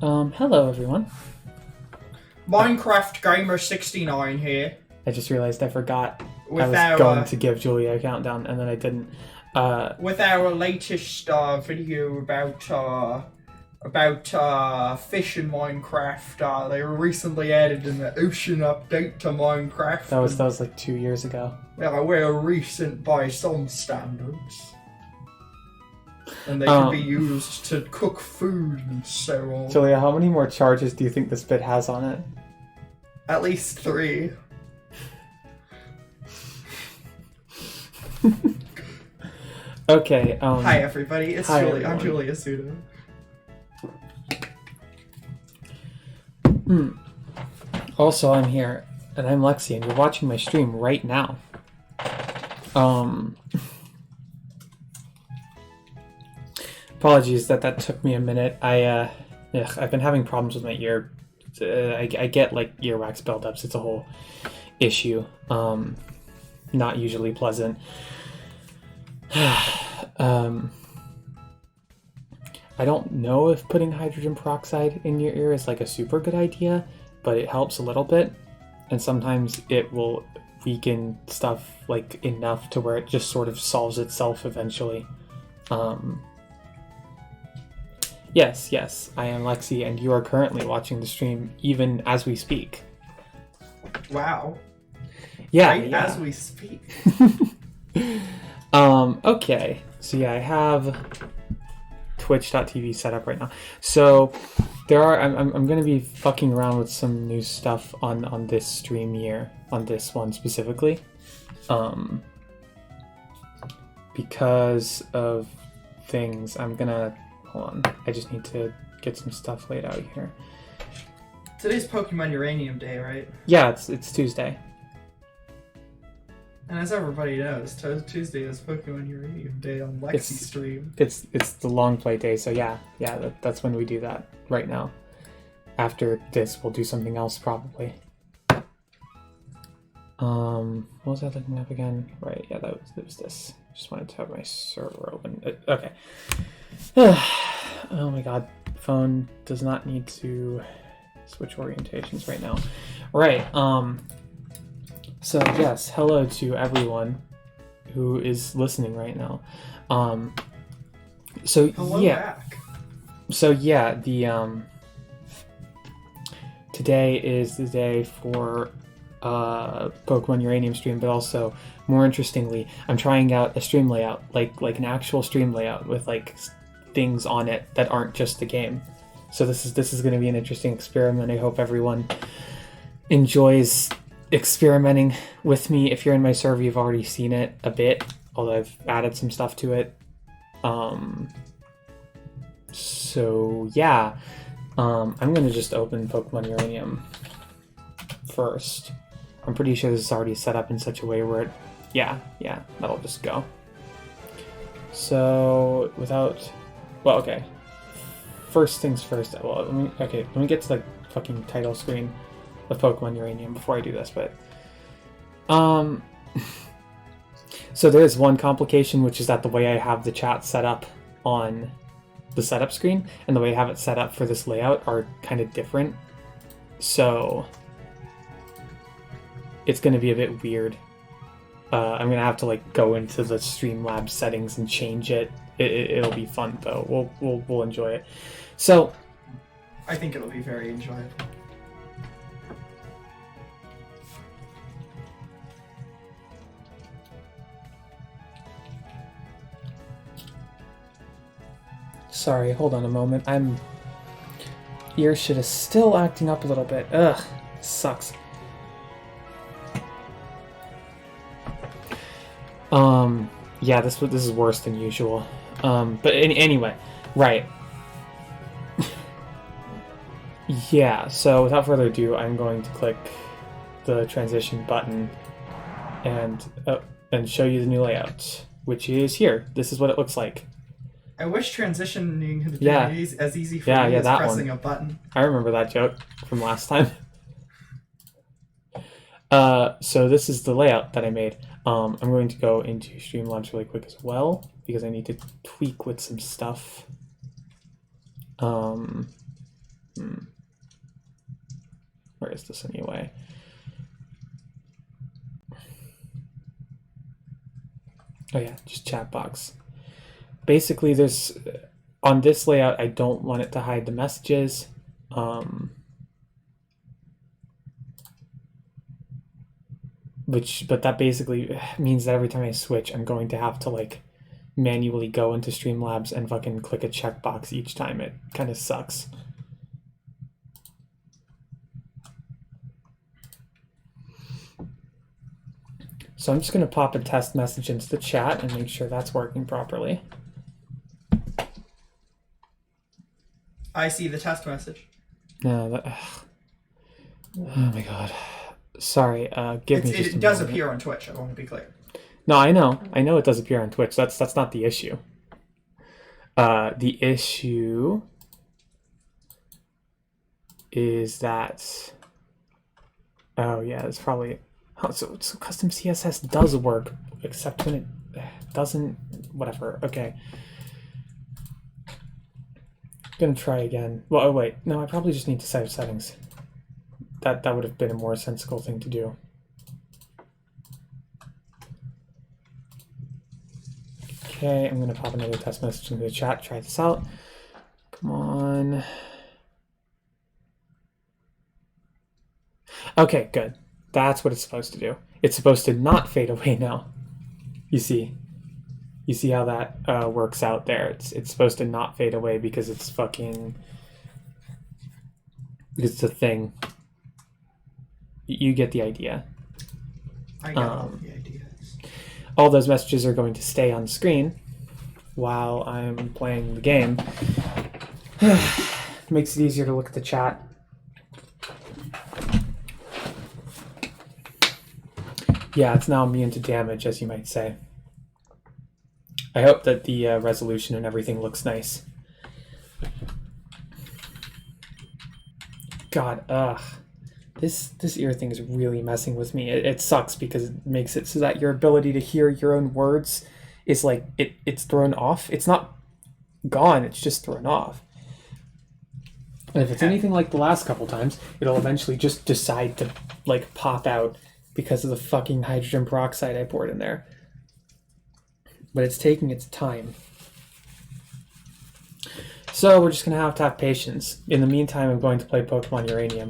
Hello everyone. Minecraft Gamer 69 here. I just realized I forgot With I was going to give Julia a countdown, and then I didn't. With our latest video about fish in Minecraft. They were recently added an ocean update to Minecraft. That was like 2 years ago. Yeah, we're recent by some standards. And they can be used to cook food and so on. Julia, how many more charges do you think this bit has on it? At least 3. Okay, Hi everybody, it's hi, Julia. I'm everyone. Julia Suda. Also, I'm here, and I'm Lexi, and you're watching my stream right now. Apologies that took me a minute. I've been having problems with my ear. I get like earwax buildups. It's a whole issue. Not usually pleasant. I don't know if putting hydrogen peroxide in your ear is like a super good idea, but it helps a little bit, and sometimes it will weaken stuff like enough to where it just sort of solves itself eventually. Yes, I am Lexi, and you are currently watching the stream even as we speak. Wow. Yeah, Right yeah. as we speak. Okay, so yeah, I have twitch.tv set up right now. So I'm going to be fucking around with some new stuff on this stream here, on this one specifically. Because of things, I'm gonna, hold on, I just need to get some stuff laid out here. Today's Pokemon Uranium Day, right? Yeah, it's Tuesday. And as everybody knows, Tuesday is Pokemon Uranium Day on Lexi's stream. It's the Longplay day, so yeah, that's when we do that right now. After this, we'll do something else probably. What was I looking up again? Right, yeah, that was this. Just wanted to have my server open. Okay. Oh my god, phone does not need to switch orientations right now. Right, so yes, hello to everyone who is listening right now. So Hello yeah. back. So yeah, today is the day for Pokemon Uranium stream, but also more interestingly, I'm trying out a stream layout, like an actual stream layout with like things on it that aren't just the game. So this is going to be an interesting experiment. I hope everyone enjoys experimenting with me. If you're in my server, you've already seen it a bit, although I've added some stuff to it. So yeah, I'm going to just open Pokemon Uranium first. I'm pretty sure this is already set up in such a way where it, yeah, that'll just go. So okay. First things first. Well, let me get to the fucking title screen of Pokemon Uranium before I do this. But so there's one complication, which is that the way I have the chat set up on the setup screen and the way I have it set up for this layout are kind of different. So it's going to be a bit weird. I'm going to have to like go into the Streamlabs settings and change it. It'll be fun though. We'll enjoy it. So I think it'll be very enjoyable. sorry, hold on a moment. Ear shit is still acting up a little bit. Ugh, sucks. Yeah, this is worse than usual. But anyway, right. Yeah, so without further ado, I'm going to click the transition button and show you the new layout, which is here. This is what it looks like. I wish transitioning had been Yeah. as easy for Yeah, me yeah, as that pressing one. a button. I remember that joke from last time. So this is the layout that I made. I'm going to go into Streamlabs really quick as well, because I need to tweak with some stuff. is this anyway? Oh yeah, just chat box. Basically, there's on this layout, I don't want it to hide the messages. But that basically means that every time I switch, I'm going to have to like manually go into Streamlabs and fucking click a checkbox each time. It kind of sucks. So I'm just going to pop a test message into the chat and make sure that's working properly. I see the test message. No, oh my god. Sorry, give me just a It does moment. appear on Twitch, I want to be clear. No, I know it does appear on Twitch. That's not the issue. The issue is that, oh yeah, it's probably, so custom CSS does work, except when it doesn't, whatever. Okay, gonna try again. Well, oh wait, no, I probably just need to save settings. That would have been a more sensible thing to do. Okay, I'm gonna pop another test message into the chat. Try this out. Come on. Okay, good. That's what it's supposed to do. It's supposed to not fade away now. You see how that works out there. It's supposed to not fade away because it's fucking, because it's a thing. You get the idea. I get all the ideas. All those messages are going to stay on screen while I'm playing the game. Makes it easier to look at the chat. Yeah, it's now immune to damage, as you might say. I hope that the resolution and everything looks nice. God, This ear thing is really messing with me. It sucks because it makes it so that your ability to hear your own words is like, it's thrown off. It's not gone, it's just thrown off. And if it's anything like the last couple times, it'll eventually just decide to like pop out because of the fucking hydrogen peroxide I poured in there. But it's taking its time. So we're just going to have patience. In the meantime, I'm going to play Pokemon Uranium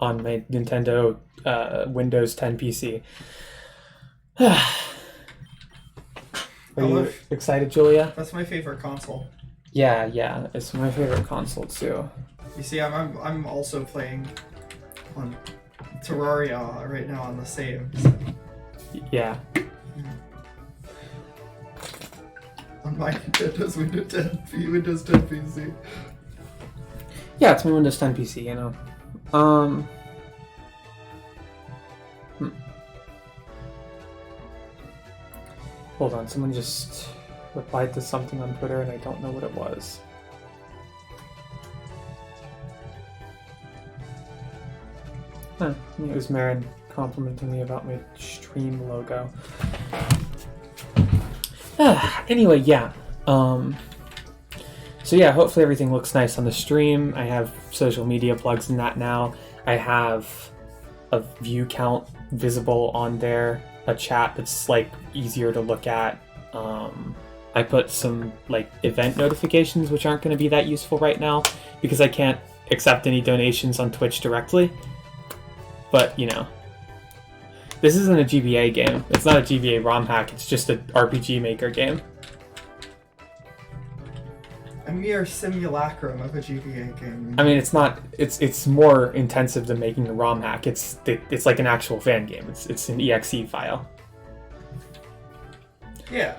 on my Nintendo Windows 10 PC. Are you excited, Julia? That's my favorite console. Yeah, it's my favorite console too. You see, I'm also playing on Terraria right now on the same. Yeah. On my Nintendo's Windows 10 PC. Yeah, it's my Windows 10 PC, you know. Hold on, someone just replied to something on Twitter and I don't know what it was. Huh, it was Marin complimenting me about my stream logo. Anyway, yeah. So yeah, hopefully everything looks nice on the stream. I have social media plugs in that now. I have a view count visible on there, a chat that's like easier to look at. I put some like event notifications, which aren't going to be that useful right now because I can't accept any donations on Twitch directly. But you know, this isn't a GBA game. It's not a GBA ROM hack. It's just an RPG Maker game. A mere simulacrum of a GBA game. I mean, it's not. It's more intensive than making a ROM hack. It's like an actual fan game. It's an exe file. Yeah.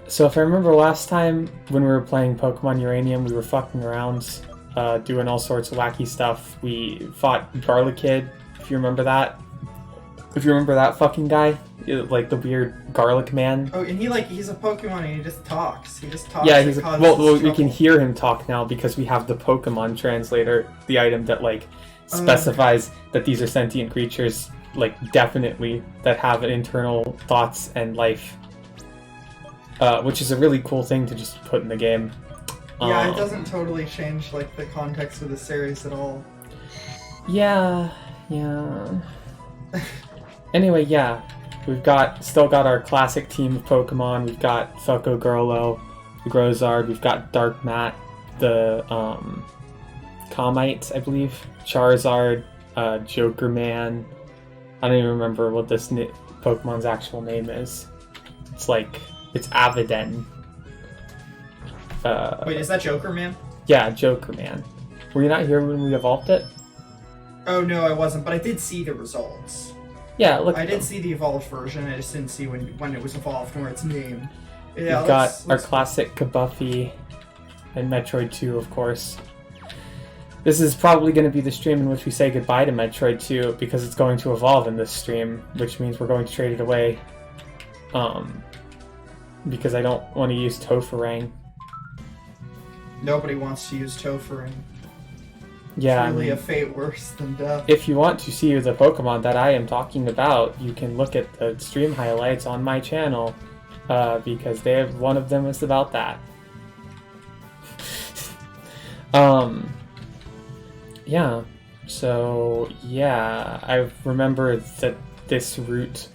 So if I remember last time when we were playing Pokemon Uranium, we were fucking around, doing all sorts of wacky stuff. We fought Garlic Kid, if you remember that. If you remember that fucking guy, like the weird garlic man. Oh, and he's a Pokemon and he just talks. He just talks. Yeah, well, we can hear him talk now because we have the Pokemon translator, the item that like specifies that these are sentient creatures, like definitely that have internal thoughts and life. Which is a really cool thing to just put in the game. Yeah, it doesn't totally change like the context of the series at all. Yeah. Anyway, yeah. We've still got our classic team of Pokemon. We've got Felco Growlo, the Grozard, we've got Dark Mat, the Comite, I believe, Charizard, Joker Man. I don't even remember what this Pokemon's actual name is. It's Aviden. Wait, is that Joker Man? Yeah, Joker Man. Were you not here when we evolved it? Oh no, I wasn't, but I did see the results. Yeah, look. I did see the evolved version. I just didn't see when it was evolved or its name. Yeah, we've got our classic Kabuffy and Metroid 2, of course. This is probably going to be the stream in which we say goodbye to Metroid 2 because it's going to evolve in this stream, which means we're going to trade it away. Because I don't want to use Tofurang. Nobody wants to use Tofurang. Yeah, it's really a fate worse than death. If you want to see the Pokemon that I am talking about, you can look at the stream highlights on my channel, because one of them is about that. Yeah, so yeah, I remember that this route,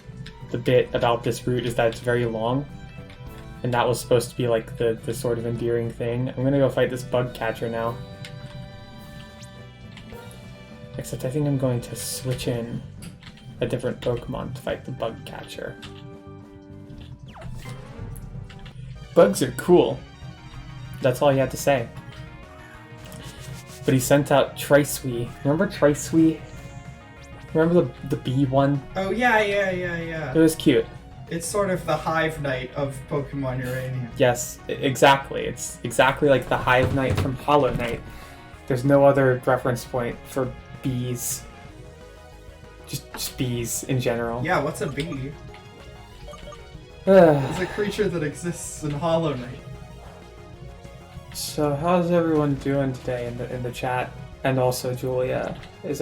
the bit about this route is that it's very long, and that was supposed to be like the sort of endearing thing. I'm gonna go fight this bug catcher now. Except I think I'm going to switch in a different Pokemon to fight the bug catcher. Bugs are cool. That's all you had to say. But he sent out Trisui. Remember Trisui? Remember the bee one? Oh, yeah. It was cute. It's sort of the Hive Knight of Pokemon Uranium. Yes, exactly. It's exactly like the Hive Knight from Hollow Knight. There's no other reference point for bees. Just bees in general. Yeah, what's a bee? It's a creature that exists in Hollow Knight. So how's everyone doing today in the chat? And also Julia, do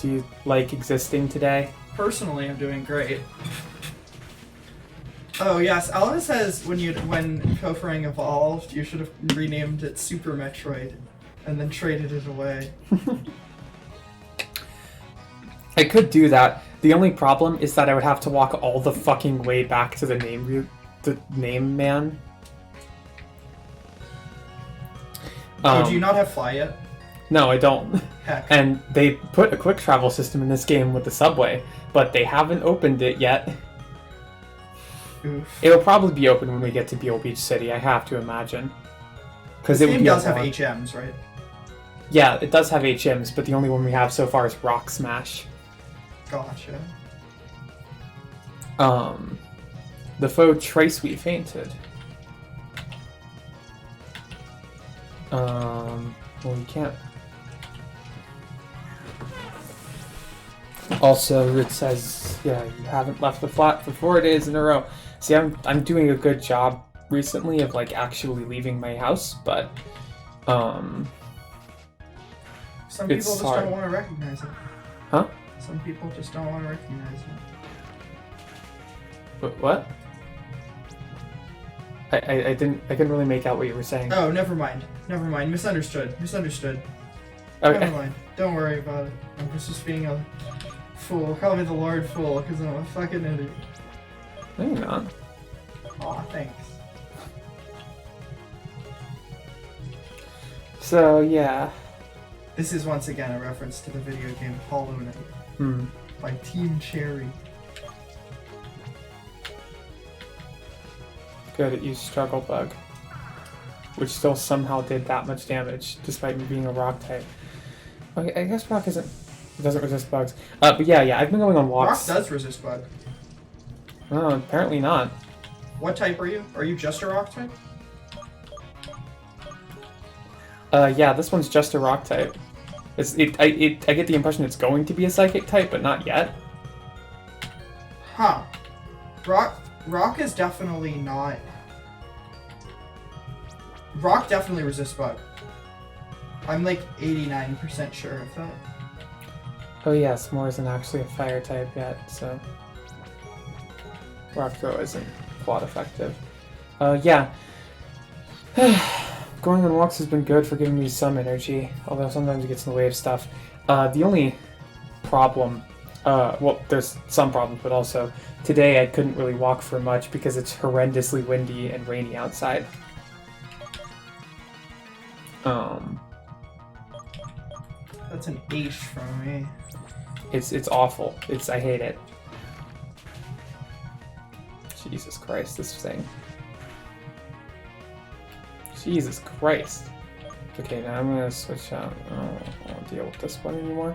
you like existing today? Personally, I'm doing great. Oh yes, Alva says when Tofurang evolved, you should have renamed it Super Metroid, and then traded it away. I could do that. The only problem is that I would have to walk all the fucking way back to the name man. Do you not have Fly yet? No, I don't. Heck. And they put a quick travel system in this game with the subway, but they haven't opened it yet. Oof. It'll probably be open when we get to Beale Beach City, I have to imagine. This game does have HMs, right? Yeah, it does have HMs, but the only one we have so far is Rock Smash. Gotcha. The foe Trisui fainted. Well, you can't. Also, it says, yeah, you haven't left the flat for 4 days in a row. See, I'm doing a good job recently of like actually leaving my house, but some people just hard. don't want to recognize it. Huh? Some people just don't want to recognize it. What? I couldn't really make out what you were saying. Oh, never mind. Misunderstood. Okay. Never mind. Don't worry about it. I'm just being a fool. Call me the Lord Fool, because I'm a fucking idiot. No, you're not. Aw, thanks. So, yeah. This is once again a reference to the video game Hollow Knight by Team Cherry. Good, it used Struggle Bug, which still somehow did that much damage, despite me being a rock type. Okay, I guess rock doesn't resist bugs. But yeah, I've been going on walks. Rock does resist bug. Oh, apparently not. What type are you? Are you just a rock type? Yeah, this one's just a rock type. I get the impression it's going to be a psychic type, but not yet. Huh. Rock is definitely not... Rock definitely resists bug. I'm like 89% sure of that. Oh yeah, S'more isn't actually a fire type yet, so... Rock Throw isn't quad effective. Yeah. going on walks has been good for giving me some energy, although sometimes it gets in the way of stuff. The only problem, well, there's some problems, but also today I couldn't really walk for much because it's horrendously windy and rainy outside. That's an H from me. It's awful. I hate it. Jesus Christ, this thing. Jesus Christ. Okay, now I'm gonna switch out. I don't want to deal with this one anymore.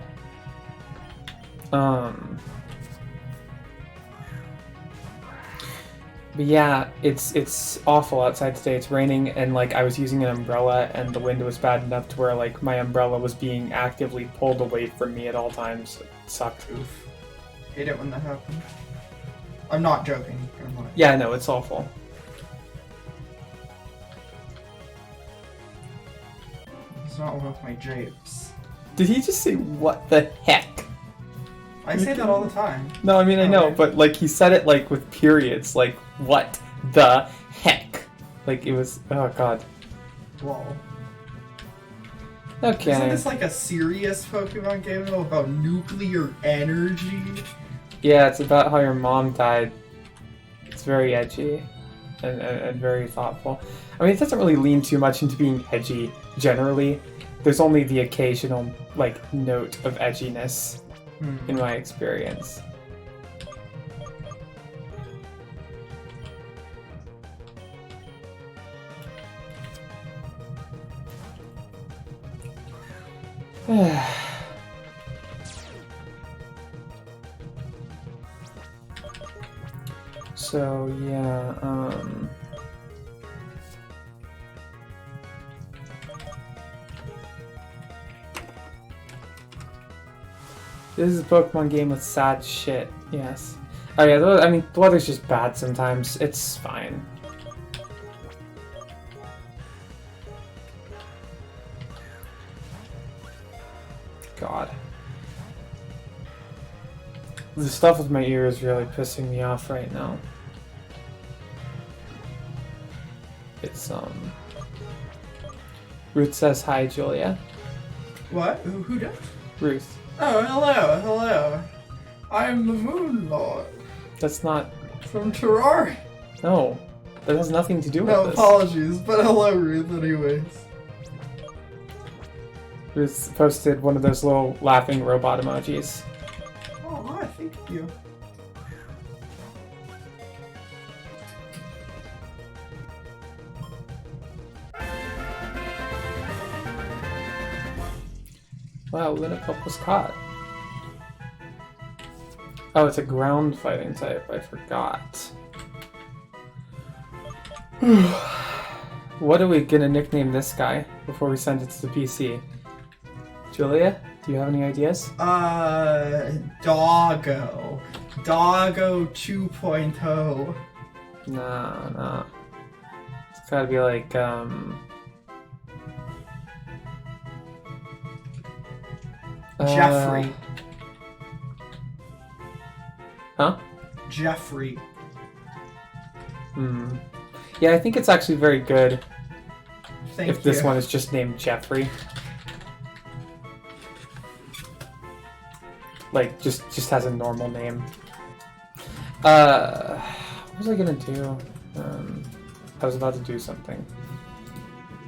But yeah, it's awful outside today. It's raining, and like I was using an umbrella, and the wind was bad enough to where like my umbrella was being actively pulled away from me at all times. It sucked. Oof. Hate it when that happens. I'm not joking. I'm not. Yeah, no, it's awful. It's not with my japes. Did he just say what the heck? I say that all the time. No, I mean I know, but like he said it like with periods, like what the heck? Like it was, oh god. Lol. Okay. Isn't this like a serious Pokemon game though about nuclear energy? Yeah, it's about how your mom died. It's very edgy and very thoughtful. I mean, it doesn't really lean too much into being edgy generally. There's only the occasional like note of edginess in my experience. So yeah, this is a Pokemon game with sad shit, yes. Oh yeah, I mean, the weather's just bad sometimes. It's fine. God. The stuff with my ear is really pissing me off right now. It's, Ruth says hi, Julia. What? Who does? Ruth. Oh, hello. I'm the Moon Lord. That's not... From Terraria. No. That has nothing to do with No, this. apologies, but hello, Ruth, anyways. Ruth posted one of those little laughing robot emojis. Oh, thank you. Wow, Linapup was caught. Oh, it's a ground fighting type. I forgot. What are we gonna nickname this guy before we send it to the PC? Julia, do you have any ideas? Doggo. Doggo 2.0. Nah. It's gotta be like, Jeffrey. Huh? Jeffrey. Yeah, I think it's actually very good Thank if this one is just named Jeffrey. Like, just has a normal name. What was I gonna do? I was about to do something.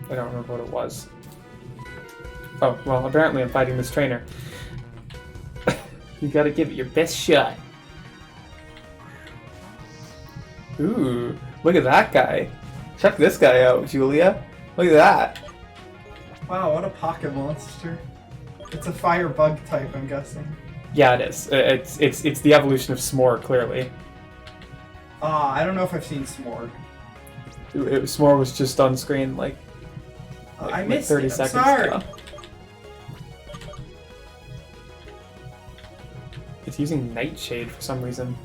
I don't remember what it was. Oh, well, apparently I'm fighting this trainer. You gotta give it your best shot. Ooh, look at that guy. Check this guy out, Julia. Look at that. Wow, what a pocket monster. It's a fire bug type, I'm guessing. Yeah, it is. It's the evolution of S'more, clearly. I don't know if I've seen S'more. S'more was just on screen like I missed 30 it. I'm seconds sorry. ago. It's using Nightshade for some reason.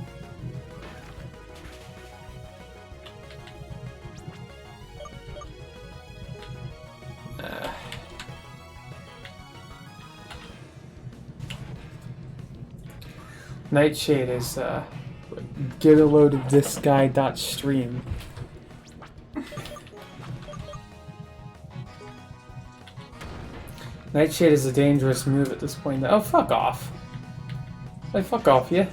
Nightshade is get a load of this guy.stream. Nightshade is a dangerous move at this point. Oh, fuck off. Like, fuck off, yeah?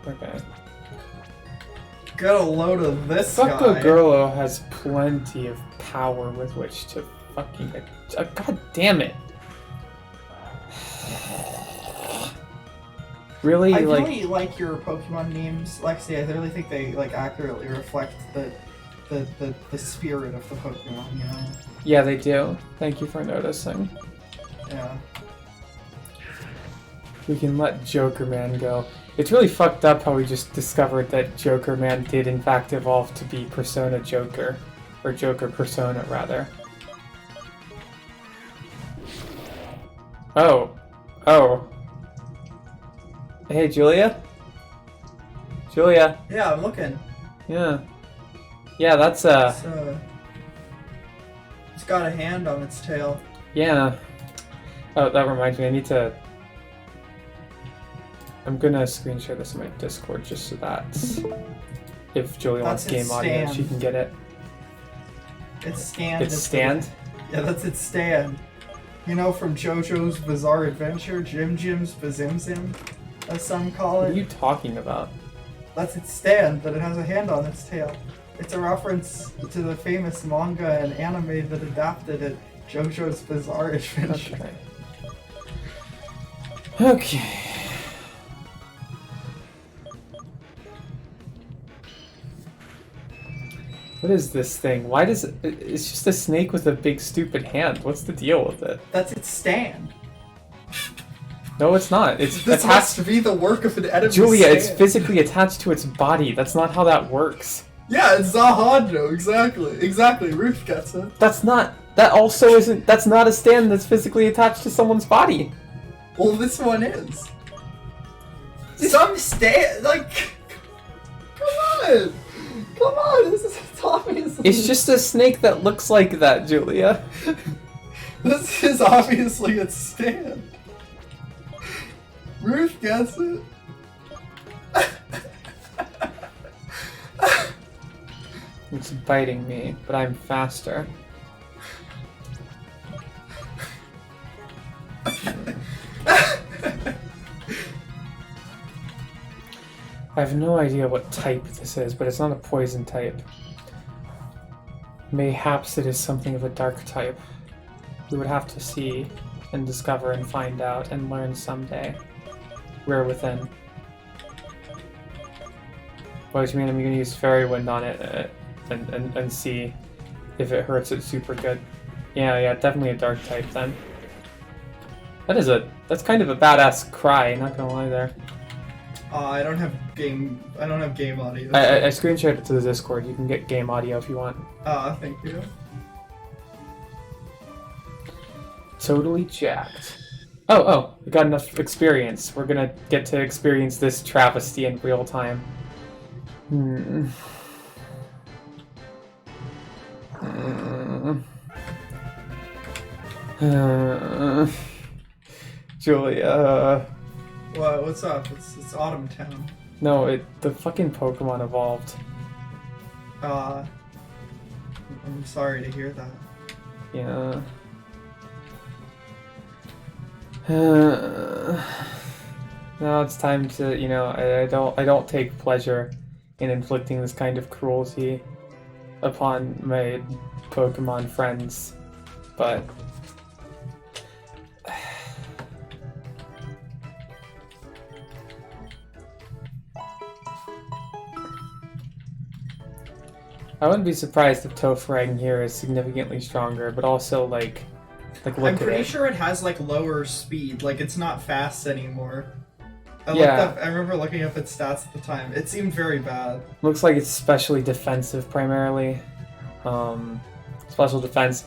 Okay. Get a load of this Fucko guy. Girlo has plenty of power with which to fucking... God damn it. Really? I really like your Pokemon names, Lexi. I really think they like accurately reflect the spirit of the Pokemon, you know? Yeah, they do. Thank you for noticing. Yeah. We can let Joker Man go. It's really fucked up how we just discovered that Joker Man did in fact evolve to be Persona Joker. Or Joker Persona, rather. Oh. Oh. Hey, Julia? Julia? Yeah, I'm looking. Yeah. Yeah, that's, it's got a hand on its tail. Yeah. Oh, that reminds me, I need to... I'm gonna screen share this in my Discord just so that if Julia wants game audio, she can get it. It's stand. It's stand? Yeah, that's its stand. You know, from JoJo's Bizarre Adventure, Jim Jim's Bazimzim, as some call it. What are you talking about? That's its stand, but it has a hand on its tail. It's a reference to the famous manga and anime that adapted it, JoJo's Bizarre Adventure. Okay. What is this thing? Why does it... It's just a snake with a big stupid hand. What's the deal with it? That's its stand. No, it's not. It's This attached... has to be the work of an enemy. Julia, stand. it's physically attached to its body. That's not how that works. Yeah, it's Zahando, exactly. Exactly, Ruth gets it. That's not... That also isn't... That's not a stand that's physically attached to someone's body. Well, this one is. Some stand... Like... Come on! Come on, this is obviously... It's just a snake that looks like that, Julia. This is obviously its stand. Ruth gets it. It's biting me, but I'm faster. I have no idea what type this is, but it's not a poison type. Mayhaps it is something of a dark type. We would have to see and discover and find out and learn someday. Where within. Which means I'm going to use Fairy Wind on it and see if it hurts it super good. Yeah, definitely a dark type then. That's kind of a badass cry, not gonna lie there. I don't have game audio. I screenshot it to the Discord. You can get game audio if you want. Thank you. Totally jacked. Oh, we got enough experience. We're gonna get to experience this travesty in real time. Julia. What? What's up? It's Autumn Town. No, the fucking Pokemon evolved. I'm sorry to hear that. Yeah. Now it's time to, I don't take pleasure in inflicting this kind of cruelty upon my Pokemon friends, but I wouldn't be surprised if Tofrang here is significantly stronger, but also like look I'm at pretty it. sure it has like lower speed. Like it's not fast anymore. Yeah. I remember looking up its stats at the time. It seemed very bad. Looks like it's specially defensive primarily. Special defense,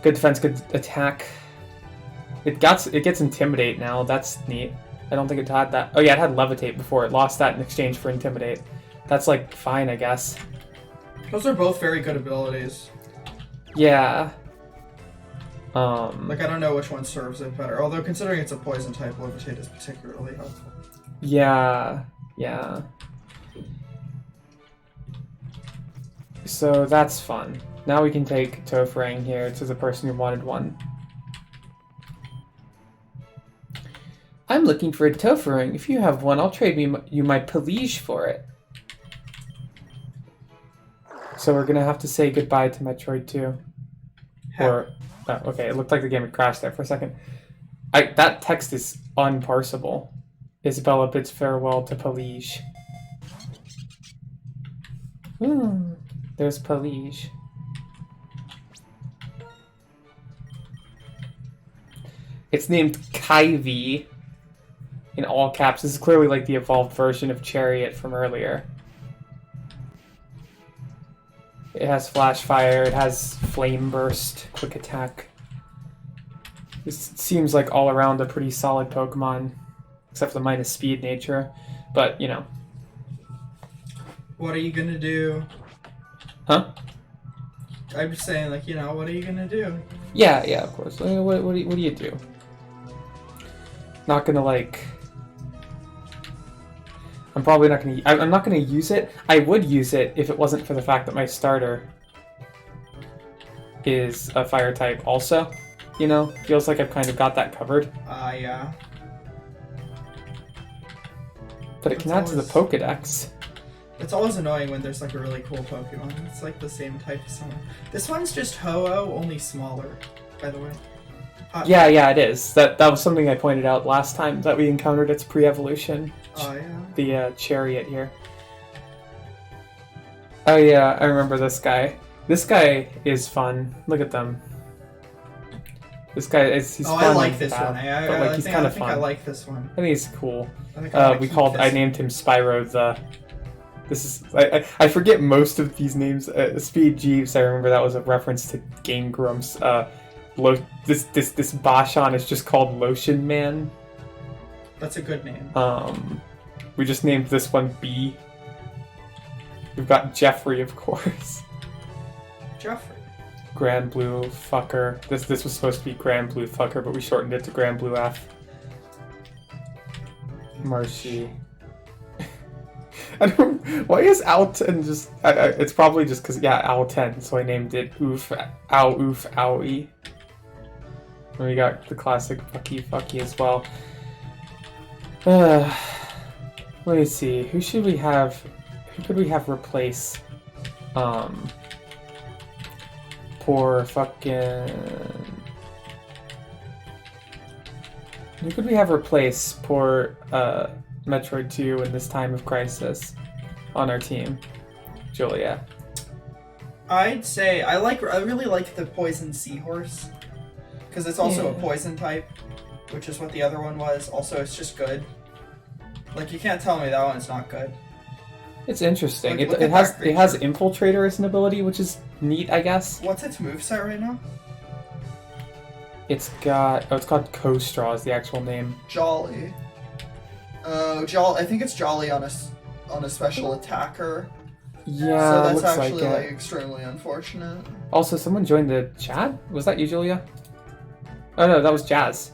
good defense, good attack. It gets Intimidate now. That's neat. I don't think it had that. Oh yeah, it had Levitate before. It lost that in exchange for Intimidate. That's like fine, I guess. Those are both very good abilities. Yeah. Like I don't know which one serves it better. Although considering it's a poison type, Levitate is particularly helpful. Yeah. So that's fun. Now we can take Tofrang here to the person who wanted one. I'm looking for a Tofrang. If you have one, I'll trade you my Pelage for it. So we're gonna have to say goodbye to Metroid 2. Or, oh, okay, it looked like the game had crashed there for a second. That text is unparsable. Isabella bids farewell to Pelage. There's Pelage. It's named Kyvie in all caps. This is clearly like the evolved version of Chariot from earlier. It has Flash Fire, it has Flame Burst, Quick Attack. This seems like all around a pretty solid Pokemon, except for the minus speed nature, but you know. What are you gonna do? Huh? I'm just saying, like, you know, what are you gonna do? Yeah, of course. What do you do? Not gonna, like... I'm probably not gonna... I'm not gonna use it. I would use it if it wasn't for the fact that my starter is a fire type also. You know? Feels like I've kind of got that covered. Yeah. But it can add to the Pokedex. It's always annoying when there's like a really cool Pokemon. It's like the same type of someone. This one's just Ho-Oh, only smaller, by the way. Yeah, it is. That was something I pointed out last time that we encountered its pre-evolution. Oh, yeah. The Chariot here. Oh yeah, I remember this guy. This guy is fun. Look at them. This guy he's fun. I like this bad, one. But like he's kind of fun. I like this one. I think he's cool. I named him Spyro the... This is... I forget most of these names. Speed Jeeves, I remember that was a reference to Game Grumps. This Bashan is just called Lotion Man. That's a good name. We just named this one B. We've got Jeffrey, of course. Jeffrey. Grand Blue Fucker. This was supposed to be Grand Blue Fucker, but we shortened it to Grand Blue F. Marshy. I don't... Why is Al10 just... it's probably just because, yeah, Al10, so I named it Oof, Ow, Oof, Owie. And we got the classic Fucky as well. Let me see. Who should we have... Who could we have replace... Poor fucking... Who could we have replace poor, Metroid 2 in this time of crisis on our team? Julia. I'd say I really like the Poison Seahorse because it's also a poison type, which is what the other one was. Also, it's just good. Like, you can't tell me that one's not good. It's interesting. Look it has Infiltrator as an ability, which is neat, I guess. What's its moveset right now? It's got... Oh, it's called Kostraw is the actual name. Jolly. I think it's Jolly on a special attacker. Yeah, so that's looks actually like it. extremely unfortunate. Also, someone joined the chat? Was that you, Julia? Oh no, that was Jazz.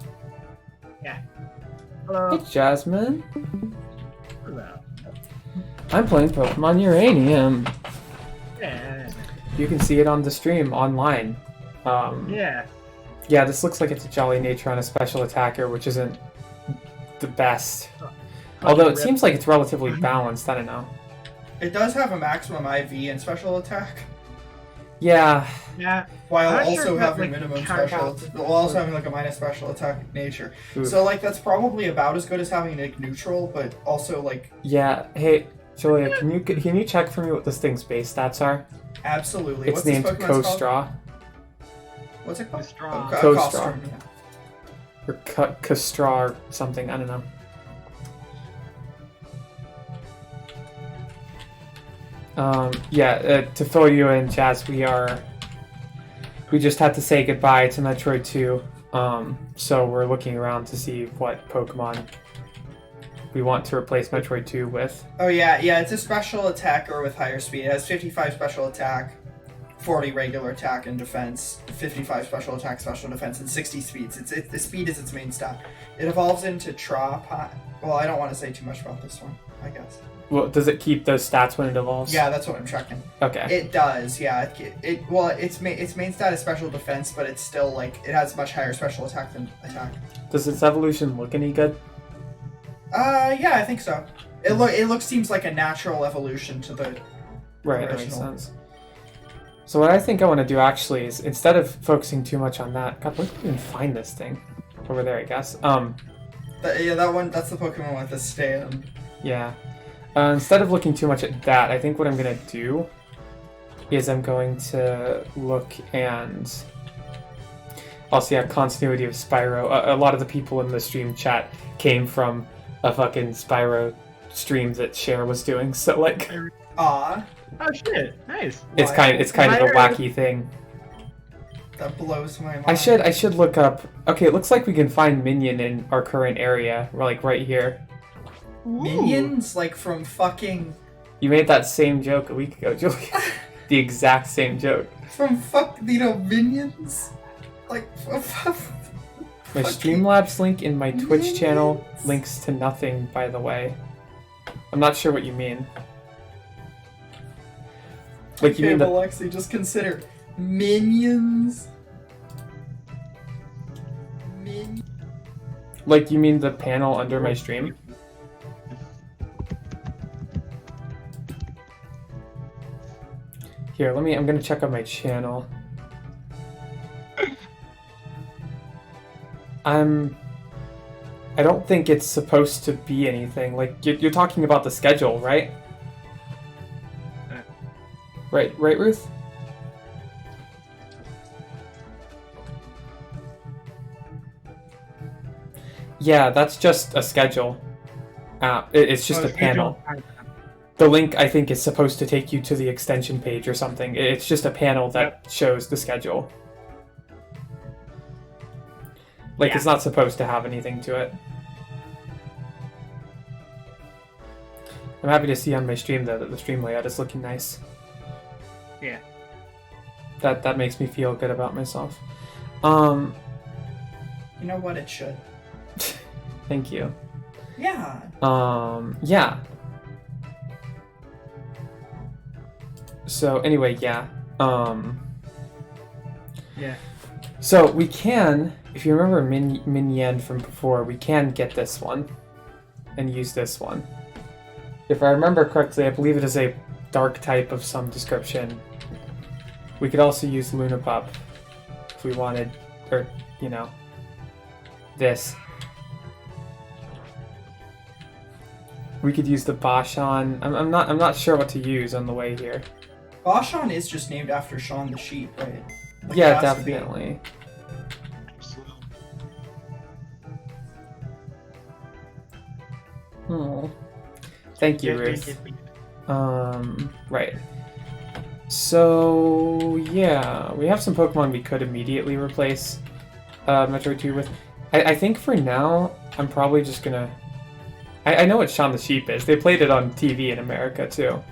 Yeah. Hello. Hey, Jasmine. Hello. I'm playing Pokemon Uranium. Yeah. You can see it on the stream online. Yeah. Yeah, this looks like it's a Jolly Nature on a special attacker, which isn't the best. Although it seems like it's relatively balanced, I don't know. It does have a maximum IV and special attack. Yeah. Yeah. While also having minimum special, while also having like a minus special attack nature. Oof. So like that's probably about as good as having like neutral, but also like. Yeah. Hey, Julia, can you check for me what this thing's base stats are? Absolutely. It's named Kostraw. What's it called? Kostraw. Kostraw. Yeah. Or Kostraw or something, I don't know. To fill you in, Jazz, we just had to say goodbye to Metroid 2, so we're looking around to see what Pokemon we want to replace Metroid 2 with. Oh yeah, it's a special attacker with higher speed. It has 55 special attack, 40 regular attack and defense, 55 special attack, special defense, and 60 speeds. The speed is its main stat. It evolves into Well, I don't want to say too much about this one, I guess. Well, does it keep those stats when it evolves? Yeah, that's what I'm checking. Okay. It does, yeah. Well, its main stat is special defense, but it's still like it has much higher special attack than attack. Does its evolution look any good? Yeah, I think so. It seems like a natural evolution to the Right, that original. makes sense. So what I think I want to do actually is, instead of focusing too much on that, God, where can we even find this thing? Over there, I guess. That one, that's the Pokemon with the stand. Yeah. Instead of looking too much at that, I think what I'm going to do is I'm going to look and also, yeah, continuity of Spyro. A lot of the people in the stream chat came from a fucking Spyro stream that Cher was doing, so like... Ah. Oh shit! Nice. It's kind of a wacky thing. That blows my mind. I should look up. Okay, it looks like we can find Minion in our current area. We're like right here. Minions, like from fucking. You made that same joke a week ago, Julia. The exact same joke. From minions, like. My Streamlabs link in my Twitch channel links to nothing, by the way. I'm not sure what you mean. Like you mean the... Alexi, just consider minions. Like you mean the panel under my stream? Here, I'm gonna check on my channel. I don't think it's supposed to be anything. Like you're talking about the schedule, right? Right, Ruth? Yeah, that's just a schedule. It's just a panel. The link, I think, is supposed to take you to the extension page or something. It's just a panel that shows the schedule. Like, it's not supposed to have anything to it. I'm happy to see on my stream, though, that the stream layout is looking nice. Yeah. That makes me feel good about myself. You know what? It should. Thank you. Yeah. Yeah. So anyway, yeah. Yeah. So we can, if you remember Min Yen from before, we can get this one and use this one. If I remember correctly, I believe it is a dark type of some description. We could also use Lunapup if we wanted, or you know, this. We could use the Bashan. I'm not sure what to use on the way here. Bashan is just named after Shaun the Sheep, right? Like, Yeah, it has to be. definitely. Oh. Thank you, Ruth. Right. So, yeah, we have some Pokemon we could immediately replace Metroid 2 with. I think for now, I'm probably just gonna... I know what Shaun the Sheep is. They played it on TV in America, too.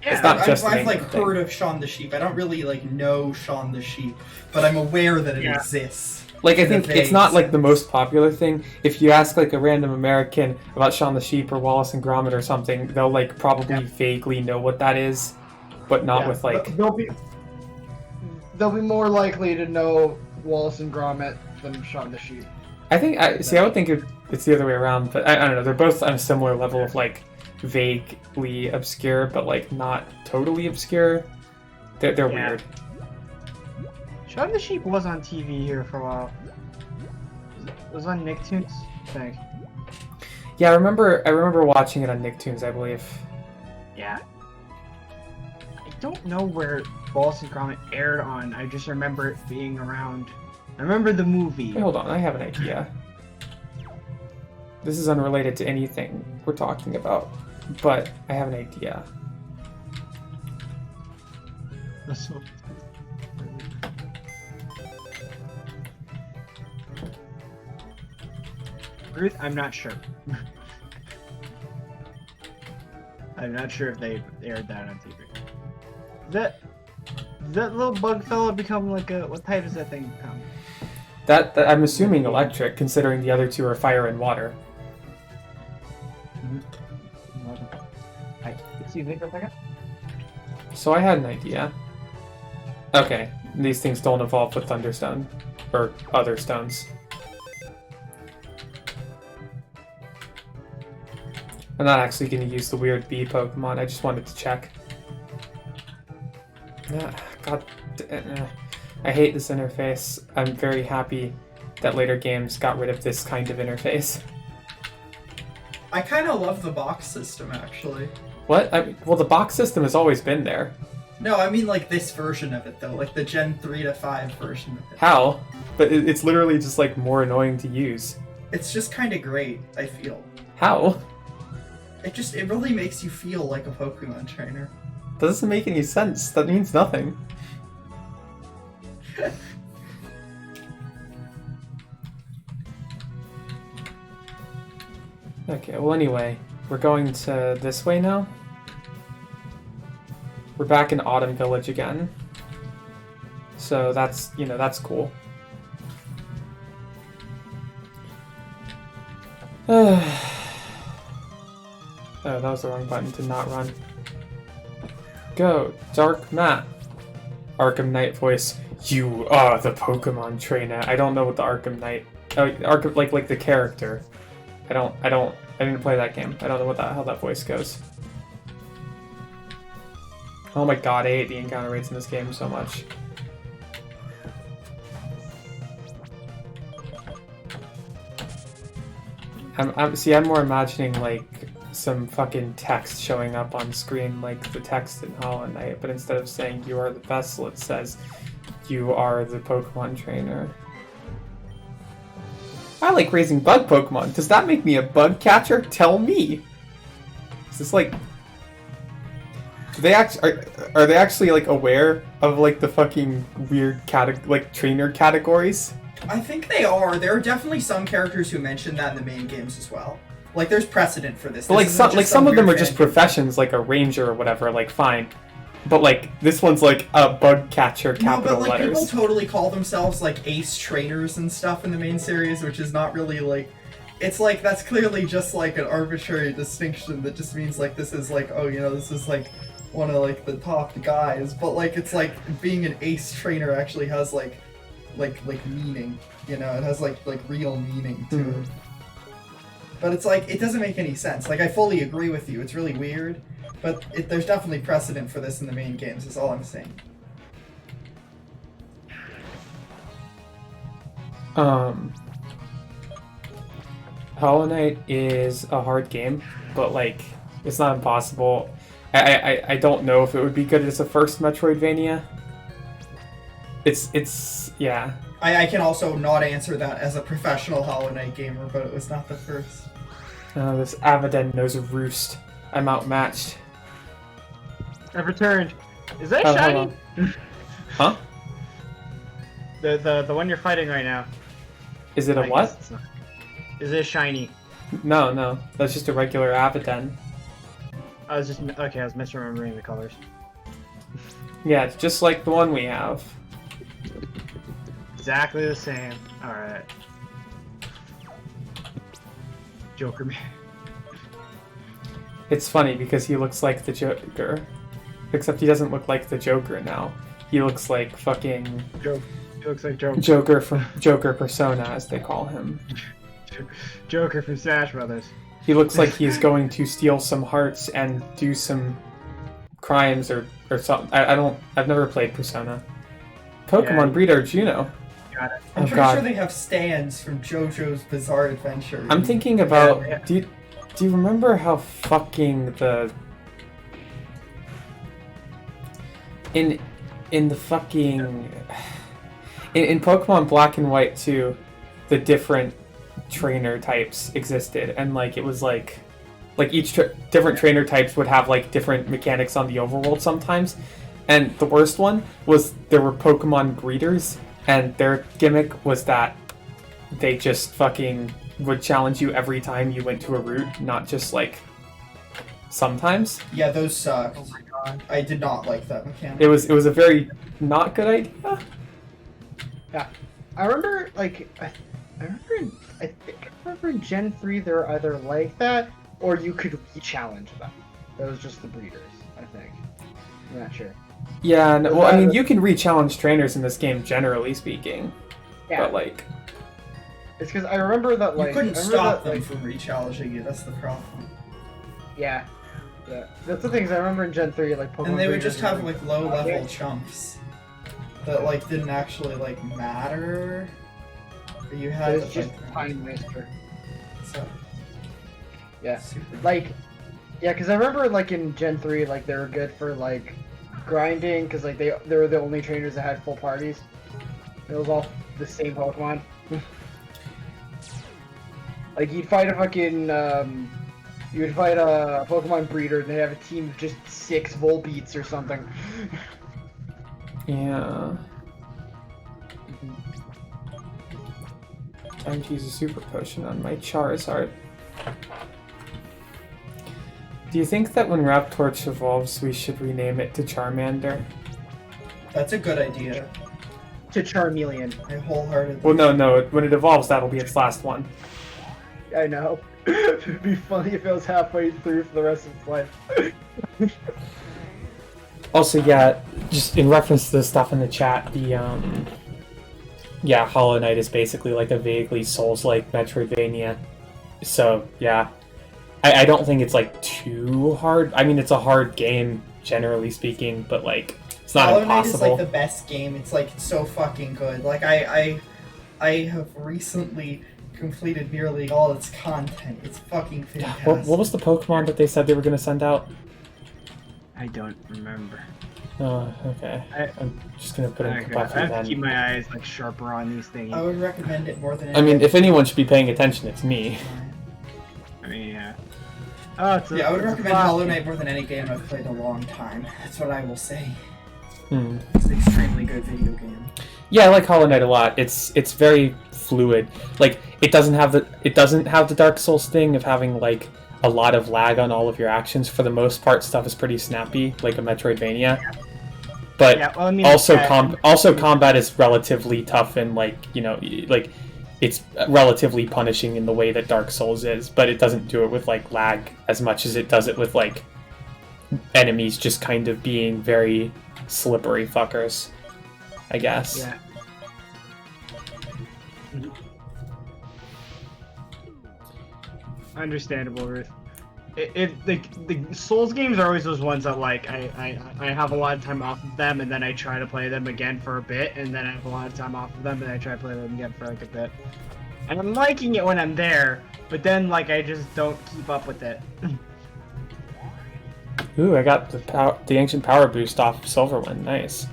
Yeah, it's not just I've like heard of Shaun the Sheep. I don't really like know Shaun the Sheep, but I'm aware that it exists. Like, I think it's not like the most popular thing. If you ask like a random American about Shaun the Sheep or Wallace and Gromit or something, they'll like probably vaguely know what that is, but not with like. They'll be more likely to know Wallace and Gromit than Shaun the Sheep. I think I would think it's the other way around, but I don't know. They're both on a similar level of like vaguely obscure, but like not totally obscure. They're weird. Shaun the Sheep was on TV here for a while. It was on Nicktoons, I think. Yeah, I remember watching it on Nicktoons, I believe. Yeah. I don't know where Wallace and Gromit aired on. I just remember it being around. I remember the movie. Wait, hold on, I have an idea. This is unrelated to anything we're talking about, but I have an idea. Ruth, I'm not sure. I'm not sure if they aired that on TV. That little bug fella become like a... What type does that thing become? That I'm assuming electric, considering the other two are fire and water. excuse me for a second. So I had an idea. Okay, these things don't evolve with Thunderstone. Or other stones. I'm not actually going to use the weird bee Pokemon, I just wanted to check. God, I hate this interface. I'm very happy that later games got rid of this kind of interface. I kind of love the box system, actually. What? Well, the box system has always been there. No, I mean like this version of it, though. Like the Gen 3 to 5 version of it. How? But it's literally just, like, more annoying to use. It's just kind of great, I feel. How? It really makes you feel like a Pokemon trainer. That doesn't make any sense. That means nothing. Okay, well anyway, we're going to this way now. We're back in Autumn Village again. So that's, that's cool. Oh, that was the wrong button to not run. Go, Dark Matt. Arkham Knight voice. You are the Pokemon trainer. I don't know what the Arkham Knight. Oh, Arkham, like the character. I didn't play that game. I don't know how that voice goes. Oh my god, I hate the encounter rates in this game so much. I'm more imagining like some fucking text showing up on screen like the text in Hollow Knight, but instead of saying you are the vessel, it says you are the Pokemon trainer. I like raising bug Pokemon. Does that make me a bug catcher? Tell me. Is this like... Do they are they actually like aware of like the fucking weird trainer categories? I think they are. There are definitely some characters who mention that in the main games as well. Like, there's precedent for this. But some of them are just professions, like a ranger or whatever. Like, fine. But like this one's like a bug catcher, capital letters. People totally call themselves like ace trainers and stuff in the main series, which is not really like. It's like that's clearly just like an arbitrary distinction that just means like this is like this is like one of like the top guys, but like it's like being an ace trainer actually has like meaning, it has like real meaning to it. But it's like it doesn't make any sense. Like I fully agree with you. It's really weird. But there's definitely precedent for this in the main games, is all I'm saying. Hollow Knight is a hard game, but like, it's not impossible. I don't know if it would be good as a first Metroidvania. Yeah. I can also not answer that as a professional Hollow Knight gamer, but it was not the first. This Avidan knows a roost. I'm outmatched. I've returned. Is that shiny? Huh? The one you're fighting right now. Is it a what? Is it shiny? No. That's just a regular Avidan. I was misremembering the colors. Yeah, it's just like the one we have. Exactly the same. Alright. Joker man. It's funny because he looks like the Joker. Except he doesn't look like the Joker now. He looks like fucking... He looks like Joker. Joker from Joker Persona, as they call him. Joker from Smash Brothers. He looks like he's going to steal some hearts and do some crimes or something. I've never played Persona. Pokemon Breeder Juno. Got it. I'm pretty sure they have stands from JoJo's Bizarre Adventure. I'm thinking about... Yeah. Do you remember how fucking the... In the fucking... In Pokemon Black and White 2, the different trainer types existed, and like it was like each different trainer types would have like different mechanics on the overworld sometimes, and the worst one was there were Pokemon breeders, and their gimmick was that they just fucking would challenge you every time you went to a route, not just like sometimes. Yeah, those sucked. Oh my god. I did not like that mechanic. It was a very not good idea. Yeah, I remember like I remember in Gen 3 they're either like that or you could re-challenge them. That was just the breeders, I think. I'm not sure. Yeah, no, well, I mean, you can re-challenge trainers in this game, generally speaking. Yeah. But, like... It's because I remember that, like... You couldn't I remember stop that, them like, from re-challenging you, that's the problem. Yeah. Yeah. That's the things I remember in Gen 3, like, Pokemon And they would breeders just have, were- like, low-level chumps that, like, didn't actually, like, matter. But you had It was to just fight them. time waster. So, Yeah. super. Like, yeah, because I remember, like, in Gen 3, like, they were good for, like, grinding, because, like, they were the only trainers that had full parties. It was all the same Pokemon. Like, you'd fight a fucking, you would fight a Pokemon breeder, and they have a team of just 6 Volbeats or something. Yeah. Time to use a super potion on my Charizard. Do you think that when Raptorch evolves, we should rename it to Charmander? That's a good idea. To Charmeleon. I wholeheartedly. Well, no. When it evolves, that'll be its last one. I know. It'd be funny if it was halfway through for the rest of its life. Also, yeah, just in reference to the stuff in the chat, yeah, Hollow Knight is basically like a vaguely Souls-like Metroidvania. So, yeah. I don't think it's, like, too hard. I mean, it's a hard game, generally speaking, but, like, it's not Hollow Knight impossible. is like the best game. It's like so fucking good. Like I have recently completed nearly all its content. It's fucking fantastic. What was the Pokemon that they said they were going to send out? I don't remember. Oh, okay. I'm just going to put in I Kabuki have to keep then. my eyes like sharper on these things. I would recommend it more than. I mean, if anyone should be paying attention, it's me. I mean, yeah. Oh, it's a, Yeah, I would it's a recommend flop. Hollow Knight more than any game I've played in a long time. That's what I will say. Hmm. It's an extremely good video game. Yeah, I like Hollow Knight a lot. It's very fluid. Like it doesn't have the Dark Souls thing of having like a lot of lag on all of your actions. For the most part, stuff is pretty snappy, like a Metroidvania. But Yeah, well, I mean, also yeah, combat is relatively tough and like it's relatively punishing in the way that Dark Souls is, but it doesn't do it with like lag as much as it does it with like enemies just kind of being very slippery fuckers, I guess. Yeah. Understandable, Ruth. The Souls games are always those ones that like I have a lot of time off of them and then I try to play them again for a bit and then I have a lot of time off of them and I try to play them again for like a bit. And I'm liking it when I'm there, but then like I just don't keep up with it. Ooh, I got the ancient power boost off Silverwind. Nice.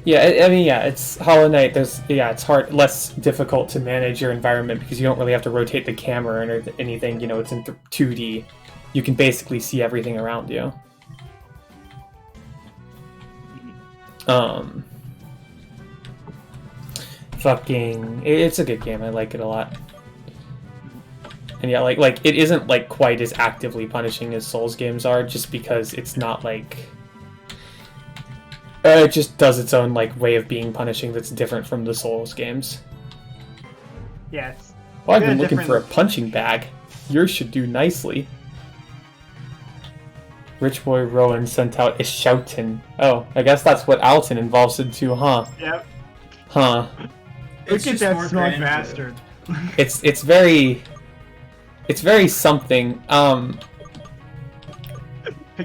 Yeah, I mean, yeah, it's Hollow Knight. It's hard, less difficult to manage your environment because you don't really have to rotate the camera or anything. You know, it's in 2D. You can basically see everything around you. It's a good game. I like it a lot. And yeah, like it isn't like quite as actively punishing as Souls games are, just because it's not like it just does its own like way of being punishing that's different from the Souls games. Yes. Well, I've been looking for a punching bag. Yours should do nicely. Rich Boy Rowan sent out Ishouten. Oh, I guess that's what Alton involves into, huh? Yep. Huh. Look at just that more smart grandeur. bastard. It's very something. I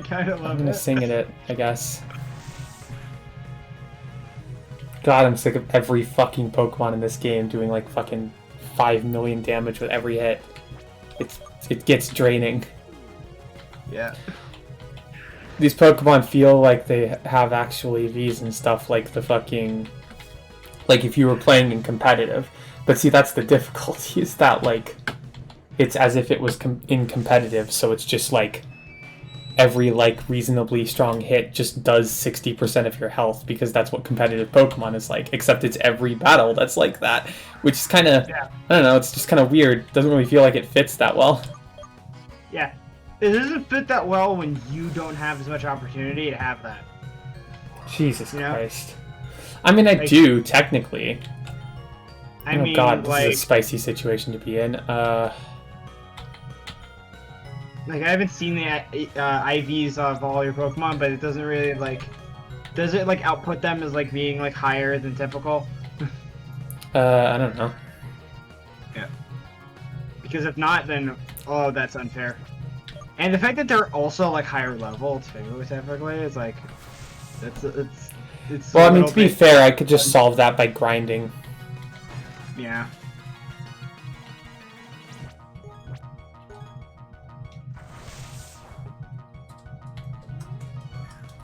kind of I'm love gonna it. sing in it, I guess. God, I'm sick of every fucking Pokemon in this game doing like fucking 5 million damage with every hit. It gets draining. Yeah. These Pokemon feel like they have actual EVs and stuff, like the fucking... Like if you were playing in competitive. But see, that's the difficulty, is that like... It's as if it was in competitive, so it's just like... Every like reasonably strong hit just does 60% of your health, because that's what competitive Pokemon is like. Except it's every battle that's like that. Which is kind of... Yeah. I don't know, it's just kind of weird. Doesn't really feel like it fits that well. Yeah. it doesn't fit that well when you don't have as much opportunity to have that. Jesus You know? Christ. I mean, I Like- do, technically. I Oh mean, god, this like, is a spicy situation to be in. like I haven't seen the IVs of all your Pokemon, but it doesn't really like. Does it like output them as like being like higher than typical? I don't know. Because if not, then oh, that's unfair. And the fact that they're also like higher level too, typically, is like it's. Well, a I mean, little to be bit- fair, I could just solve that by grinding. Yeah.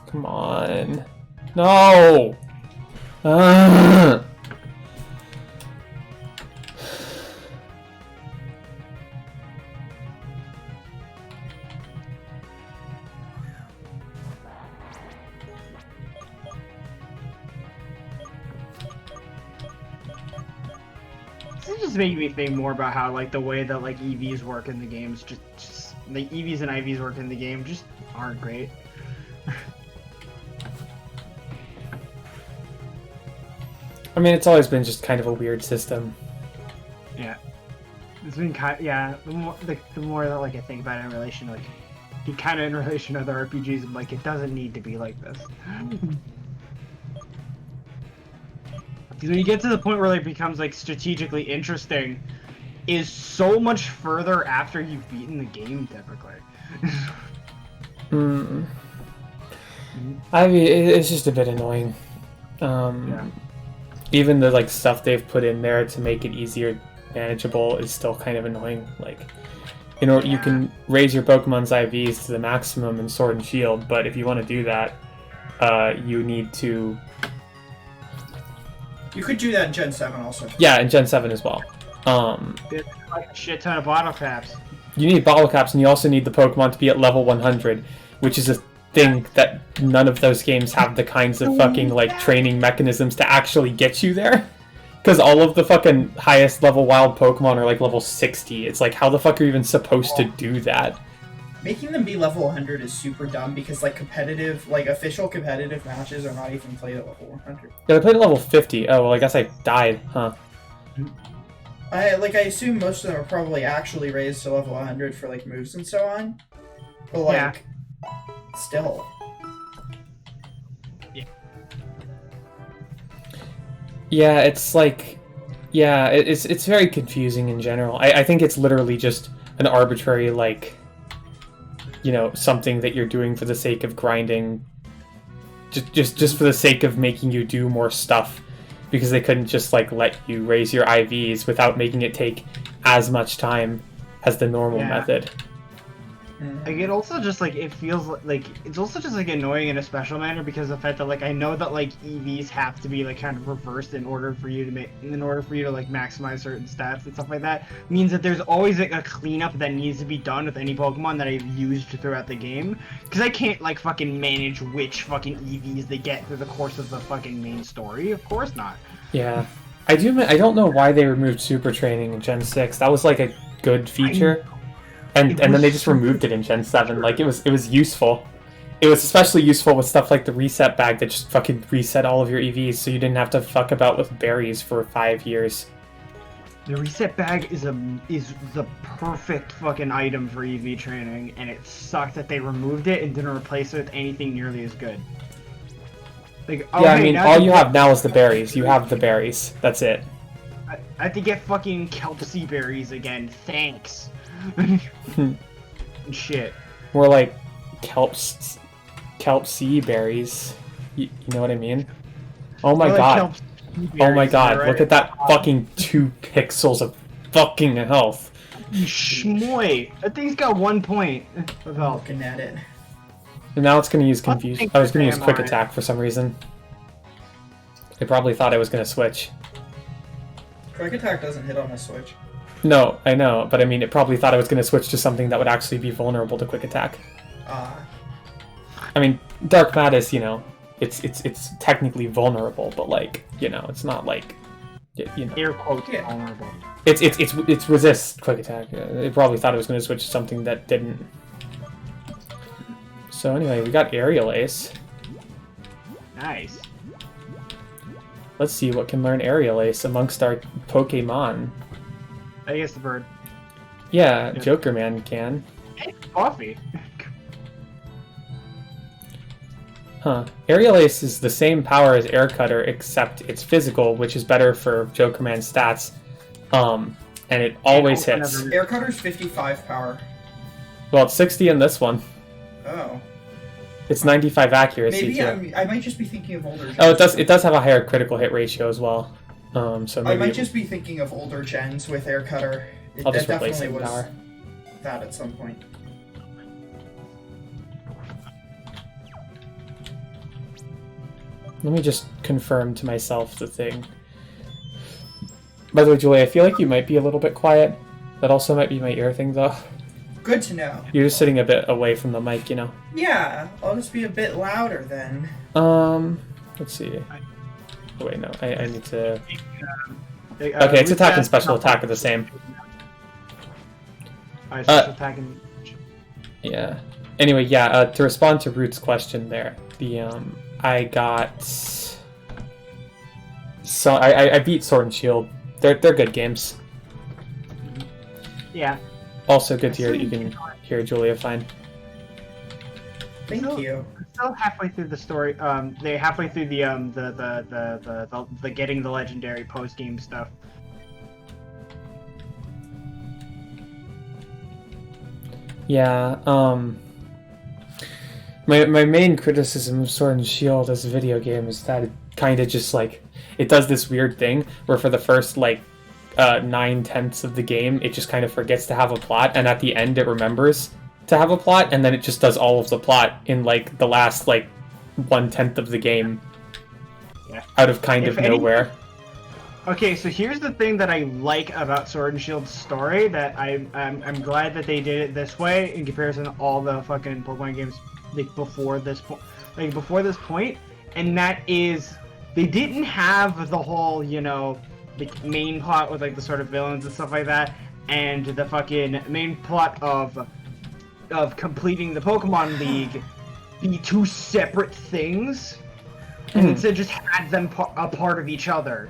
Come on. No! Ah! This is just making me think more about how like the way that like EVs work in the games, just the EVs and IVs work in the game, just aren't great. I mean, it's always been just kind of a weird system. Yeah. It's been kind yeah. The more that like I think about it in relation like, kind of in relation to other RPGs, I'm like it doesn't need to be like this. Because when you get to the point where it becomes like strategically interesting, is so much further after you've beaten the game typically. Hmm. I mean, it's just a bit annoying. Yeah. Even the like stuff they've put in there to make it easier, manageable, is still kind of annoying. Like, you know, you can raise your Pokemon's IVs to the maximum in Sword and Shield, but if you want to do that, you need to. You could do that in Gen 7 also. Yeah, in Gen 7 as well. There's like a shit ton of bottle caps. You need bottle caps, and you also need the Pokemon to be at level 100, which is a thing that none of those games have the kinds of fucking like training mechanisms to actually get you there. Because all of the fucking highest level wild Pokemon are like level 60. It's like, how the fuck are you even supposed to do that? Making them be level 100 is super dumb because like competitive, like official competitive matches are not even played at level 100. Yeah, I played at level 50. Oh, well, I guess I died, huh? I assume most of them are probably actually raised to level 100 for like moves and so on. But like, still. Yeah, it's like, yeah, it's very confusing in general. I think it's literally just an arbitrary, like, you know, something that you're doing for the sake of grinding, just for the sake of making you do more stuff, because they couldn't just like let you raise your IVs without making it take as much time as the normal method. Like it also just like it feels like it's also just like annoying in a special manner because of the fact that like I know that like EVs have to be like kind of reversed in order for you to like maximize certain stats and stuff like that, means that there's always like a cleanup that needs to be done with any Pokemon that I've used throughout the game, because I can't like fucking manage which fucking EVs they get through the course of the fucking main story. Of course not. Yeah, I don't know why they removed Super Training in Gen 6. That was like a good feature. And then they just removed it in Gen 7. Like, it was useful. It was especially useful with stuff like the reset bag that just fucking reset all of your EVs, so you didn't have to fuck about with berries for 5 years. The reset bag is the perfect fucking item for EV training, and it sucked that they removed it and didn't replace it with anything nearly as good. Like, oh, Yeah, I hey, mean, now all you have now is the berries. You have the berries. That's it. I have to get fucking kelp sea berries again. Thanks. Shit. More like kelp sea berries. You know what I mean? Oh my Or like god. kelp sea Oh my berries, god. right? Look at that fucking 2 pixels of fucking health. Schmoy. That thing's got 1 point of health. Looking at it. And now it's going to use confuse. I was going to use quick AMI. attack for some reason. I probably thought I was going to switch. Quick attack doesn't hit on a switch. No, I know, but I mean, it probably thought I was going to switch to something that would actually be vulnerable to quick attack. I mean, Dark Mattis, you know, it's technically vulnerable, but like, you know, it's not like, you know, Air quotes Yeah. vulnerable. it's resist quick attack. It probably thought I was going to switch to something that didn't. So anyway, we got Aerial Ace. Nice. Let's see what can learn Aerial Ace amongst our Pokemon. I guess the bird. Yeah, Joker Man can. Hey, coffee. Huh. Aerial Ace is the same power as Air Cutter, except it's physical, which is better for Joker Man's stats. And it always hits. Air Cutter's 55 power. Well, it's 60 in this one. Oh. It's 95 accuracy Maybe too. I might just be thinking of older gens. Oh, it does have a higher critical hit ratio as well. So maybe I might just be thinking of older gens with Air Cutter. I'll just That replace it definitely with was power. that at some point. Let me just confirm to myself the thing. By the way, Julie, I feel like you might be a little bit quiet. That also might be my ear thing, though. Good to know. You're just sitting a bit away from the mic, you know. Yeah, I'll just be a bit louder then. Let's see. Oh, wait, no, I need to... Okay, Okay, its attack and special attack are the same. Alright, special attack and... Yeah. Anyway, yeah, to respond to Root's question there, I got... So, I beat Sword and Shield. They're good games. Yeah. Also good to hear that you can hear Julia fine. Thank you. Still halfway through the story. They're halfway through the getting the legendary post game stuff. Yeah, my main criticism of Sword and Shield as a video game is that it kind of just, like, it does this weird thing where for the first, like, 9/10 of the game, it just kind of forgets to have a plot, and at the end it remembers to have a plot, and then it just does all of the plot in, like, the last, like, 1/10 of the game. Yeah. Out of kind of nowhere. Okay, so here's the thing that I like about Sword and Shield's story, that I'm glad that they did it this way in comparison to all the fucking Pokemon games like before this point, and that is they didn't have the whole, you know, the main plot with like the sort of villains and stuff like that, and the fucking main plot of completing the Pokemon League be two separate things, and instead just had them a part of each other.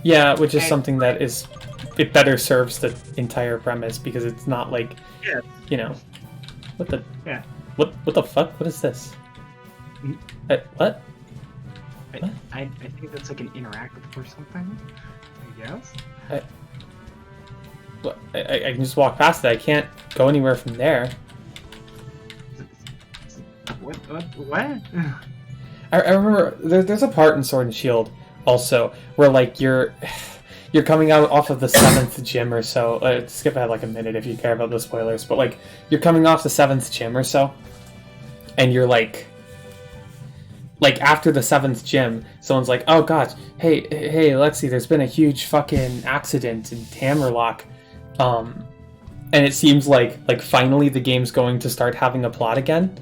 Yeah, which is something that it better serves the entire premise, because it's not like, you know, what the what the fuck? What is this? What? I think that's like an interactive or something, I guess. I can just walk past it. I can't go anywhere from there. What? I remember there's a part in Sword and Shield also where, like, you're coming out off of the 7th gym or so. Skip ahead like a minute if you care about the spoilers, but, like, you're coming off the 7th gym or so, and you're like after the 7th gym, someone's like, oh gosh, hey Lexi, there's been a huge fucking accident in Hammerlock, and it seems like finally the game's going to start having a plot again.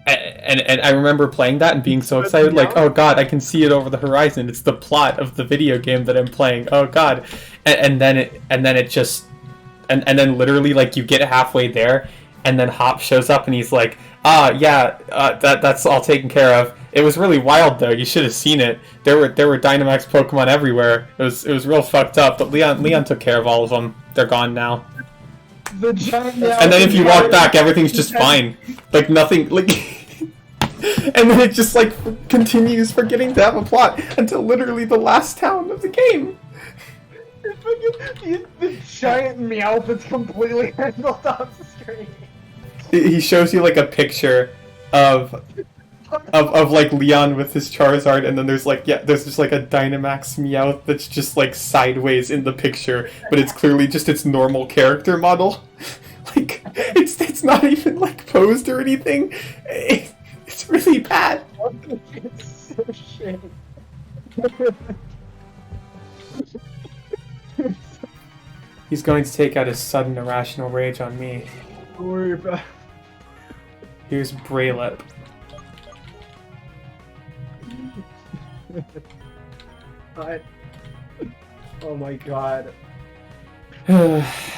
And I remember playing that and being so excited, like, oh god, I can see it over the horizon. It's the plot of the video game that I'm playing. Oh god, and then literally, like, you get halfway there, and then Hop shows up and he's like, that's all taken care of. It was really wild though. You should have seen it. There were Dynamax Pokemon everywhere. It was real fucked up. But Leon took care of all of them. They're gone now. The giant And then if you walk back, everything's just fine. Like, nothing, like... And then it just, like, continues forgetting to have a plot until literally the last town of the game. The giant Meowth that's completely handled off the screen. He shows you, like, a picture of like, Leon with his Charizard, and then there's, like, there's just, like, a Dynamax Meowth that's just, like, sideways in the picture, but it's clearly just its normal character model. Like, it's not even, like, posed or anything. It's really bad. It's so shit. He's going to take out his sudden irrational rage on me. Don't worry about it. Here's Braylip. Oh my god.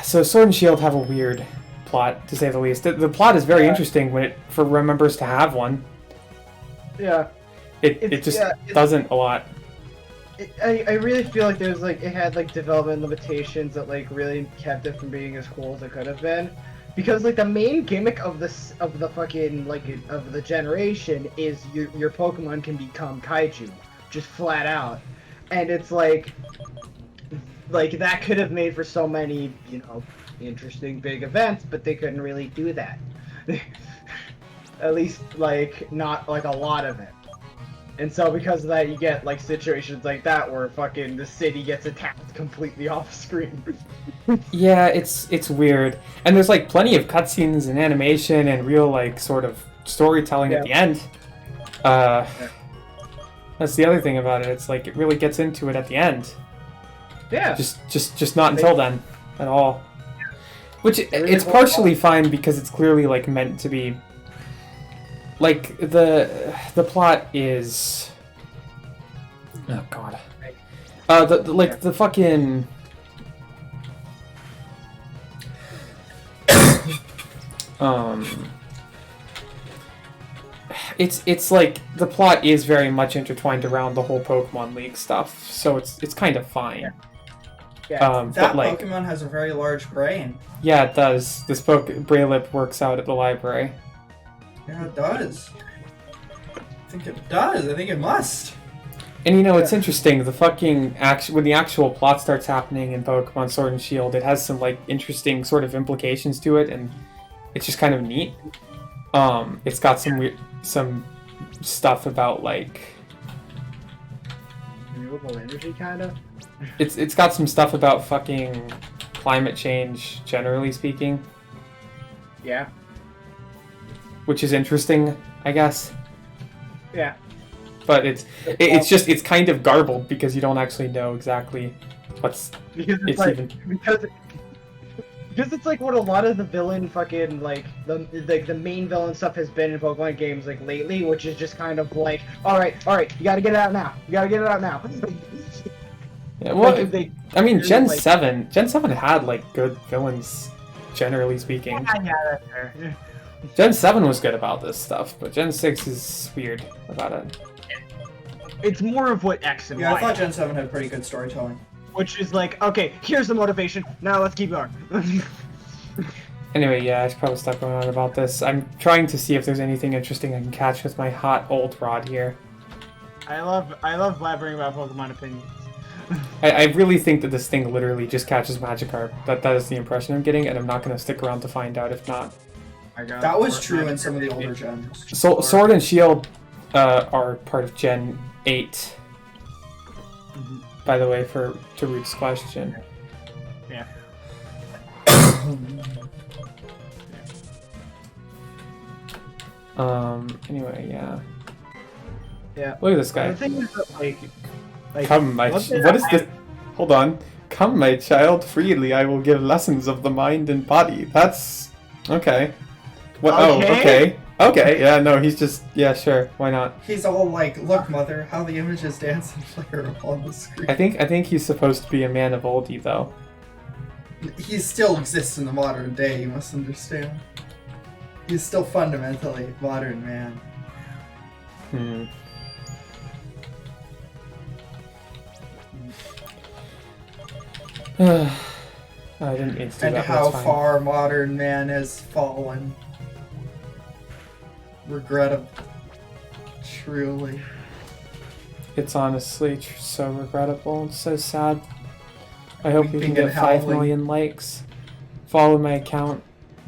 So Sword and Shield have a weird plot, to say the least. The plot is very interesting when it remembers to have one. Yeah. It just doesn't a lot. I really feel like there's like it had like development limitations that like really kept it from being as cool as it could have been, because like the main gimmick of the fucking like of the generation is your Pokemon can become kaiju, just flat out, and it's like that could have made for so many interesting big events, but they couldn't really do that. At least like not like a lot of it. And so because of that, you get like situations like that where fucking the city gets attacked completely off screen. Yeah, it's weird. And there's like plenty of cutscenes and animation and real like sort of storytelling at the end. That's the other thing about it. It's like it really gets into it at the end. Yeah. Just not until then at all. Which it's partially fine because it's clearly like meant to be. Like the plot is. Oh god. The fucking. It's like the plot is very much intertwined around the whole Pokemon League stuff, so it's kind of fine. Yeah. That like, Pokemon has a very large brain. Yeah, it does. This Braylip works out at the library. Yeah, it does. I think it does. I think it must. And it's interesting. The fucking when the actual plot starts happening in Pokemon Sword and Shield, it has some like interesting sort of implications to it, and it's just kind of neat. It's got some stuff about like renewable energy, kind of. It's got some stuff about fucking climate change, generally speaking. Yeah. Which is interesting, I guess. Yeah. But it's kind of garbled because you don't actually know exactly what's because it's like what a lot of the villain fucking like the main villain stuff has been in Pokemon games like lately, which is just kind of like, all right, you gotta get it out now. Yeah, well, I mean, Gen like, 7 had like good villains, generally speaking. Yeah, that's fair. Gen 7 was good about this stuff, but Gen 6 is weird about it. It's more of what X and Yeah, Y. I thought Gen 7 had pretty good storytelling. Which is like, okay, here's the motivation. Now let's keep going. Anyway, yeah, I should probably stop going on about this. I'm trying to see if there's anything interesting I can catch with my hot old rod here. I love blabbering about Pokemon opinions. I really think that this thing literally just catches Magikarp. That is the impression I'm getting, and I'm not going to stick around to find out if not. That was true in some of the older gens. So, Sword and Shield are part of Gen 8. By the way, to Root's question. Yeah. Anyway, yeah. Yeah. Look at this guy. The thing is that, like Come, my what is this? Hold on. Come, my child, freely I will give lessons of the mind and body. That's okay. What? Okay. Oh, okay. Okay. Yeah. No, he's just. Yeah. Sure. Why not? He's all like, "Look, mother, how the images dance and flicker upon the screen." I think he's supposed to be a man of oldie, though. He still exists in the modern day. You must understand. He's still fundamentally a modern man. Hmm. I didn't mean to do And that. how That's fine. far modern man has fallen. Regrettable. Truly. It's honestly so regrettable. It's so sad. I hope we can Weeping and get 5 howling. million likes. Follow my account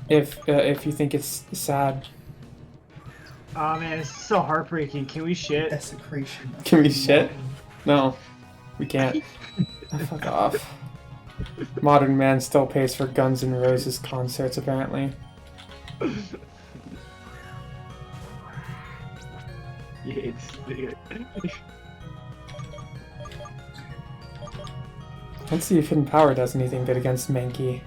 if you think it's sad. oh man, it's so heartbreaking. Can we shit? Desecration. Can we shit? No, we can't. Oh, fuck off. Modern man still pays for Guns N' Roses concerts, apparently. Let's see if Hidden Power does anything good against Mankey.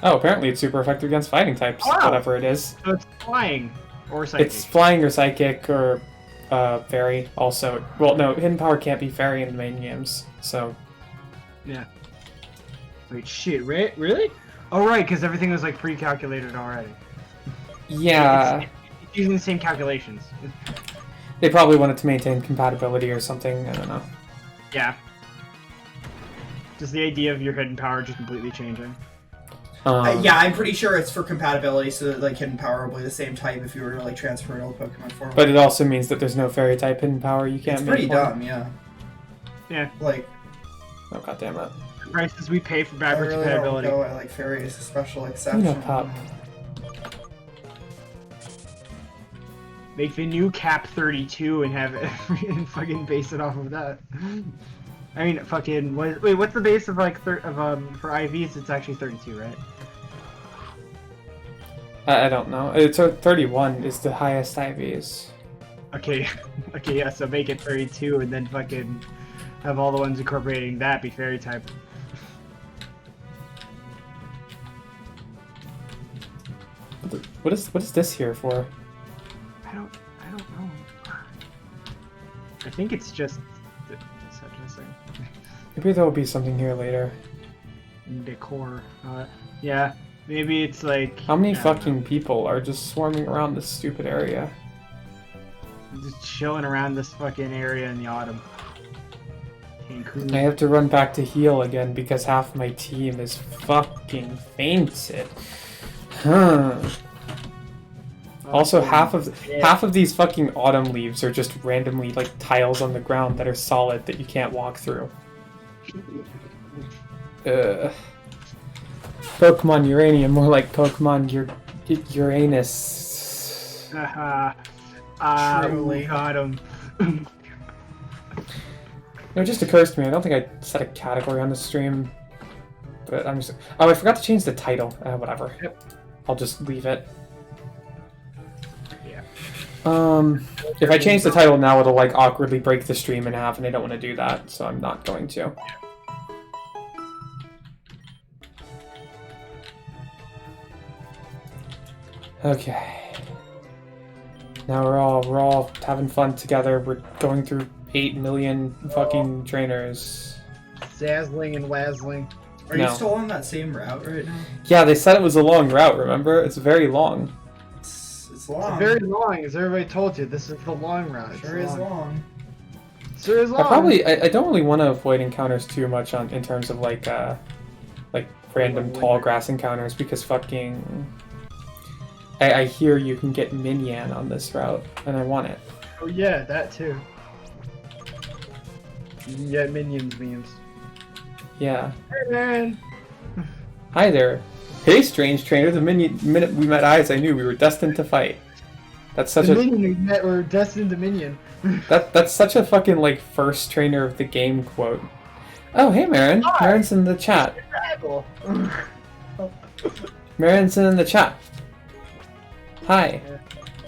Oh, apparently it's super effective against fighting types, Wow. whatever it is. So it's flying or psychic. It's flying or psychic or fairy also. Well, no, Hidden Power can't be fairy in the main games, so... Yeah. Wait, shit, really? Oh right, because everything was like pre-calculated already. Yeah, It's using the same calculations. they probably wanted to maintain compatibility or something. I don't know. Yeah. Just the idea of your hidden power just completely changing. Yeah, I'm pretty sure it's for compatibility, so that like hidden power will be the same type if you were to like transfer an old Pokemon form. But it also means that there's no fairy type hidden power. You can't. It's pretty make one. dumb, yeah. Yeah. Like, Oh god damn it! The prices we pay for I backwards really don't compatibility. go at like fairy as a special exception. Luna Pup. Make the new cap 32 and have it and fucking base it off of that. I mean, fucking wait, what's the base of like for IVs? It's actually 32, right? I don't know. It's 31 is the highest IVs. Okay, okay, yeah. So make it 32 and then fucking have all the ones incorporating that be fairy type. What is this here for? I don't know. I think it's just such a thing. Maybe there will be something here later. Decor. Yeah, maybe it's like. How many I don't fucking people are just swarming around this stupid area? know, just chilling around this fucking area in the autumn. I have to run back to heal again because half my team is fucking fainted. Huh. Also, half of these fucking autumn leaves are just randomly like tiles on the ground that are solid that you can't walk through. Pokemon Uranium, more like Pokemon Uranus. Truly. Got him. It just occurs to me, I don't think I set a category on the stream, but I'm just... Oh, I forgot to change the title. Whatever. Yep. I'll just leave it. Yeah. If I change the title now, it'll like awkwardly break the stream in half, and I don't want to do that, so I'm not going to. Okay. Now we're all having fun together. We're going through 8 million fucking trainers. Zazzling and wazzling. Are you still on that same route right now? Yeah, they said it was a long route, remember? It's very long. It's long. It's very long, as everybody told you. This is the long route. Sure is long. Sure is long. I don't really want to avoid encounters too much in terms of like random tall grass encounters because fucking... I hear you can get Minion on this route, and I want it. Oh yeah, that too. You can get minions memes. Yeah. Hey man! Hi there. Hey, strange trainer. The minute we met eyes, I knew we were destined to fight. That's such The a minion we met were destined to minion. that's such a fucking like first trainer of the game quote. Oh, hey, Marin. Hi. Marin's in the chat. Rival. Marin's in the chat. Hi.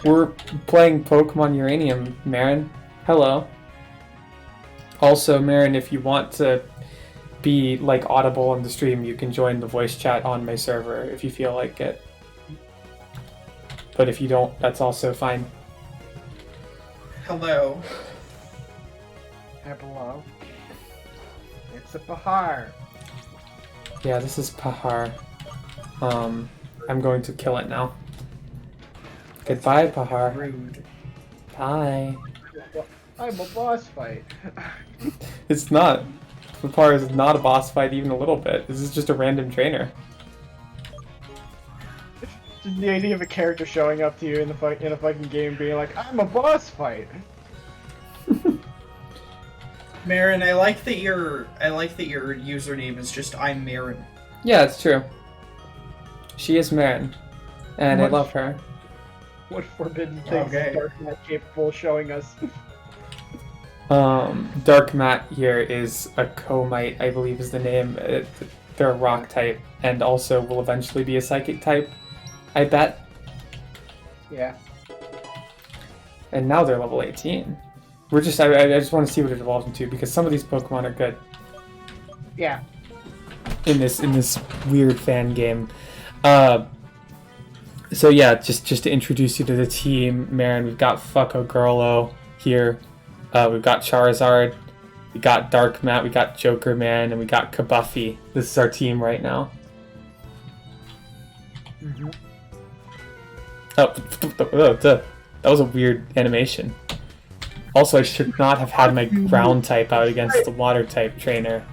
We're playing Pokemon Uranium, Marin. Hello. Also, Marin, if you want to be like audible on the stream, you can join the voice chat on my server if you feel like it. But if you don't, that's also fine. Hello. Hello. It's a Bahar. Yeah, this is Pahar. I'm going to kill it now. Goodbye, Pahar. Rude. Bye. I'm a boss fight. It's not. Pahar is not a boss fight even a little bit. This is just a random trainer. Just the idea of a character showing up to you in a fucking game being like, I'm a boss fight. Marin, I like that your username is just I'm Marin. Yeah, it's true. She is Marin. And I What? love her. What forbidden things Okay. is Darknet capable of showing us? Dark Matte here is a Comite, I believe is the name. They're a rock type, and also will eventually be a psychic type, I bet. Yeah. And now they're level 18. I just want to see what it evolves into, because some of these Pokemon are good Yeah. in this weird fan game. So yeah, just to introduce you to the team, Marin, we've got Fucko Girlo here. We've got Charizard, we got Dark Matte, we got Joker Man, and we got Kabuffy. This is our team right now. Oh, that was a weird animation. Also, I should not have had my ground type out against the water type trainer.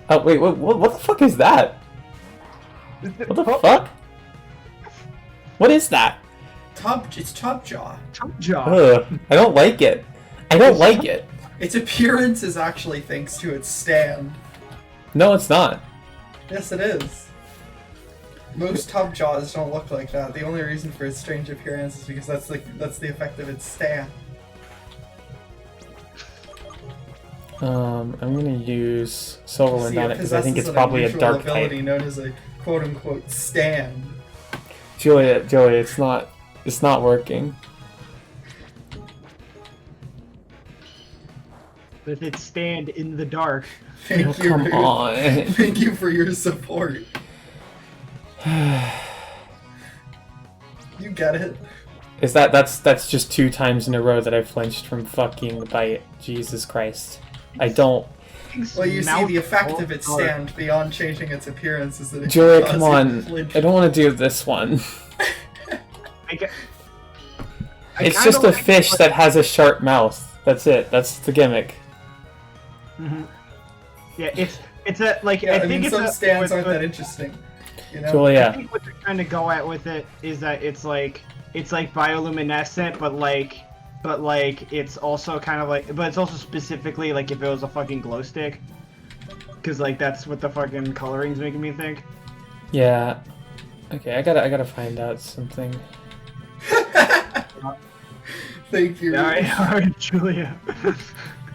Oh, wait, what the fuck is that? What the fuck? What is that? It's Top Jaw. Top Jaw. Ugh, I don't like it. I don't like it. Its appearance is actually thanks to its stand. No, it's not. Yes, it is. Most Top Jaws don't look like that. The only reason for its strange appearance is because that's the effect of its stand. I'm gonna use Silverwind See, on it because I think it's probably a unusual dark ability type. known as a quote-unquote stand. Julia, it's not working. With its stand in the dark. Thank Oh, you. come on. Thank you for your support. You get it. Is that's just 2 times in a row that I flinched from fucking bite. Jesus Christ. I don't. Well, you see, the effect of its stand beyond changing its appearance is that it Julia, causes come you to on. flinch. I don't want to do this one. I It's kinda just a like fish what- that has a sharp mouth. That's it. That's the gimmick. Yeah, it's a like Yeah, I I think mean, it's some a, stands with- aren't that interesting. You know? I Julia, think what they're trying to go at with it is that it's like bioluminescent, but it's also kind of like, but it's also specifically like if it was a fucking glow stick, because like that's what the fucking coloring's making me think. yeah. Okay, I gotta find out something. Thank you. All right, Julia.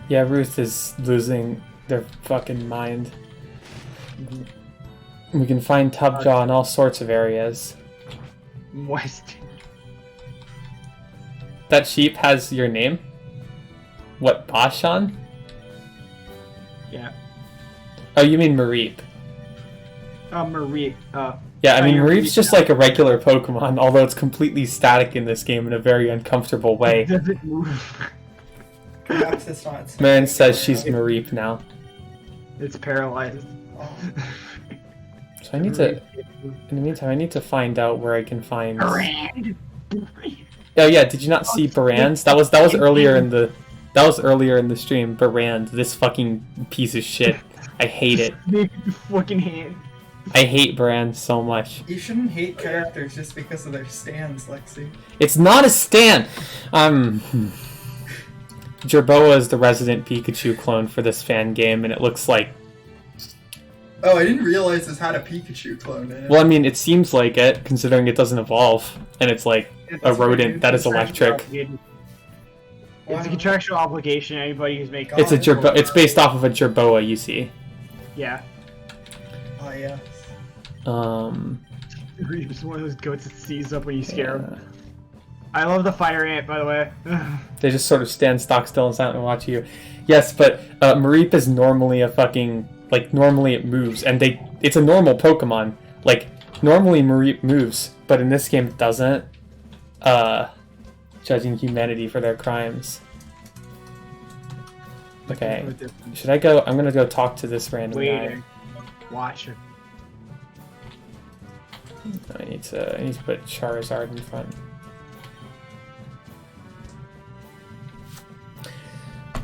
Yeah, Ruth is losing their fucking mind. We can find Tubjaw in all sorts of areas. Moist. That sheep has your name? What, Bashan? Yeah. Oh, you mean Mareep. Marie. Yeah, I mean, you're Mareep's just like a regular Pokemon, although it's completely static in this game in a very uncomfortable way. Does it move? Perhaps it's not. Marin says she's Mareep now. It's paralyzed. Oh. So I need to, in the meantime, I need to find out where I can find... Oh yeah, did you not see Barand? That was earlier in the... That was earlier in the stream. Barand, this fucking piece of shit. I hate it. Fucking hand. I hate Barand so much. You shouldn't hate characters just because of their stands, Lexi. It's not a stand! Jerboa is the resident Pikachu clone for this fan game, and it looks like... Oh, I didn't realize this had a Pikachu clone in it. Well, I mean, it seems like it, considering it doesn't evolve, and it's like a rodent that is electric. It's a contractual obligation. Anybody who's making It's a It's based off of a Jerboa, you see. Yeah. Ah, yes. It's one of those goats that sees up when you scare him. I love the fire ant, by the way. They just sort of stand stock still and silently watch you. Yes, but Mareep is normally a fucking... Like, normally it moves, and it's a normal Pokemon. Like, normally Mareep moves, but in this game it doesn't. Judging humanity for their crimes. Okay. Should I go? I'm gonna go talk to this random Waiting. Watching. guy. I need to put Charizard in front.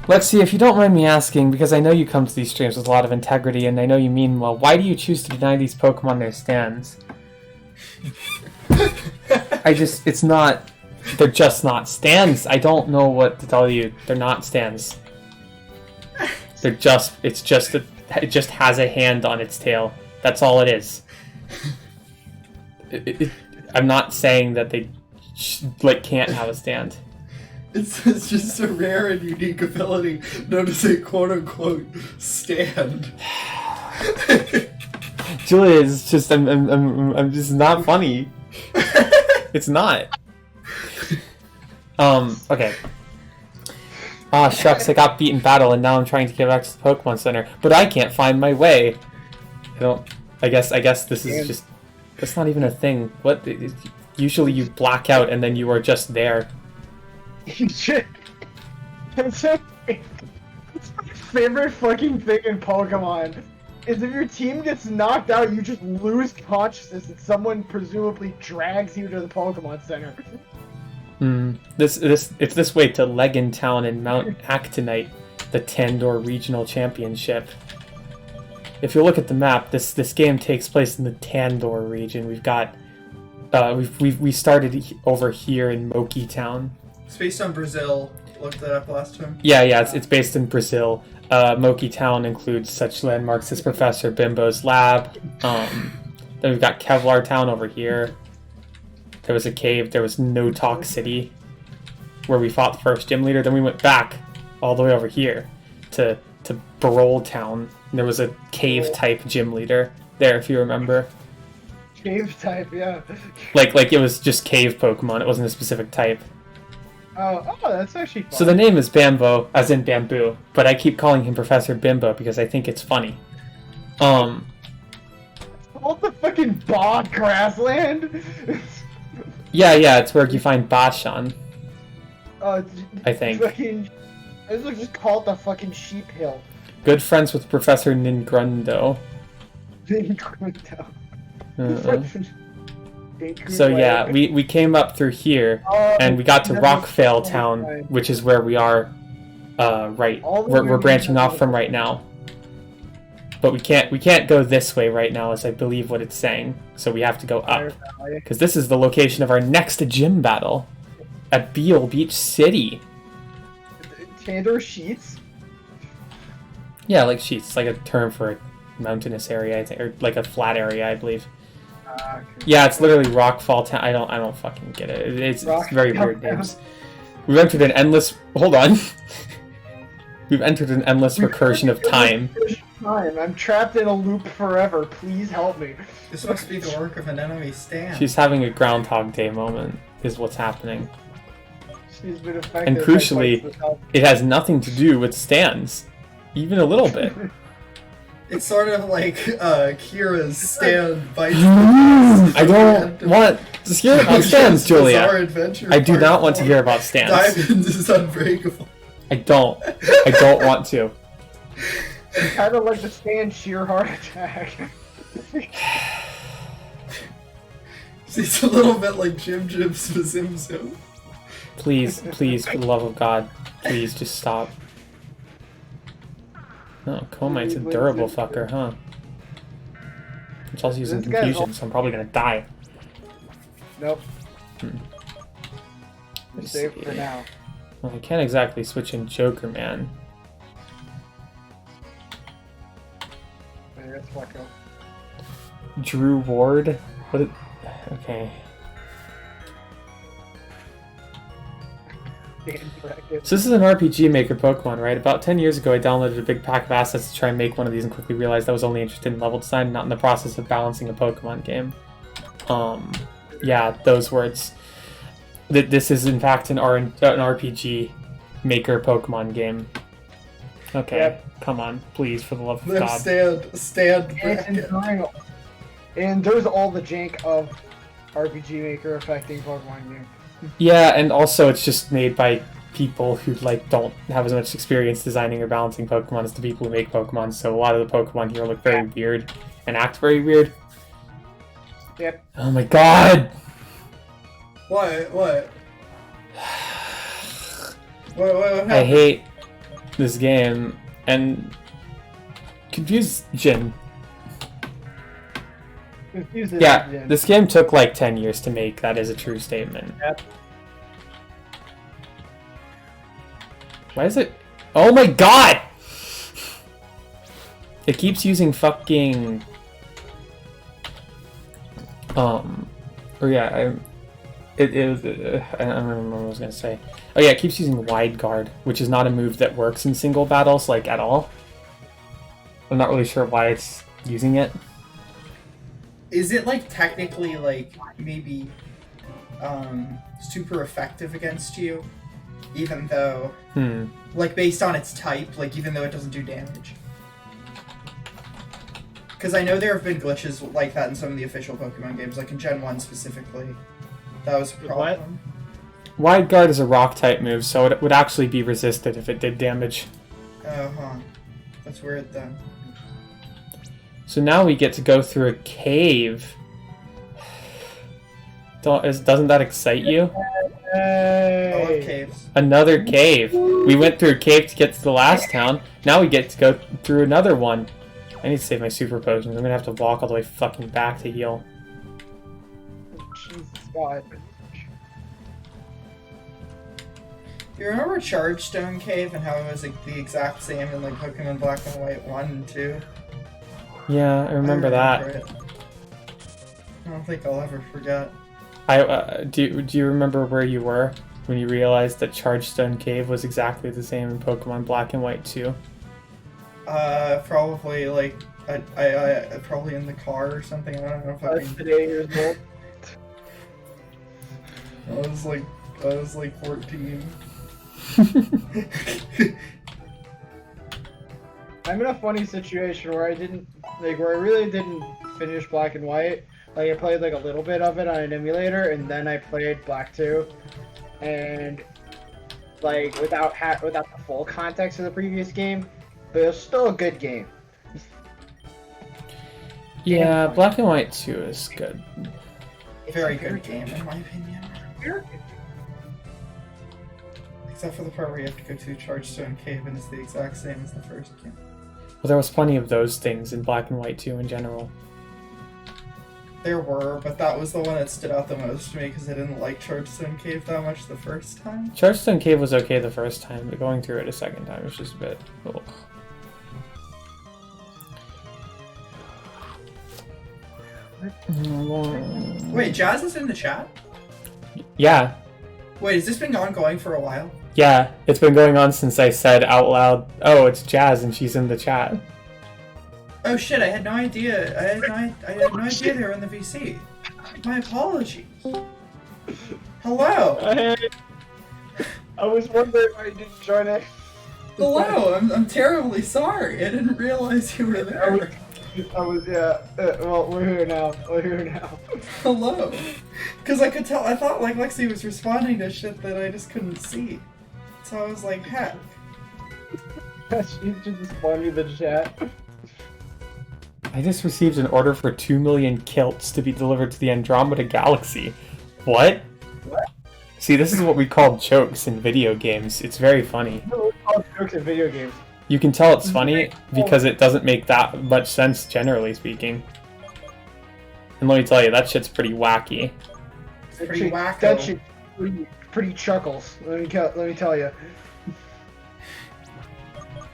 Let's see, if you don't mind me asking, because I know you come to these streams with a lot of integrity, and I know you mean well, why do you choose to deny these Pokemon their stands? They're just not stands. I don't know what to tell you. They're not stands. It just has a hand on its tail. That's all it is. I'm not saying that they, can't have a stand. It's just a rare and unique ability known as a quote-unquote stand. Julia, it's just I'm just not funny. It's not. Okay. Ah, shucks, I got beat in battle and now I'm trying to get back to the Pokemon Center, but I can't find my way. I guess this is just, that's not even a thing. What? Usually you black out and then you are just there. Shit. It's my favorite fucking thing in Pokemon. is if your team gets knocked out, you just lose consciousness and someone presumably drags you to the Pokemon Center. It's this way to Legan Town and Mount Actonite, the Tandor Regional Championship. If you look at the map, this game takes place in the Tandor region. We've got we started over here in Moki Town. It's based on Brazil. Looked that up last time. Yeah, it's based in Brazil. Moki Town includes such landmarks as Professor Bimbo's lab. Then we've got Kevlar Town over here. There was a cave. There was No Talk City, where we fought the first gym leader. Then we went back all the way over here to Barol Town. There was a cave-type gym leader there, if you remember. Cave type, yeah. Like it was just cave Pokemon. It wasn't a specific type. Oh, that's actually fun. So the name is Bambo, as in bamboo, but I keep calling him Professor Bimbo because I think it's funny. All the fucking bog grassland. Yeah, it's where you find Bashan. I think. Fucking, I was just call it the fucking sheep hill. Good friends with Professor Ningrundo. So yeah, we came up through here, and we got to Rockvale Town, which is where we are. We're branching off from right now. But we can't go this way right now, as I believe what it's saying. So we have to go up, because this is the location of our next gym battle at Beale Beach City. Tandor Sheets. Yeah, like sheets. It's like a term for a mountainous area, I think, or like a flat area, I believe. Yeah, it's literally Rockfall Town. I don't fucking get it. It's very weird names. We've entered an endless. Hold on. We've entered an endless recursion of time. I'm trapped in a loop forever. Please help me. This must be the work of an enemy stand. She's having a Groundhog Day moment, is what's happening. She's been affected. And crucially, it has nothing to do with stands. Even a little bit. It's sort of like Kira's stand bites. I don't want to hear about stands, Julia. I do not want to hear about stands. Diamonds is unbreakable. I don't want to. It's kind of like the stand sheer heart attack. It's a little bit like Jim Jim's Zim. Please, for the love of God, please just stop. Oh, Comite's a durable fucker, huh? It's also using confusion, so I'm probably gonna die. Nope. We're safe for now. Well, I can't exactly switch in Joker Man. Let's fuck up. Drew Ward? What? Okay. So this is an RPG Maker Pokemon, right? About 10 years ago, I downloaded a big pack of assets to try and make one of these and quickly realized I was only interested in level design, not in the process of balancing a Pokemon game. Yeah, those words. This is, in fact, an RPG Maker Pokemon game. Okay, yep. Come on, please, for the love of God. Stand. And there's all the jank of RPG Maker affecting Pokemon game. Yeah, and also it's just made by people who don't have as much experience designing or balancing Pokemon as the people who make Pokemon, so a lot of the Pokemon here look very weird and act very weird. Yep. Oh my God! What? I hate this game, and Confusion. Yeah, this game took like 10 years to make, that is a true statement. Yep. Why is it... Oh my God! It keeps using fucking... Or yeah, I don't remember what I was gonna say. Oh yeah, it keeps using Wide Guard, which is not a move that works in single battles, like, at all. I'm not really sure why it's using it. Is it, like, technically, like, maybe, super effective against you? Even though, like, based on its type, like, even though it doesn't do damage? Because I know there have been glitches like that in some of the official Pokemon games, like in Gen 1 specifically. That was a problem. Wide Guard is a rock-type move, so it would actually be resisted if it did damage. Oh, huh. That's weird, then. So now we get to go through a cave. Doesn't that excite you? I love Hey. caves. Another cave. We went through a cave to get to the last town. Now we get to go through another one. I need to save my super potions. I'm gonna have to walk all the way fucking back to heal. Jesus God. You remember Chargestone Cave and how it was like the exact same in like Pokemon Black and White 1 and 2? Yeah, I remember that. it. I don't think I'll ever forget. Do you remember where you were when you realized that Chargestone Cave was exactly the same in Pokemon Black and White 2? Probably like I probably in the car or something. I don't know if I That's today years old. I was like 14. I'm in a funny situation where where I really didn't finish Black and White. Like I played like a little bit of it on an emulator, and then I played Black 2, and like without the full context of the previous game, but it was still a good game. Yeah, Black and White 2 is good. Very good game in my opinion. Except for the part where you have to go to Chargestone Cave and it's the exact same as the first game. Well, there was plenty of those things in Black and White 2 in general. There were, but that was the one that stood out the most to me because I didn't like Chargestone Cave that much the first time. Chargestone Cave was okay the first time, but going through it a second time was just a bit... Ugh. Wait, Jazz is in the chat? Yeah, Wait, has this been ongoing for a while? yeah, it's been going on since I said out loud, oh, it's Jazz and she's in the chat. Oh shit, I had no idea. I had no idea they were in the VC. My apologies. Hello. I was wondering why you didn't join it. Hello. I'm terribly sorry. I didn't realize you were there. I was well, we're here now. Hello. Because I could tell. I thought like Lexi was responding to shit that I just couldn't see. So I was like, heck. She just responded to the chat. I just received an order for 2 million kilts to be delivered to the Andromeda Galaxy. What? What? See, this is what we call jokes in video games. It's very funny. No, it's all jokes in video games. You can tell it's funny because it doesn't make that much sense, generally speaking. And let me tell you, that shit's pretty wacky. Pretty wacko. That shit pretty chuckles. Let me tell you.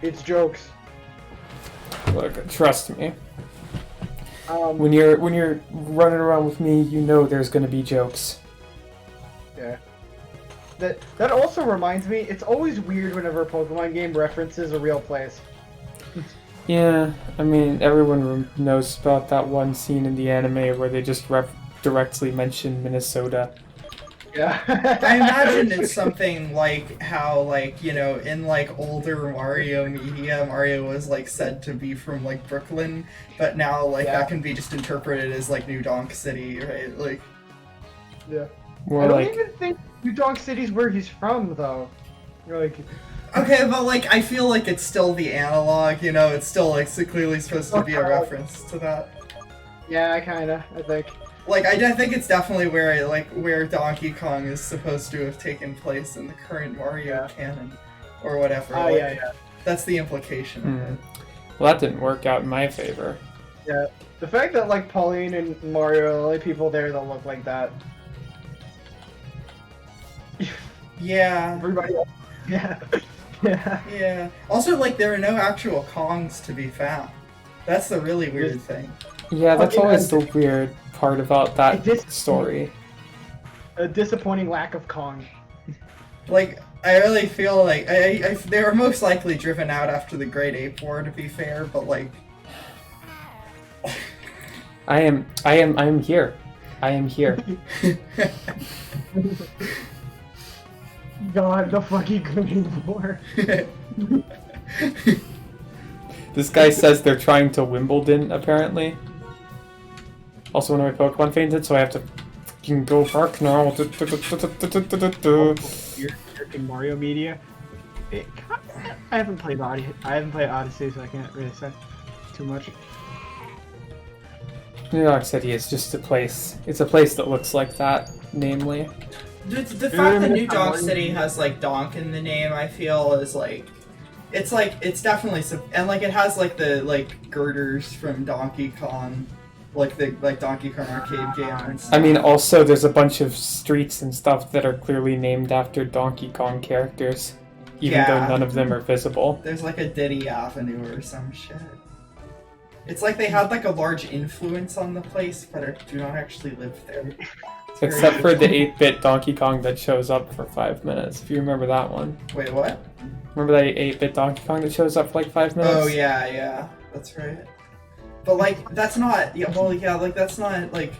It's jokes. Look, trust me. Um, When you're running around with me, you know there's gonna be jokes. Yeah. That also reminds me, it's always weird whenever a Pokemon game references a real place. Yeah, I mean, everyone knows about that one scene in the anime where they just directly mention Minnesota. Yeah. I imagine it's something like how, like, you know, in like older Mario media, Mario was like said to be from like Brooklyn, but now like that can be just interpreted as like New Donk City, right? Like, Yeah. More I don't like, even think New Donk City's where he's from, though. You're like, okay, but like I feel like it's still the analog, you know, it's still like so clearly supposed to be a reference to that. yeah, I think. Like I think it's definitely where Donkey Kong is supposed to have taken place in the current Mario canon, or whatever. Oh, like, yeah. That's the implication of it. well, that didn't work out in my favor. Yeah. The fact that, like, Pauline and Mario are the only people there that look like that. Yeah. Everybody else. Yeah. Yeah. Yeah. Also, like, there are no actual Kongs to be found. That's the really weird thing. Yeah, that's Okay, always the weird part about that It is- story. A disappointing lack of Kong. Like, I really feel like they were most likely driven out after the Great Ape War, to be fair, but like, I am here. I am here. God, the fucking Great War. This guy says they're trying to Wimbledon, apparently. Also, one of my Pokemon fainted, so I have to fucking go back now. You're in Mario media. I haven't played Odyssey, so I can't really say too much. New York City is just a place. It's a place that looks like that, namely. The fact that New Donk City has like donk in the name, I feel is like it's definitely and like it has like the like girders from Donkey Kong, like the Donkey Kong arcade game and stuff. I mean, also there's a bunch of streets and stuff that are clearly named after Donkey Kong characters, even though none of them are visible. There's like a Diddy Avenue or some shit. It's like they had like a large influence on the place, but do not actually live there. Except for the 8-bit Donkey Kong that shows up for 5 minutes, if you remember that one. Wait, what? Remember that 8-bit Donkey Kong that shows up for like 5 minutes? Oh yeah, that's right. But like, that's not, like that's not, like,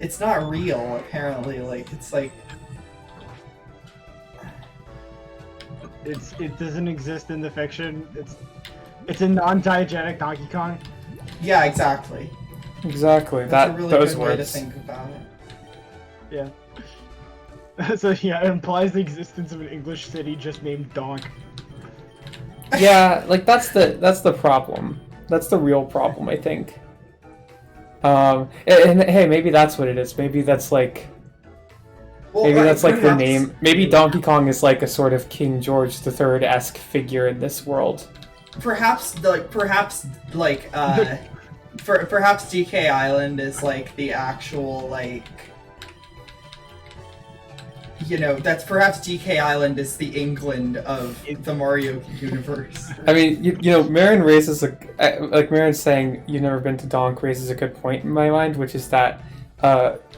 it's not real, apparently, like, it's like... It doesn't exist in the fiction. It's a non-diegetic Donkey Kong. Yeah, exactly. Exactly, That's a really those good words. way to think about it. Yeah. So yeah, it implies the existence of an English city just named Donk. Yeah, like that's the problem. That's the real problem, I think. And hey, maybe that's what it is. Maybe that's like... Maybe that's like the name. Maybe Donkey Kong is like a sort of King George III-esque figure in this world. Perhaps DK Island is like the actual like, you know, that's perhaps DK Island is the England of the Mario universe. I mean, you know, Marin raises like Marin's saying you've never been to Donk raises a good point in my mind, which is that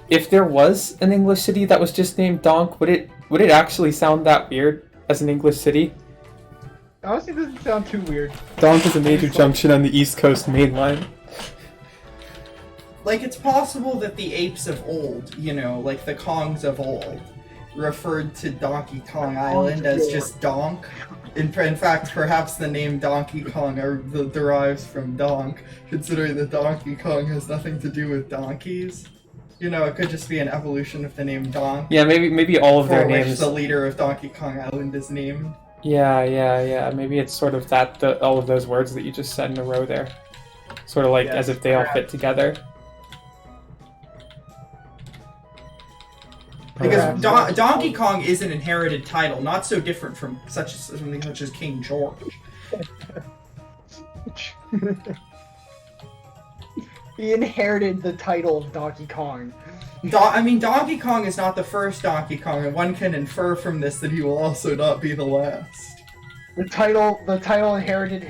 if there was an English city that was just named Donk, would it actually sound that weird as an English city? Honestly, it doesn't sound too weird. Donk is a major junction on the East Coast main line. Like, it's possible that the apes of old, you know, like the Kongs of old, referred to Donkey Kong Island as just Donk. In fact, perhaps the name Donkey Kong derives from Donk, considering that Donkey Kong has nothing to do with donkeys. You know, it could just be an evolution of the name Donk. Yeah, maybe all of their for which names. the leader of Donkey Kong Island is named. Yeah. Maybe it's sort of all of those words that you just said in a row there. Sort of like Yes, as if they all fit together. Because Donkey Kong is an inherited title, not so different from something such as King George. He inherited the title of Donkey Kong. I mean, Donkey Kong is not the first Donkey Kong, and one can infer from this that he will also not be the last. The title inherited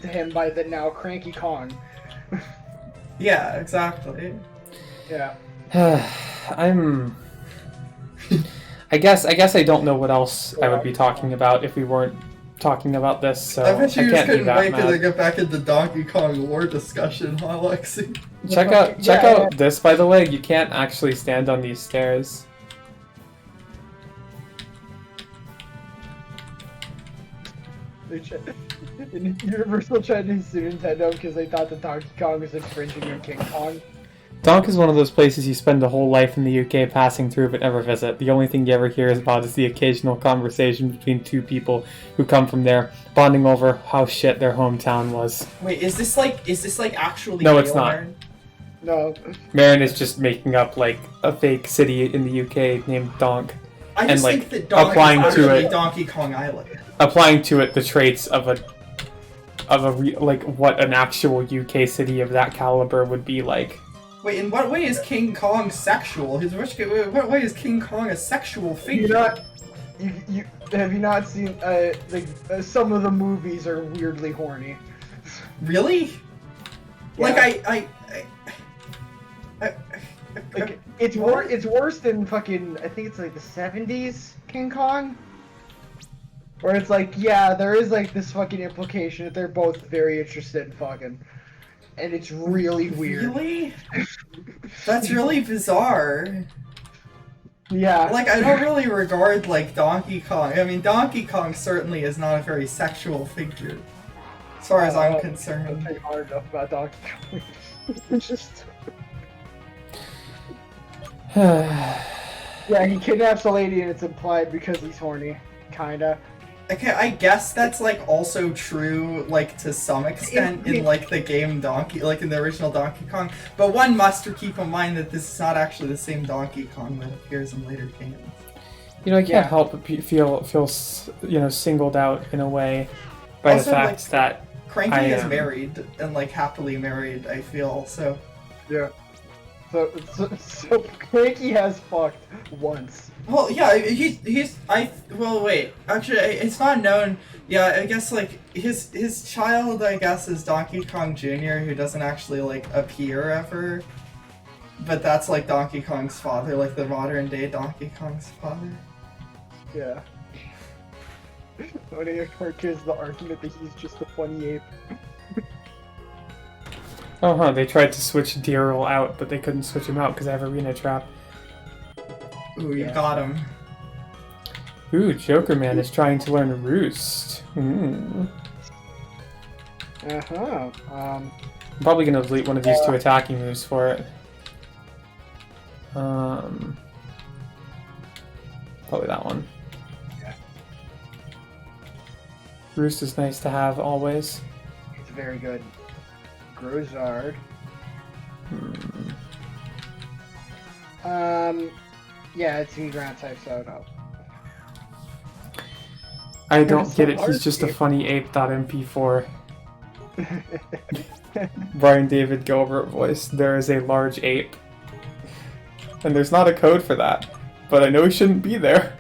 to him by the now cranky Kong. Yeah, exactly. Yeah. I guess I don't know what else I would be talking about if we weren't talking about this, so I bet you just can't be couldn't that wait till they mad. get back into Donkey Kong lore discussion, huh, Lexi? Check out this, by the way. You can't actually stand on these stairs. Universal tried to sue Nintendo because they thought that Donkey Kong was infringing on King Kong. Donk is one of those places you spend a whole life in the UK passing through but never visit. The only thing you ever hear about is the occasional conversation between two people who come from there, bonding over how shit their hometown was. Wait, is this like actually No, real, it's not. Aaron? No. Marin is just making up like a fake city in the UK named Donk, I and just like think that Donk applying is to actually it, Donkey Kong Island. applying to it the traits of like what an actual UK city of that caliber would be like. Wait, in what way is King Kong sexual? What way is King Kong a sexual figure? Have you not seen some of the movies are weirdly horny. Really? Yeah. Like Like it's worse than fucking I think it's like the 70s King Kong. Where it's like, yeah, there is like this fucking implication that they're both very interested in fucking. And it's really weird. Really? That's really bizarre. Yeah. Like, I don't really regard, like, Donkey Kong. I mean, Donkey Kong certainly is not a very sexual figure. As far as I'm I'm concerned. not hard enough about Donkey Kong. It's just... Yeah, he kidnaps a lady and it's implied because he's horny. Kinda. Okay, I guess that's like also true, like to some extent in like the game Donkey, like in the original Donkey Kong. But one must keep in mind that this is not actually the same Donkey Kong that appears in later games. You know, I can't help but feel singled out in a way by Also, the fact like, that Cranky is married and like happily married. I feel so. Yeah. So Cranky has fucked once. Well, yeah, well, wait. Actually, it's not known. Yeah, I guess like his child, I guess, is Donkey Kong Jr., who doesn't actually like appear ever. But that's like Donkey Kong's father, like the modern day Donkey Kong's father. Yeah. One of your characters, the argument that he's just a funny ape. Oh, huh, they tried to switch Daryl out, but they couldn't switch him out because I have Arena Trap. Ooh, you got him. Ooh, Joker Man is trying to learn Roost. Uh-huh. I'm probably going to delete one of these two attacking moves for it. Probably that one. Yeah. Roost is nice to have always. It's very good. Grozard. Yeah, it's in ground type, so no. I don't get it, he's just a funny ape.mp4. Brian David Gilbert voice. There is a large ape. And there's not a code for that. But I know he shouldn't be there.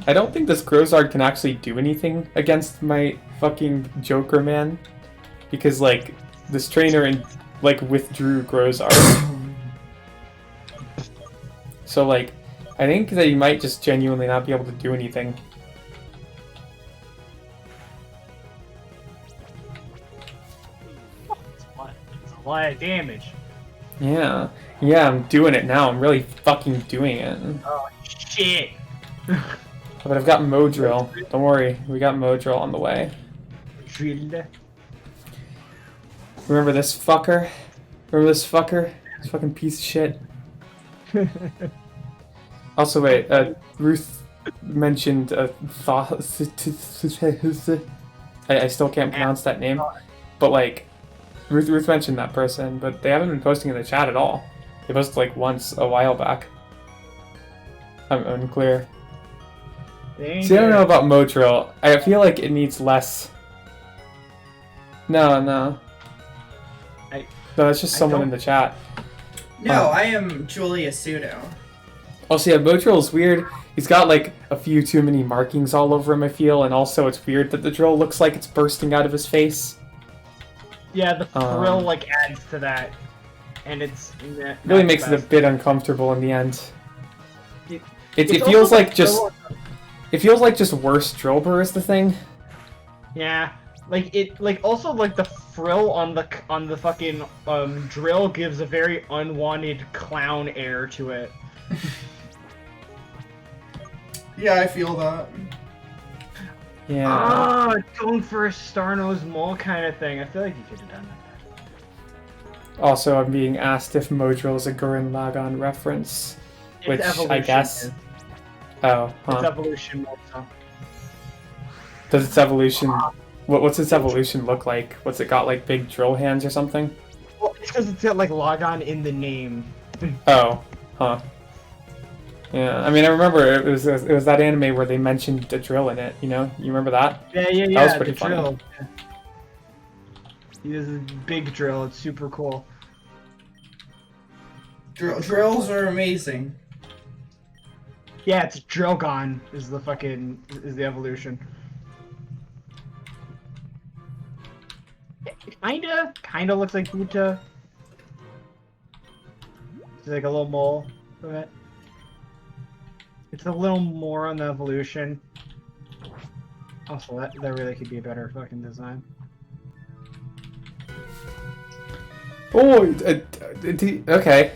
I don't think this Grozard can actually do anything against my fucking Joker Man. Because, like, this trainer withdrew Grozard. So, like, I think that he might just genuinely not be able to do anything. It's a lot of damage. Yeah. Yeah, I'm doing it now. I'm really fucking doing it. Oh, shit. But I've got Modrill. Don't worry, we got Modrill on the way. Drill. Remember this fucker? Remember this fucker? This fucking piece of shit. Also, wait, Ruth mentioned I still can't pronounce that name. But, like, Ruth mentioned that person, but they haven't been posting in the chat at all. They posted, like, once a while back. I'm unclear. See, I don't know about Modrill. I feel like it needs less. No. No, it's just someone in the chat. No, I am Julia Sudo. Also, yeah, Modrill's weird. He's got, like, a few too many markings all over him, I feel, and also it's weird that the drill looks like it's bursting out of his face. Yeah, the thrill, like, adds to that. And it's... really makes it a bit uncomfortable in the end. It feels like just... It feels like just worse drill burr is the thing. Yeah, also like the frill on the fucking drill gives a very unwanted clown air to it. Yeah, I feel that. Yeah. Going for a star-nosed mole kind of thing. I feel like you could have done that. Also, I'm being asked if Modrill is a Gurren Lagann reference, which I guess. Is. Oh, huh. It's evolution also. Does its evolution... What's its evolution look like? What's it got, like, big drill hands or something? Well, it's because it's got, like, Lagann in the name. Oh, huh. Yeah, I mean, I remember it was that anime where they mentioned the drill in it, you know? You remember that? Yeah, That was pretty funny. drill. He has a big drill, it's super cool. Drills are amazing. Yeah, it's Drillgon is the evolution. It kinda looks like Buta. It's like a little mole from it. It's a little more on the evolution. Also, that really could be a better fucking design. Oh, okay.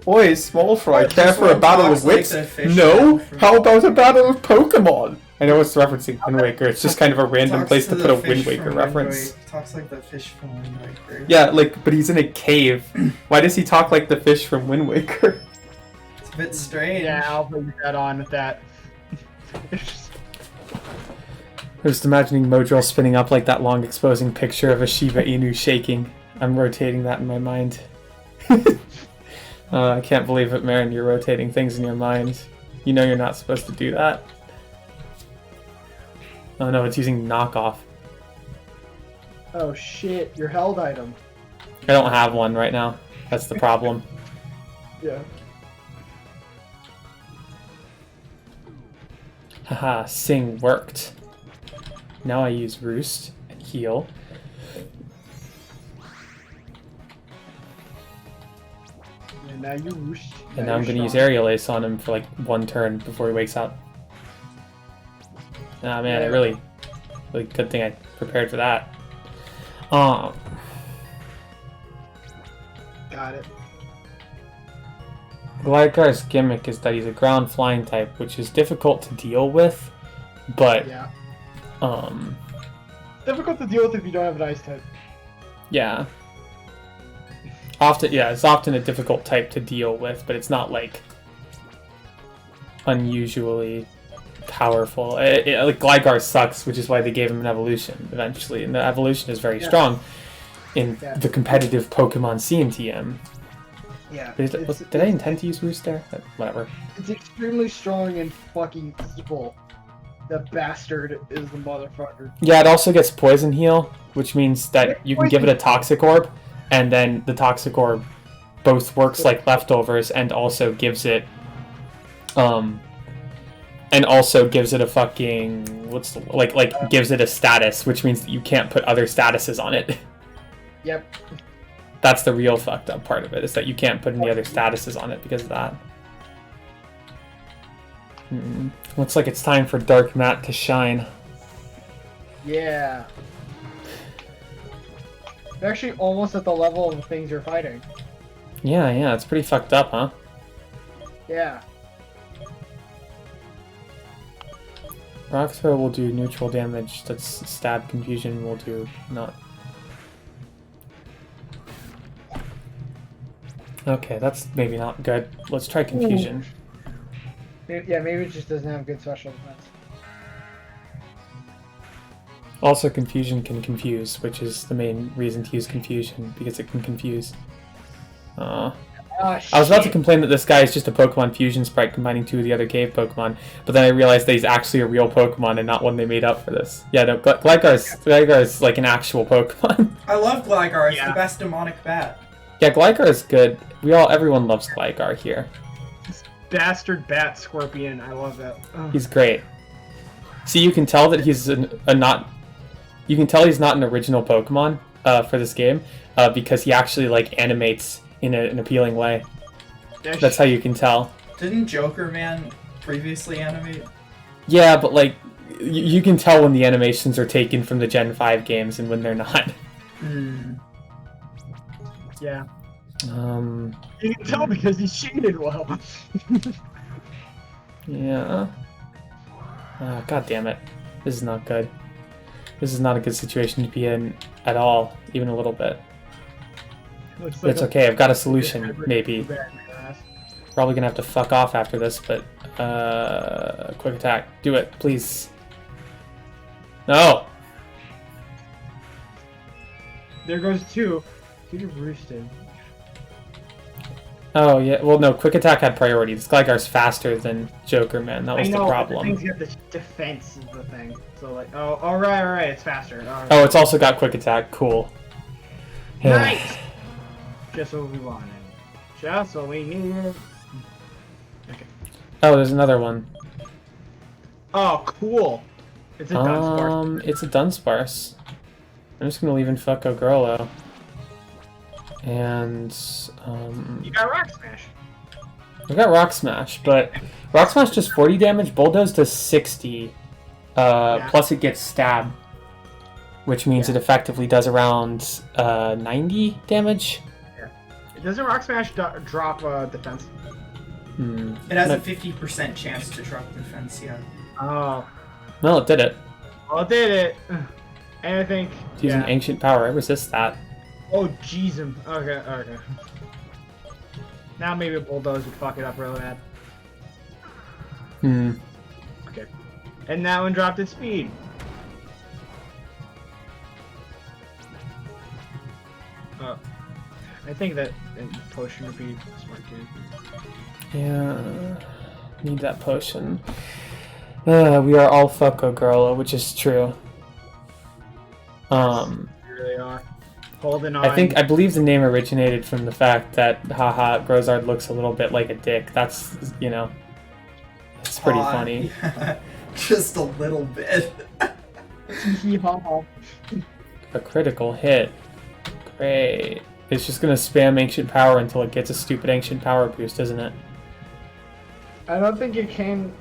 Boys, small fry, care for a battle of wits? No? How about a battle of Pokemon? I know it's referencing Wind Waker, it's just kind of a random place to put a Wind Waker reference. Talks like the fish from Wind Waker. Yeah, like, but he's in a cave. Why does he talk like the fish from Wind Waker? It's a bit strange. Yeah, I'll put that on with that. I was just imagining Modril spinning up like that long exposing picture of a Shiba Inu shaking. I'm rotating that in my mind. I can't believe it, Marin. You're rotating things in your mind. You know you're not supposed to do that. Oh no, it's using knockoff. Oh shit, your held item. I don't have one right now. That's the problem. Yeah. Haha, Sing worked. Now I use Roost and heal. And now you whoosh. And now I'm going to use Aerial Ace on him for like 1 turn before he wakes up. Ah man, Yeah. really good thing I prepared for that. Got it. Gligar's gimmick is that he's a ground flying type, which is difficult to deal with, but Yeah. Difficult to deal with if you don't have an ice type. yeah. It's often a difficult type to deal with, but it's not like unusually powerful. Like Gligar sucks, which is why they gave him an evolution eventually, and the evolution is very strong in the competitive Pokemon CNTM. Yeah. Did I intend to use Roost there? Whatever. It's extremely strong and fucking evil. The bastard is the motherfucker. Yeah, it also gets Poison Heal, which means that you can give it a Toxic Orb, and then the Toxic Orb both works like leftovers and also gives it a fucking gives it a status, which means that you can't put other statuses on it. Yep. That's the real fucked up part of it, is that you can't put any other statuses on it because of that. Looks like it's time for Dark Mat to shine. Yeah. They're actually almost at the level of the things you're fighting. Yeah, it's pretty fucked up, huh? Yeah. Rock Throw will do neutral damage, that's Stab Confusion will do not. Okay, that's maybe not good. Let's try Confusion. Yeah, maybe it just doesn't have good special defense. Also, Confusion can confuse, which is the main reason to use Confusion, because it can confuse. I was about to complain that this guy is just a Pokemon fusion sprite combining 2 of the other cave Pokemon, but then I realized that he's actually a real Pokemon and not one they made up for this. Yeah, no, Gligar's like an actual Pokemon. I love Gligar. It's the best demonic bat. Yeah, Gligar is good. Everyone loves Gligar here. Bastard bat scorpion. I love that. Ugh. He's great. See, you can tell that he's You can tell he's not an original Pokemon for this game because he actually like animates in an appealing way. That's how you can tell. Didn't Joker Man previously animate? Yeah, but like you can tell when the animations are taken from the Gen 5 games and when they're not. Yeah. You can tell because he shaded well. Yeah. God damn it. This is not good. This is not a good situation to be in at all, even a little bit. But it's okay, I've got a solution, maybe. Probably gonna have to fuck off after this, but quick attack. Do it, please. No! There goes 2. You're roosted. Oh, yeah. Well, no, quick attack had priority. This Gligar's faster than Joker, man. That was the problem. I know, the thing's got the defense is the thing. So, like, oh, alright, it's faster. Right. Oh, it's also got quick attack. Cool. Nice! Just what we wanted. Just what we needed. Okay. Oh, there's another one. Oh, cool. It's a Dunsparce. It's a Dunsparce. I'm just gonna leave in fuck Ogrolo. And, You got Rock Smash. I got Rock Smash, but Rock Smash does 40 damage, Bulldoze does 60. Plus it gets Stab, which means it effectively does around 90 damage. Yeah. Doesn't Rock Smash drop defense? It has a 50% chance to drop defense, yeah. Oh. Well, it did it. Well, it did it. And I think... It's using Ancient Power. I resist that. Oh, jeez. Okay. Now maybe Bulldoze would fuck it up really bad. Hmm. Okay. And that one dropped its speed. I think that potion would be smart too. Yeah, need that potion. We are all fucko girl, which is true. We really are. Holding on. I believe the name originated from the fact that, haha, Grozard looks a little bit like a dick. That's, you know, it's pretty funny. Yeah. Just a little bit. A critical hit. Great. It's just gonna spam Ancient Power until it gets a stupid Ancient Power boost, isn't it? I don't think it can.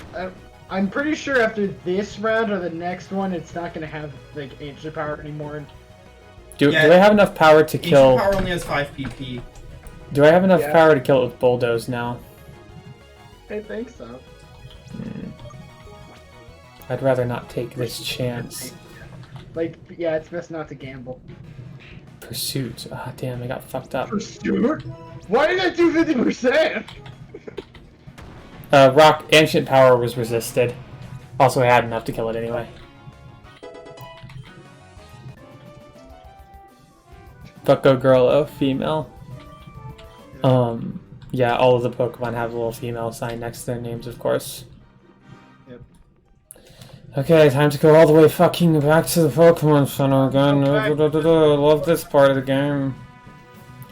I'm pretty sure after this round or the next one, it's not gonna have like ancient power anymore. Do I have enough power to kill? Ancient Power only has 5 PP. Do I have enough power to kill it with Bulldoze now? I think so. I'd rather not take this chance. Like, yeah, it's best not to gamble. Pursuit. Ah, damn, I got fucked up. Pursuit? Why did I do 50%? Rock Ancient Power was resisted. Also, I had enough to kill it anyway. Fucko Girl, female. Yeah, all of the Pokemon have a little female sign next to their names, of course. Yep. Okay, time to go all the way fucking back to the Pokemon Center again. I love this part of the game.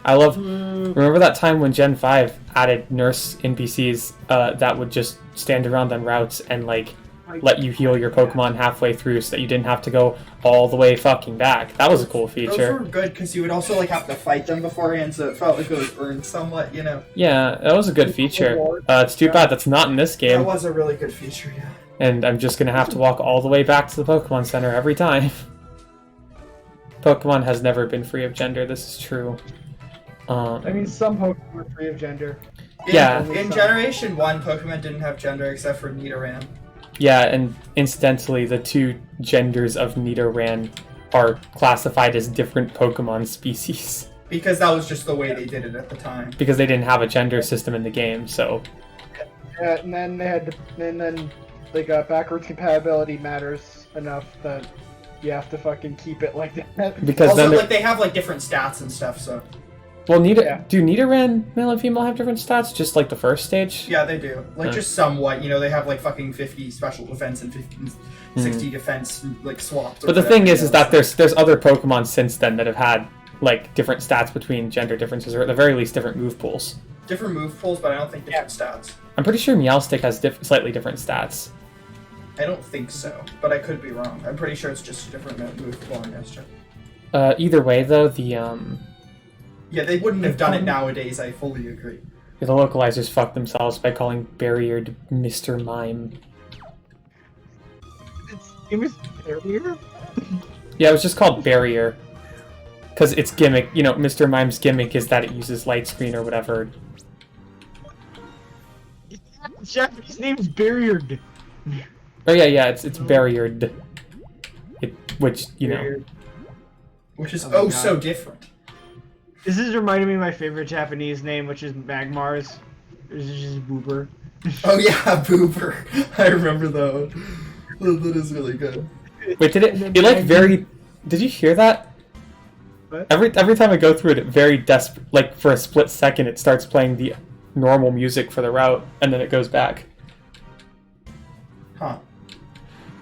I love... Remember that time when Gen 5 added nurse NPCs that would just stand around on routes and, like, let you heal your Pokemon halfway through so that you didn't have to go all the way fucking back? That was a cool feature. Those were good because you would also, like, have to fight them beforehand, so it felt like it was earned somewhat, you know? Yeah, that was a good feature. It's too bad that's not in this game. That was a really good feature, yeah. And I'm just gonna have to walk all the way back to the Pokemon Center every time. Pokemon has never been free of gender, this is true. I mean, some Pokemon are free of gender. In Generation 1, Pokemon didn't have gender except for Nidoran. Yeah, and incidentally, the two genders of Nidoran are classified as different Pokemon species. Because that was just the way they did it at the time. Because they didn't have a gender system in the game, so... Yeah, and then they had backwards compatibility matters enough that you have to fucking keep it like that. Because also, then like, they have, like, different stats and stuff, so... Well, do Nidoran male and female have different stats, just like the first stage? Yeah, they do. Like, just somewhat. You know, they have, like, fucking 50 special defense and 60 defense, like, swapped. But the thing is that there's other Pokemon since then that have had, like, different stats between gender differences, or at the very least, different move pools. Different move pools, but I don't think different stats. I'm pretty sure Meowstic has slightly different stats. I don't think so, but I could be wrong. I'm pretty sure it's just a different move pool on Gesture. Either way, though, Yeah, they wouldn't have done it nowadays, I fully agree. The localizers fucked themselves by calling Barriered Mr. Mime. It was Barrier? Yeah, it was just called Barrier. Because its gimmick, you know, Mr. Mime's gimmick is that it uses light screen or whatever. Japanese name's Barriered. Oh yeah, it's Barriered. Which, you know. Which is so different. This is reminding me of my favorite Japanese name, which is Magmars. This is just Boober. Oh yeah, Boober. I remember that. That is really good. Wait, did you hear that? What? Every time I go through it, very desperate, like for a split second, it starts playing the normal music for the route, and then it goes back. Huh.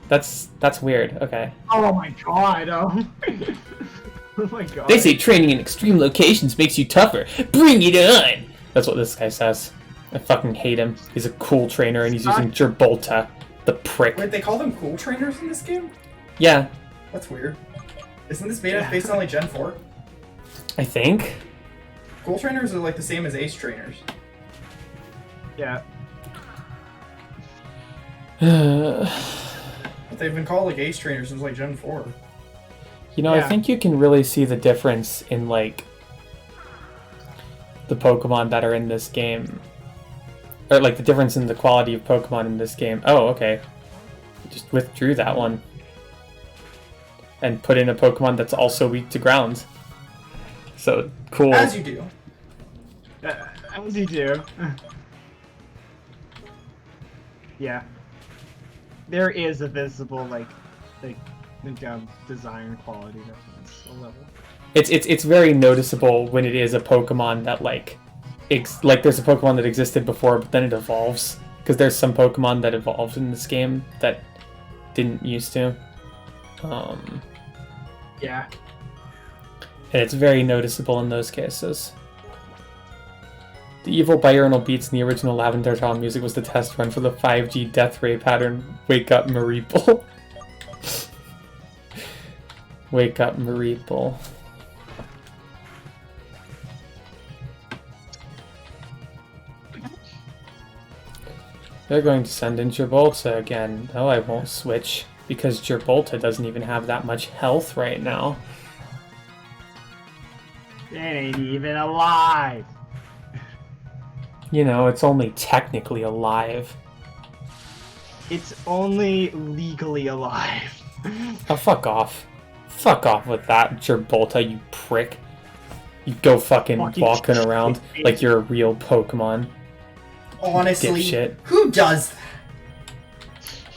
That's weird. Okay. Oh my god. Oh. Oh my god. They say training in extreme locations makes you tougher. Bring it on! That's what this guy says. I fucking hate him. He's a cool trainer and he's using Gerbolta. The prick. Wait, they call them cool trainers in this game? Yeah. That's weird. Isn't this based on like Gen 4? I think. Cool trainers are like the same as ace trainers. Yeah. But they've been called like ace trainers since like Gen 4. You know, Yeah. I think you can really see the difference in, like, the Pokemon that are in this game. Or, like, the difference in the quality of Pokemon in this game. Oh, okay. Just withdrew that one. And put in a Pokemon that's also weak to ground. So, cool. As you do. As you do. Yeah. there is a visible design quality difference a level. It's very noticeable when it is a Pokemon that like there's a Pokemon that existed before, but then it evolves. Because there's some Pokemon that evolved in this game that didn't used to. Yeah. And it's very noticeable in those cases. The evil diurnal beats in the original Lavender Town music was the test run for the 5G death ray pattern Wake Up Mareeple. Wake Up Mareeple. They're going to send in Gibralta again. No, I won't switch, because Gibralta doesn't even have that much health right now. It ain't even alive! You know, it's only technically alive. It's only legally alive. Oh, fuck off. Fuck off with that, Gibralta, you prick. You go fucking walking around like you're a real Pokemon. Honestly, Dipshit. who does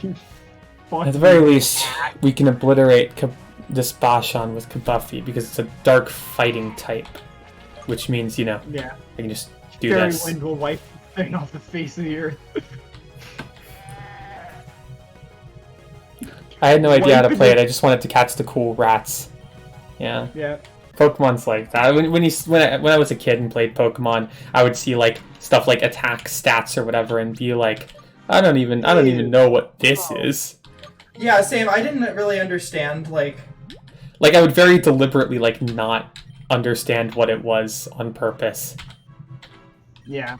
that? At the very least, we can obliterate this Bashan with Kabuffy because it's a dark fighting type. Which means, you know, yeah, I can just do Fairy this. Wind will wipe the thing off the face of the earth. I had no idea how to play it, I just wanted to catch the cool rats. Yeah. Yeah. Pokemon's like that. When I was a kid and played Pokemon, I would see like stuff like attack stats or whatever and be like, I don't even know what this is. Yeah, same. I didn't really understand like I would very deliberately like not understand what it was on purpose. Yeah.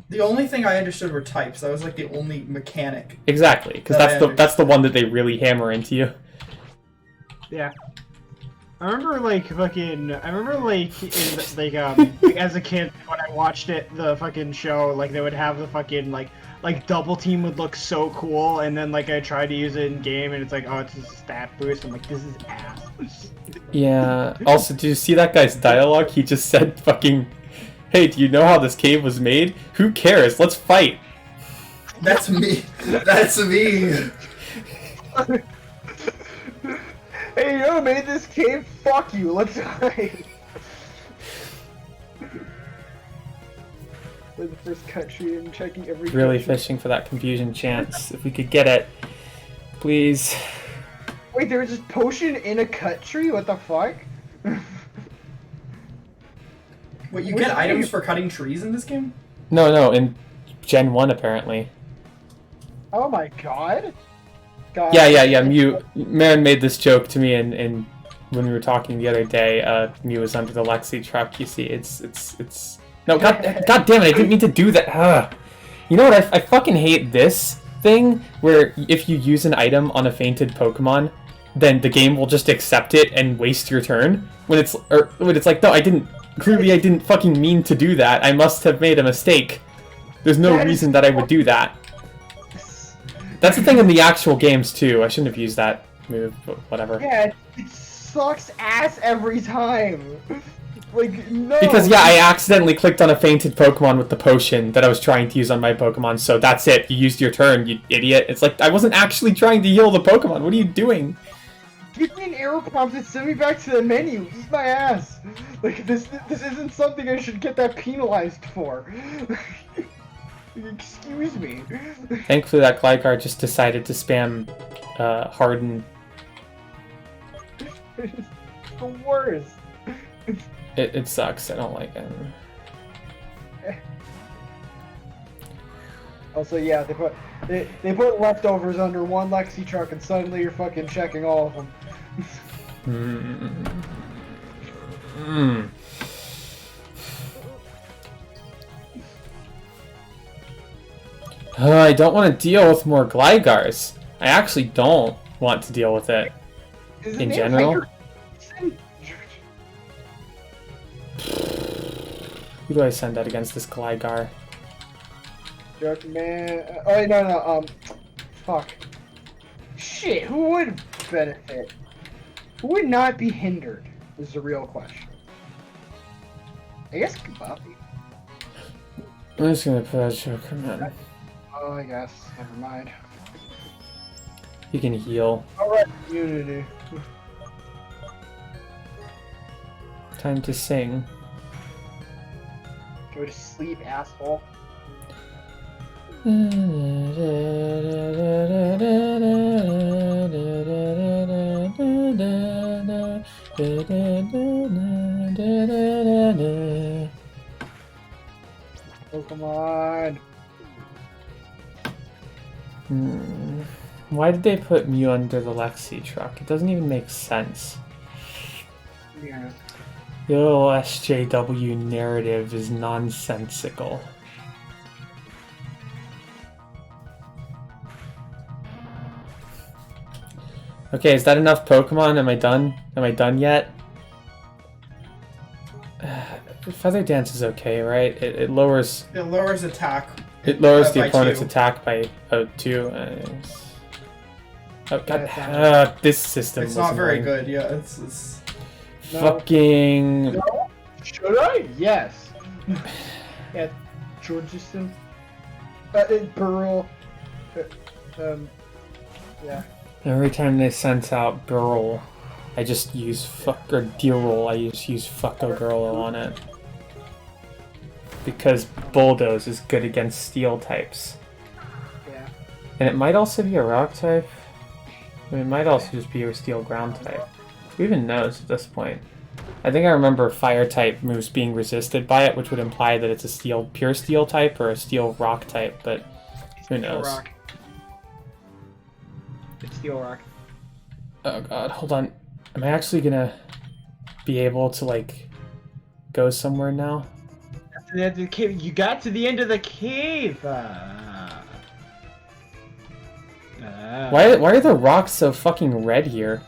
the only thing I understood were types. That was like the only mechanic. Exactly, because that's the one that they really hammer into you. Yeah. I remember like in as a kid when I watched it, the fucking show, like they would have the fucking like double team would look so cool, and then like I tried to use it in game and it's like, oh, it's a stat boost. I'm like, this is ass. Yeah. Also, did you see that guy's dialogue? He just said fucking, hey, do you know how this cave was made? Who cares? Let's fight. That's me. That's me. Hey, you know who made this cave? Fuck you, let's fight! We're the first country in checking every Really country. fishing for that confusion chance. If we could get it. Please. Wait, there was this potion in a cut tree? What the fuck? Wait, you get items for cutting trees in this game? No, in Gen 1 apparently. Oh my god. God. Yeah. Marin made this joke to me and when we were talking the other day, Mew was under the Lexi truck, you see, it's... No, god damn it, I didn't mean to do that. Ugh. You know what, I fucking hate this thing, where if you use an item on a fainted Pokemon, then the game will just accept it and waste your turn. When it's like, no, I didn't fucking mean to do that, I must have made a mistake. There's no reason that I would do that. That's the thing in the actual games, too. I shouldn't have used that move, but whatever. Yeah, it sucks ass every time. Like, no. Because, yeah, I accidentally clicked on a fainted Pokemon with the potion that I was trying to use on my Pokemon, so that's it. You used your turn, you idiot. It's like, I wasn't actually trying to heal the Pokemon. What are you doing? Give me an error prompt and send me back to the menu. Eat my ass. Like, this isn't something I should get that penalized for. Excuse me. Thankfully, that Gligar just decided to spam Harden. It's the worst. It sucks. I don't like it. Also, yeah, they put leftovers under one Lexi truck, and suddenly you're fucking checking all of them. I don't want to deal with more Glygars. I actually don't want to deal with it. In general. Who do I send out against this Gligar? Jerk man. Oh wait, no. Fuck. Shit. Who would benefit? Who would not be hindered? Is the real question. I guess Buffy. I'm just gonna put a Joker man. Oh, I guess. Never mind. You can heal. Alright, Unity. Time to sing. Go to sleep, asshole. Pokemon. Why did they put Mew under the Lexi truck? It doesn't even make sense. Yeah. The little SJW narrative is nonsensical. Okay, is that enough Pokemon? Am I done? Am I done yet? Feather Dance is okay, right? It lowers... It lowers attack. It lowers the by opponent's 2. attack by 2. Oh god, this system It's was not very annoying. good. Yeah, it's No. Fucking... No? Should I? Yes. Yeah, Georgeson. Burrow. Yeah. Every time they sent out Burl, I just use or Deerroll, I just use Fucko Girl on it. Because Bulldoze is good against steel types. Yeah. And it might also be a rock type. I mean, it might also just be a steel ground type. Who even knows at this point? I think I remember fire type moves being resisted by it, which would imply that it's a pure steel type or a steel rock type, but who knows? Steel rock. It's steel rock. Oh god, hold on. Am I actually gonna be able to, like, go somewhere now? The cave. You got to the end of the cave. Why are the rocks so fucking red here?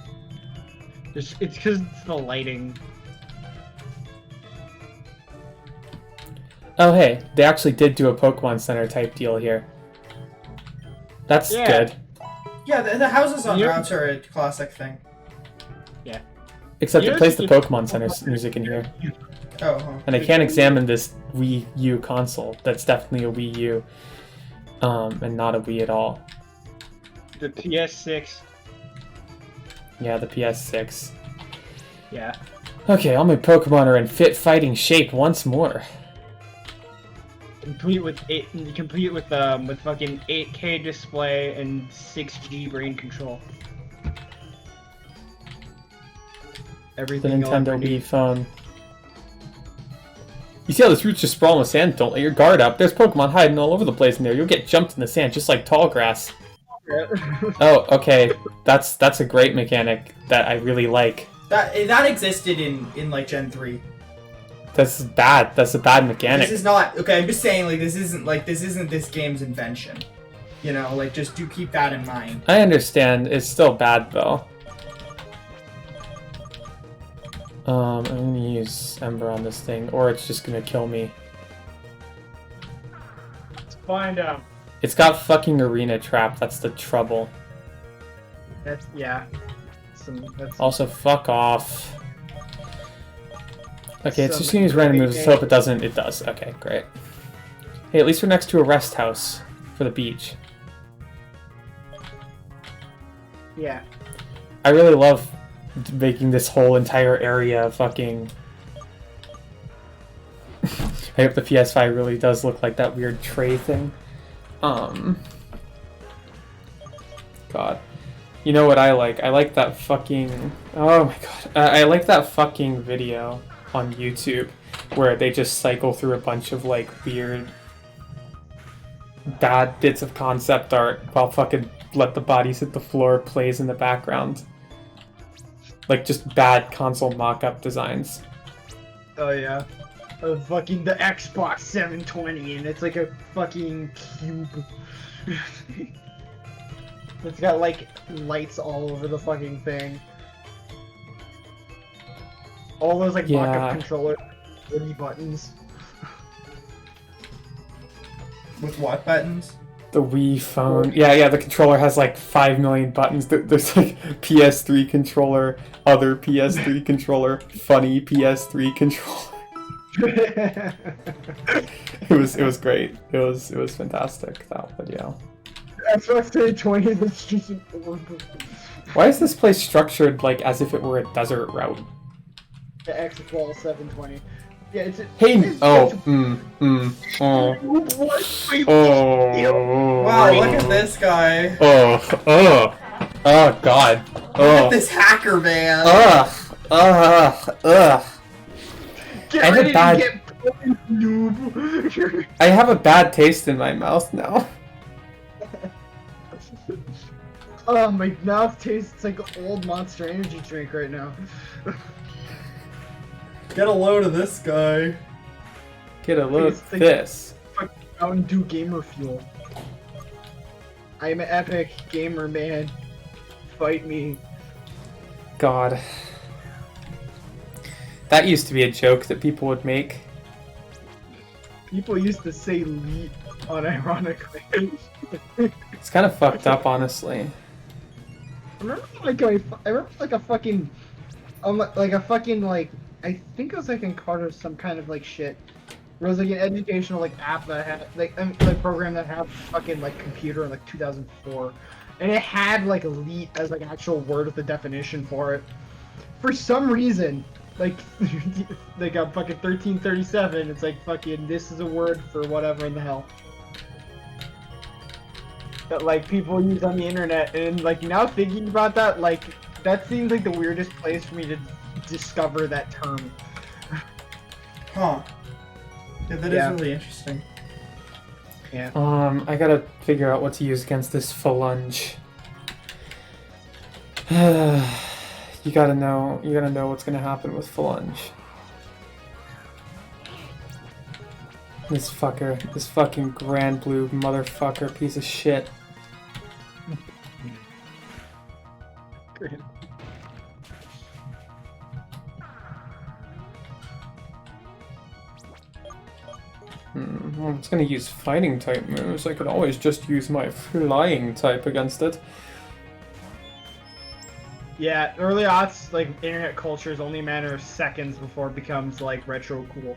It's because it's the lighting. Oh hey, they actually did do a Pokemon Center type deal here. That's good. Yeah, the houses on Yep. routes are a classic thing. Except it Here's plays the the- Pokemon Center music in here. Oh, huh. And I can't examine this Wii U console. That's definitely a Wii U. And not a Wii at all. The PS6. Yeah, the PS6. Yeah. Okay, all my Pokemon are in fit fighting shape once more. Complete with fucking 8K display and 6G brain control. The Everything Nintendo Wii phone. You see how this roots just sprawl in the sand? Don't let your guard up. There's Pokemon hiding all over the place in there. You'll get jumped in the sand just like tall grass. Oh, okay. That's a great mechanic that I really like. That existed in like Gen 3. That's bad. That's a bad mechanic. This is not okay. I'm just saying, like, this isn't this game's invention. You know, like, just do keep that in mind. I understand. It's still bad though. I'm gonna use Ember on this thing, or it's just gonna kill me. Let's find out. It's got fucking Arena Trap. That's the trouble. That's that's Also, fuck off. Okay, it's Some just gonna use random moves. great Let's hope it doesn't. It does. Okay, great. Hey, at least we're next to a rest house for the beach. yeah. I really love making this whole entire area fucking... I hope the PS5 really does look like that weird tray thing. God. You know what I like? I like that fucking... Oh my god. I like that fucking video on YouTube where they just cycle through a bunch of, like, weird... bad bits of concept art while fucking Let the Bodies Hit the Floor plays in the background. Like, just bad console mock-up designs. Oh yeah. Fucking the Xbox 720, and it's like a fucking cube. It's got like lights all over the fucking thing. All those like Yeah. mock-up controller 40 buttons. With what buttons? The Wii phone. Yeah, the controller has like 5 million buttons. There's like PS3 controller, other PS3 controller, funny PS3 controller. It was great. It was fantastic, that video. Xbox 320 is just an orb. Why is this place structured like as if it were a desert route? The Xbox 720. Yeah, it's. Hey, it's oh, oh. oh. Wow, look at this guy. Oh God. Look at this hacker man. Get I have ready a bad- to get pwned, noob. I have a bad taste in my mouth now. Oh, my mouth tastes like an old Monster Energy drink right now. Get a load of this guy. Get a load It's of like- this. Mountain Dew Gamer Fuel. I'm an epic gamer, man. Fight me. God. That used to be a joke that people would make. People used to say "leet" unironically. It's kind of fucked up, honestly. I remember like a fucking, I think it was like in Carter some kind of like shit. Where it was like an educational like app that had like program that had fucking like computer in like 2004, and it had like elite as like an actual word with the definition for it. For some reason, like they got fucking 1337. It's like fucking this is a word for whatever in the hell. That like people use on the internet, and like now thinking about that, like that seems like the weirdest place for me to discover that term. Huh. Yeah, that is really interesting. Yeah. I gotta figure out what to use against this phalange. You gotta know what's gonna happen with phalange. This fucking grand blue motherfucker piece of shit. Well, it's gonna use fighting type moves. I could always just use my flying type against it. Yeah, early aughts, like, internet culture is only a matter of seconds before it becomes, like, retro cool.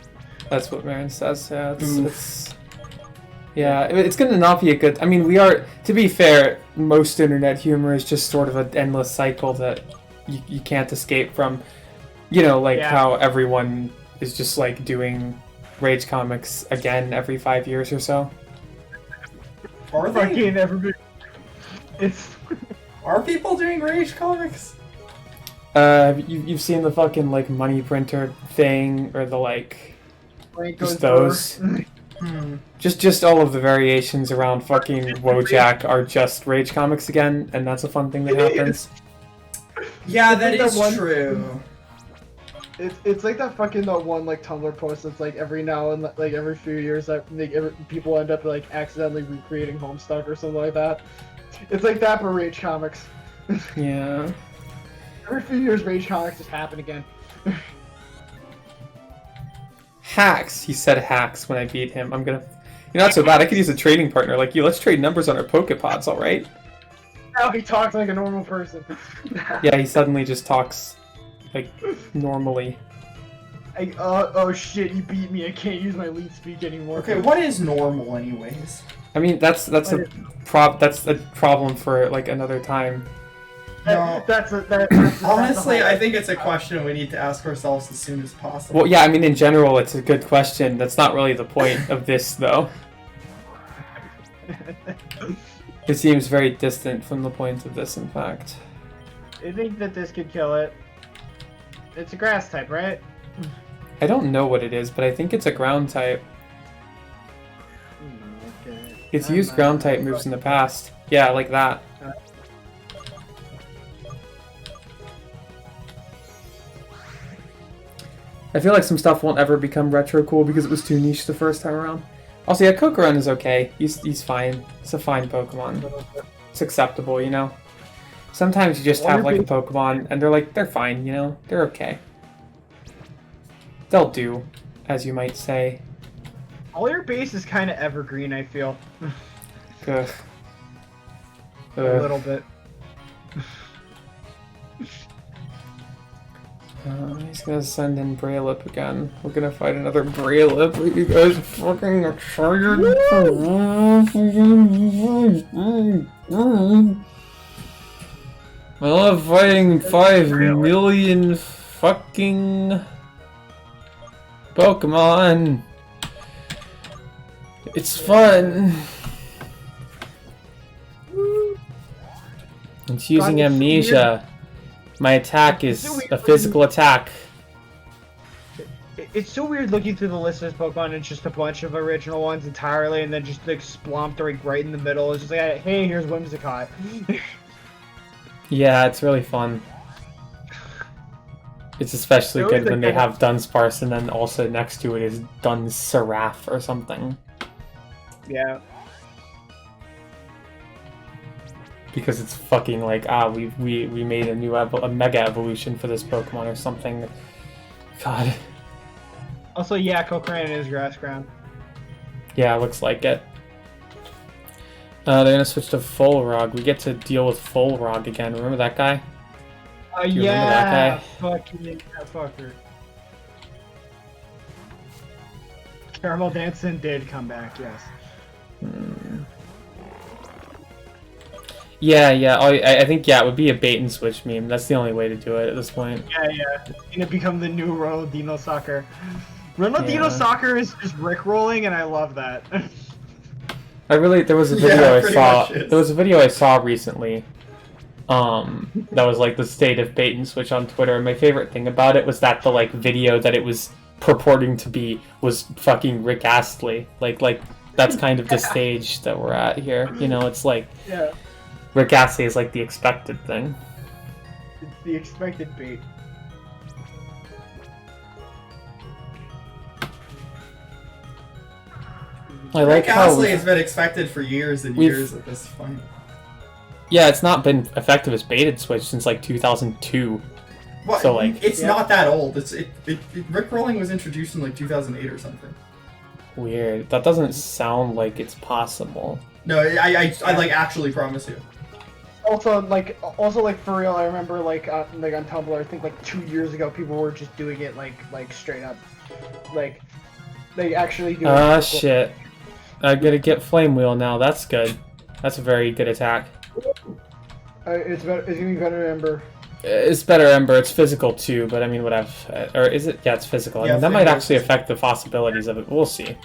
That's what Marin says. Yeah, it's gonna not be a good. I mean, we are. To be fair, most internet humor is just sort of an endless cycle that you can't escape from. You know, like how everyone is just like doing Rage comics again every 5 years or so. Are they? Fucking everybody. It's. Are people doing Rage comics? You've seen the fucking like money printer thing or the like. Frank Just goes those. Just all of the variations around fucking Wojak are just Rage comics again, and that's a fun thing that happens. Yeah, that It's is like that one- true. It's like that fucking that one like Tumblr post that's like every now and like every few years that people end up like accidentally recreating Homestuck or something like that. It's like that for Rage comics. Yeah. Every few years Rage comics just happen again. Hacks. He said hacks when I beat him. I'm gonna. You're not so bad. I could use a trading partner like you. Let's trade numbers on our Pokepods, all right? Now he talks like a normal person. Yeah, he suddenly just talks like normally. Oh shit, he beat me. I can't use my lead speak anymore. Okay, what is normal anyways? I mean, that's a problem for like another time. No. That's Honestly, I think it's a question we need to ask ourselves as soon as possible. Well, yeah, I mean, in general, it's a good question. That's not really the point of this, though. It seems very distant from the point of this, in fact. I think that this could kill it. It's a grass type, right? I don't know what it is, but I think it's a ground type. Okay. It's used ground type moves in the past. Yeah, like that. I feel like some stuff won't ever become retro cool because it was too niche the first time around. Also, yeah, Kokoron is okay. He's fine. It's a fine Pokemon. It's acceptable, you know? Sometimes you just have like a Pokemon and they're fine, you know? They're okay. They'll do, as you might say. All your base is kind of evergreen, I feel. Ugh. A little bit. He's gonna send in Braylip again. We're gonna fight another Braylip. Are you guys fucking excited? I love fighting 5 million fucking Pokemon. It's fun. It's using amnesia. My attack is a physical attack. It's so weird looking through the list of Pokemon and it's just a bunch of original ones entirely, and then just like splomped right in the middle. It's just like, hey, here's Whimsicott. Yeah, it's really fun. It's especially good when they have Dunsparce and then also next to it is Dunsaraf or something. Yeah. Because it's fucking like, we made a new a mega evolution for this Pokemon or something. God. Also, yeah, Cochrane is grass ground. Yeah, looks like it. They're gonna switch to Fullrog. We get to deal with Fullrog again. Remember that guy? Do you remember that guy? Fucking that fucker. Caramel Dancing did come back, yes. Yeah. I think it would be a bait and switch meme. That's the only way to do it at this point. Yeah. It's gonna become the new Ronaldinho Soccer. Ronaldinho Soccer is just rickrolling, and I love that. There was a video I saw. There was a video I saw recently. That was like the state of bait and switch on Twitter. And my favorite thing about it was that the like video that it was purporting to be was fucking Rick Astley. Like that's kind of the stage that we're at here. You know, it's like Rick Astley is like the expected thing. It's the expected bait. I like how Astley has been expected for years and years at this point. Yeah, it's not been effective as bait and switch since like 2002. Well, so like it's not that old. Rickrolling was introduced in like 2008 or something. Weird. That doesn't sound like it's possible. No, I like actually promise you. Also, like for real, I remember like on Tumblr, I think like 2 years ago, people were just doing it like straight up, like they actually do. Ah shit! I gotta get Flame Wheel now. That's good. That's a very good attack. It's gonna be better Ember. It's better Ember. It's physical too, but I mean, whatever. Or is it? Yeah, it's physical. I mean, that might actually affect the possibilities of it. We'll see.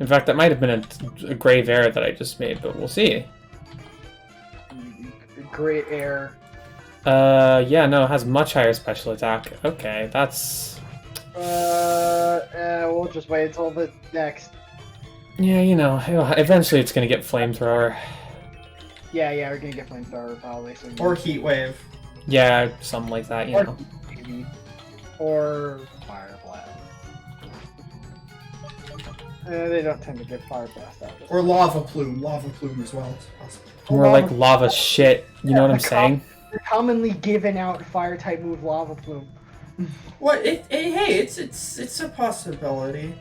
In fact, that might have been a grave error that I just made, but we'll see. Great air. Yeah, no, it has much higher special attack. Okay, that's... We'll just wait until the next. Yeah, you know, eventually it's gonna get Flamethrower. Yeah, we're gonna get Flamethrower probably. So or Heat Wave. Yeah, something like that, you know. Or Fire Blast. They don't tend to get Fire Blast out. Or Lava Plume. Lava Plume as well. More like lava shit, you know what I'm saying? Commonly given out fire type move Lava Plume. What? Hey, it's a possibility.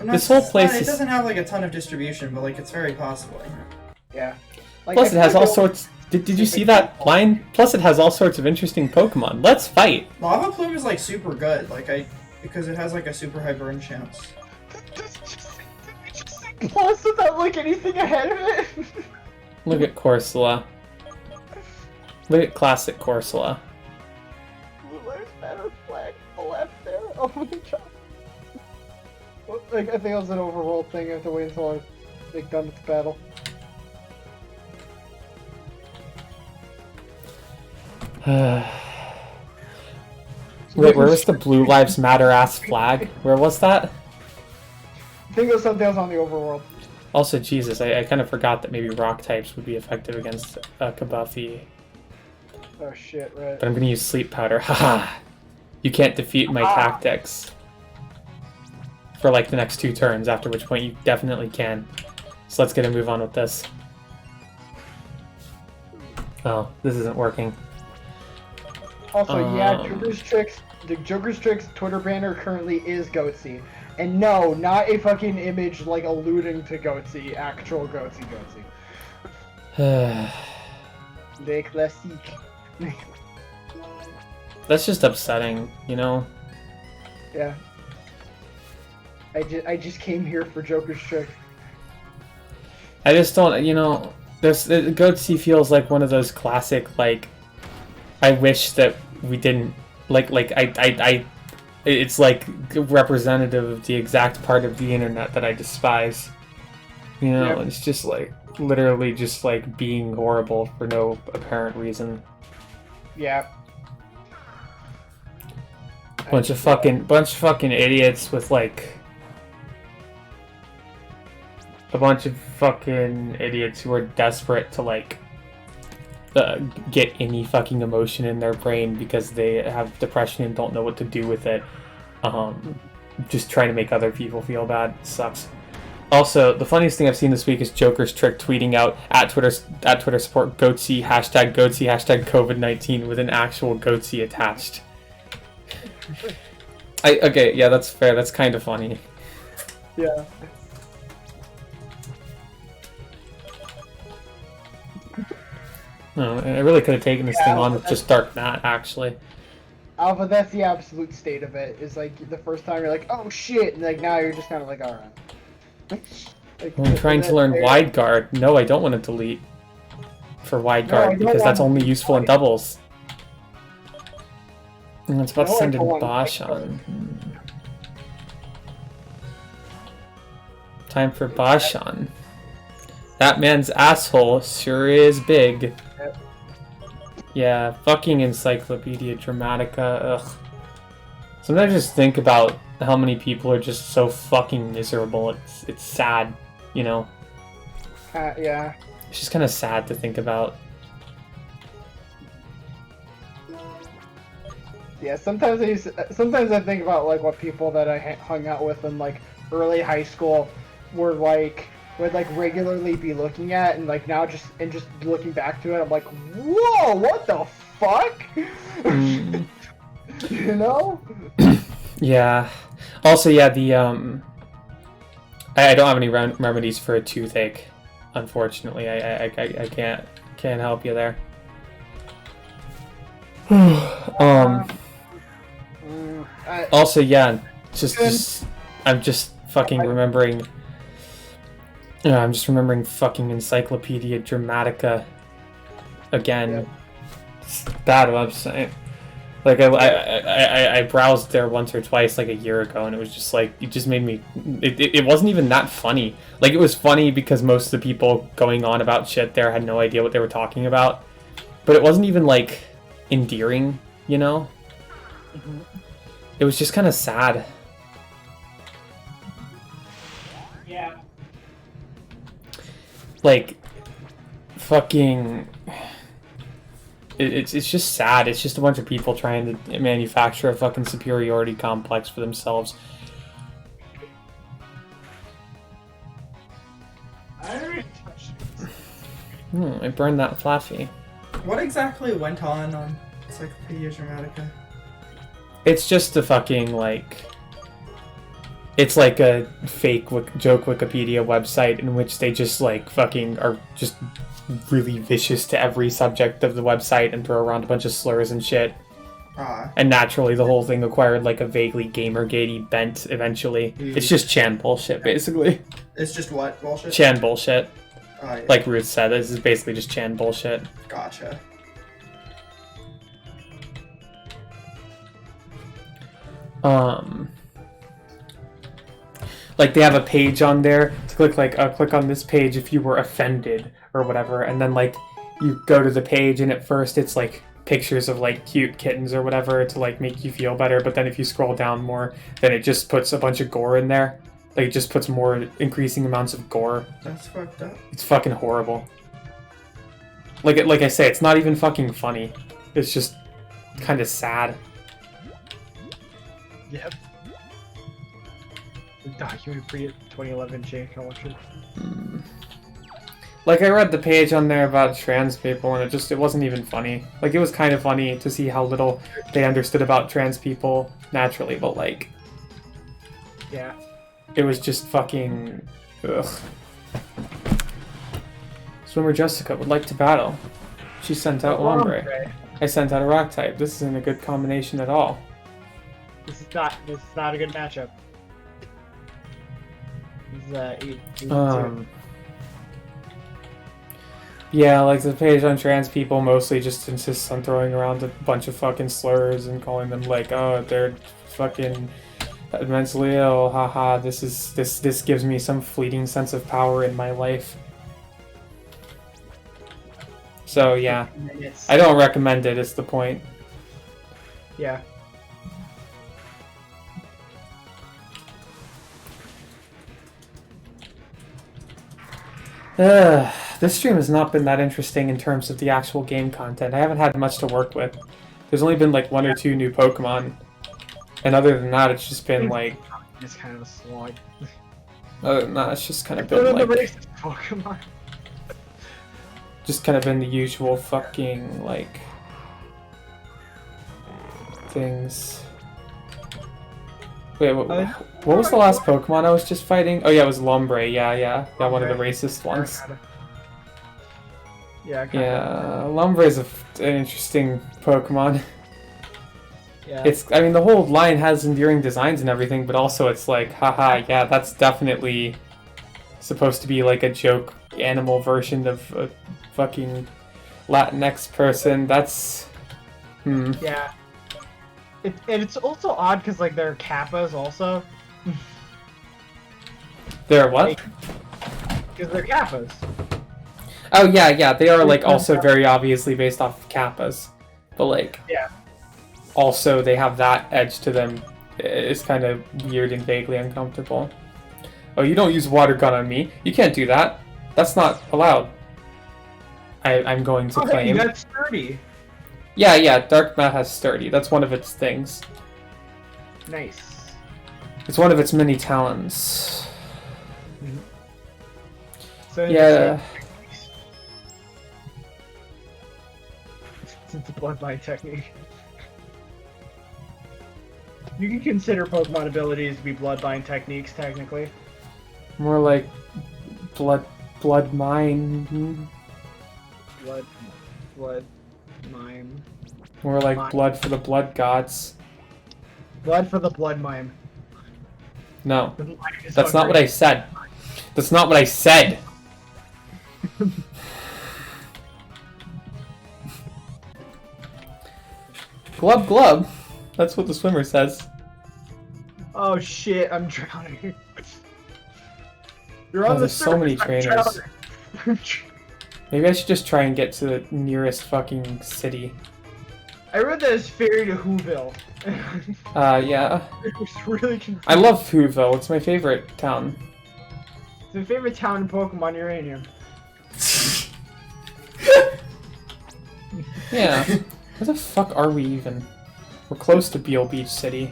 This whole place it doesn't have like a ton of distribution, but like it's very possible. Yeah. Like, plus it has all sorts... Did you see that line? Plus it has all sorts of interesting Pokemon. Let's fight! Lava Plume is like super good, because it has like a super high burn chance. Plus without like anything ahead of it. Look at Corsola. Look at classic Corsola. There's better flag left there. Oh my god. Like, I think it was an overworld thing. I have to wait until I'm like, done with the battle. Wait, where was the Blue Lives Matter ass flag? Where was that? I think it was something else on the overworld. Also, Jesus, I kind of forgot that maybe rock types would be effective against Kabuffy. Oh shit, right. But I'm gonna use Sleep Powder. Haha! You can't defeat my tactics. For like the next 2 turns, after which point you definitely can. So let's get a move on with this. Oh, this isn't working. Also, yeah, Joker's Tricks Twitter banner currently is Goatsy. And no, not a fucking image like alluding to Goatsy, actual Goatsy. Le classique. That's just upsetting, you know? Yeah. I just came here for Joker's trick. I just don't, you know, Goatsy feels like one of those classic, like, I wish that we didn't, it's like representative of the exact part of the internet that I despise. You know, Yep. It's just like, literally just like being horrible for no apparent reason. Yeah. Bunch of fucking idiots with like a bunch of fucking idiots who are desperate to like get any fucking emotion in their brain because they have depression and don't know what to do with it. Just trying to make other people feel bad. It sucks. Also, the funniest thing I've seen this week is Joker's Trick tweeting out at Twitter support Goatsy, hashtag COVID-19 with an actual Goatsy attached. Okay, yeah, that's fair. That's kind of funny. Yeah. No, I really could have taken this thing on with just Dark Knight, actually. Alpha, that's the absolute state of it. Is like the first time you're like, oh shit, and like now you're just kind of like, all right. Like, I'm trying to learn wide guard. No, I don't want to delete for wide guard because that's only useful in doubles. And it's about to send in Bosch on. Time for Bosch on. That man's asshole sure is big. Yeah, fucking Encyclopedia Dramatica. Ugh. Sometimes I just think about how many people are just so fucking miserable. It's sad, you know. Yeah. It's just kind of sad to think about. Yeah. Sometimes I think about like what people that I hung out with in like early high school would regularly be looking at, and like now just looking back to it, I'm like, whoa, what the fuck? You know? Yeah. Also, yeah, the I don't have any remedies for a toothache, unfortunately. I can't help you there. Also, yeah, just I'm just fucking remembering. I'm just remembering fucking Encyclopedia Dramatica again. Yep. It's a bad website. Like I browsed there once or twice like a year ago, and it was just like it just made me. It wasn't even that funny. Like it was funny because most of the people going on about shit there had no idea what they were talking about, but it wasn't even like endearing, you know. Mm-hmm. It was just kind of sad. Yeah. Like, fucking... It's just sad. It's just a bunch of people trying to manufacture a fucking superiority complex for themselves. I burned that Flaffy. What exactly went on Encyclopedia Dramatica? It's just a fucking, like... It's like a fake joke Wikipedia website in which they just, like, fucking are just really vicious to every subject of the website and throw around a bunch of slurs and shit. And naturally, the whole thing acquired, like, a vaguely Gamergate-y bent eventually. It's just Chan bullshit, basically. It's just what bullshit? Chan bullshit. Yeah. Like Ruth said, this is basically just Chan bullshit. Gotcha. Like they have a page on there to click on this page if you were offended or whatever, and then like you go to the page and at first it's like pictures of like cute kittens or whatever to like make you feel better, but then if you scroll down more, then it just puts a bunch of gore in there. Like it just puts more increasing amounts of gore. That's fucked up. It's fucking horrible. Like I say, it's not even fucking funny. It's just kind of sad. Yep. The document pre 2011 J collection. Like I read the page on there about trans people, and it wasn't even funny. Like it was kind of funny to see how little they understood about trans people naturally, but like, yeah, it was just fucking ugh. Swimmer Jessica would like to battle. She sent out Longplay. I sent out a rock type. This isn't a good combination at all. This is not a good matchup. This is 8-2. Yeah, like the page on trans people mostly just insists on throwing around a bunch of fucking slurs and calling them like, oh, they're fucking mentally ill, haha, this gives me some fleeting sense of power in my life. So yeah, I don't recommend it, is the point. Yeah. This stream has not been that interesting in terms of the actual game content. I haven't had much to work with. There's only been like 1 or 2 new Pokemon. And other than that, it's just been like... It's kind of a slog. Other than that, it's just kind of been like... Pokemon. Just kind of been the usual fucking, like... things. Wait, what was the last Pokemon I was just fighting? Oh yeah, it was Lombre, yeah, one of the racist ones. Yeah, Lombre is an interesting Pokemon. Yeah. I mean, the whole line has endearing designs and everything, but also it's like, haha, yeah, that's definitely supposed to be like a joke animal version of a fucking Latinx person. That's... Yeah. It's also odd because, like, they're Kappas also. They're what? Because they're Kappas. Oh, yeah, they are, like, also very obviously based off of Kappas. But, like... Yeah. Also, they have that edge to them. It's kind of weird and vaguely uncomfortable. Oh, you don't use water gun on me. You can't do that. That's not allowed. I'm going to claim. Hey, that's sturdy. Yeah, Dark Mat has sturdy. That's one of its things. Nice. It's one of its many talents. So yeah. It's a bloodline technique. You can consider Pokemon abilities to be bloodline techniques, technically. More like blood mine. Blood mime. More like blood for the blood gods. Blood for the blood mime. No, that's not what I said. That's not what I said. Glub glub. That's what the swimmer says. Oh shit, I'm drowning. You're on the there's so many trainers. drowning. Maybe I should just try and get to the nearest fucking city. I read that it's ferry to Whoville. Yeah. It was really confusing. I love Whoville. It's my favorite town. It's my favorite town in Pokemon Uranium. Yeah. Where the fuck are we even? We're close to Beale Beach City.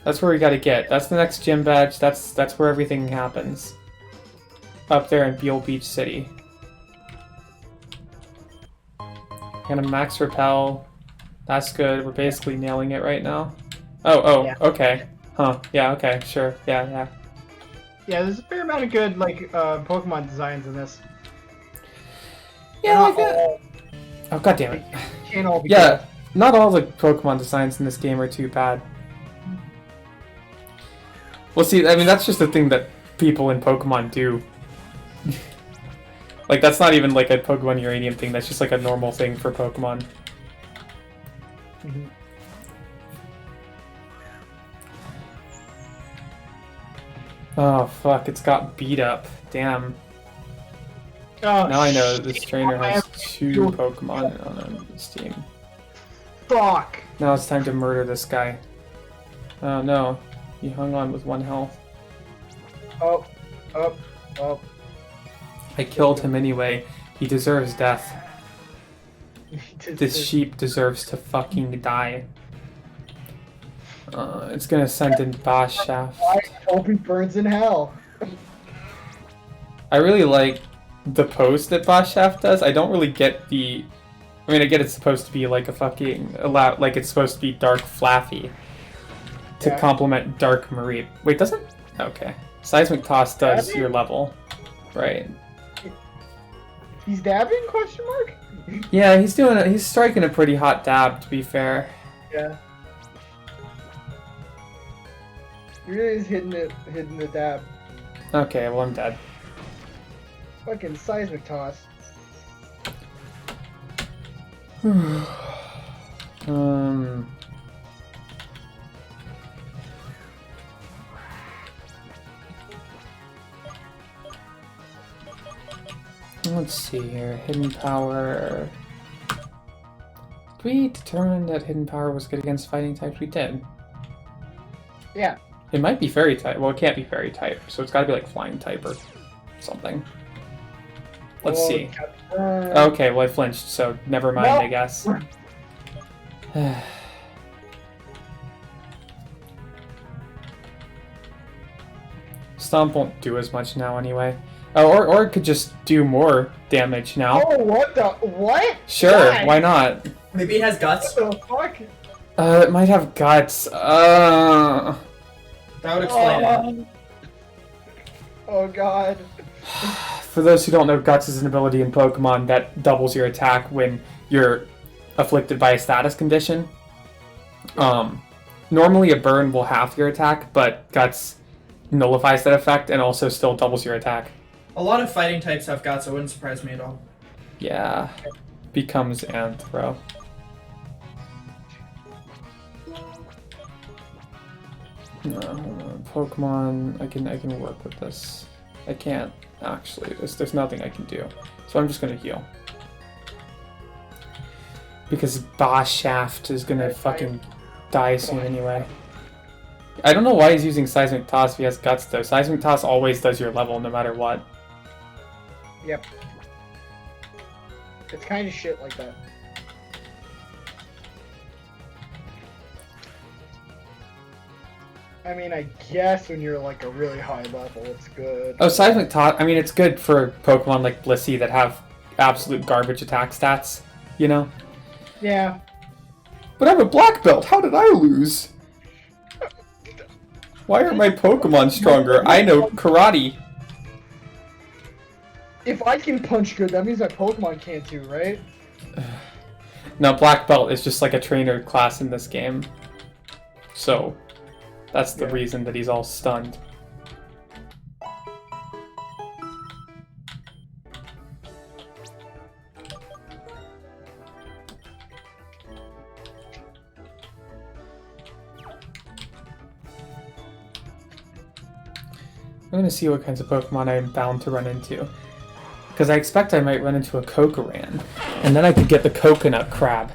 That's where we gotta get. That's the next gym badge. That's where everything happens. Up there in Beale Beach City. Gonna max repel. That's good. We're basically nailing it right now. Oh, Yeah. okay. Huh. Yeah, okay, sure. Yeah. Yeah, there's a fair amount of good, like, Pokemon designs in this. Yeah, Not like that. all- Oh, god damn it. Can't all be Yeah, not all the Pokemon designs in this game are too bad. Well, see, I mean, that's just the thing that people in Pokemon do. Like, that's not even like a Pokemon Uranium thing, that's just like a normal thing for Pokemon. Mhm. Oh, fuck, it's got beat up. Damn. Oh, Now I know this shit. trainer I has have 2 Pokemon on his team. Fuck! Now it's time to murder this guy. Oh no, he hung on with 1 health. Oh. I killed him anyway. He deserves death. This sheep deserves to fucking die. It's gonna send in Boss Shaft. I hope he burns in hell. I really like the pose that Boss Shaft does. I don't really get the... I mean, I get it's supposed to be like a fucking... like it's supposed to be Dark Flaffy. To Yeah. complement Dark Marie. Wait, doesn't... Okay. Seismic Toss does Dabbing? your level. Right. He's dabbing? Question mark? Yeah, he's striking a pretty hot dab, to be fair. Yeah. He really is hitting the dab. Okay, well I'm dead. Fucking seismic toss. Let's see here. Hidden power. Did we determine that hidden power was good against fighting types? We did. Yeah. It might be fairy type. Well, it can't be fairy type, so it's got to be like flying type or something. Let's see. Okay, well I flinched, so never mind, No. I guess. Stomp won't do as much now anyway. Oh, or it could just do more damage now. Oh, what the? What? Sure, Why? why not? Maybe it has guts. What the fuck? It might have guts. That would explain it. Oh god. For those who don't know, Guts is an ability in Pokemon that doubles your attack when you're afflicted by a status condition. Normally a burn will half your attack, but Guts nullifies that effect and also still doubles your attack. A lot of fighting types have guts, it wouldn't surprise me at all. Yeah. Becomes Anthro. No, Pokemon, I can work with this. I can't, actually. There's nothing I can do. So I'm just gonna heal. Because Boss Shaft is gonna fucking die soon anyway. I don't know why he's using Seismic Toss if he has Guts though. Seismic Toss always does your level no matter what. Yep. It's kind of shit like that. I mean, I guess when you're like a really high level, it's good. Oh, Seismic Toss, I mean, it's good for Pokemon like Blissey that have absolute garbage attack stats, you know? Yeah. But I'm a black belt, how did I lose? Why are my Pokemon stronger? I know karate. If I can punch good, that means my Pokemon can too, right? No, black belt is just like a trainer class in this game. So, that's the reason that he's all stunned. I'm gonna see what kinds of Pokemon I'm bound to run into. Because I expect I might run into a Kokoran. And then I could get the coconut crab.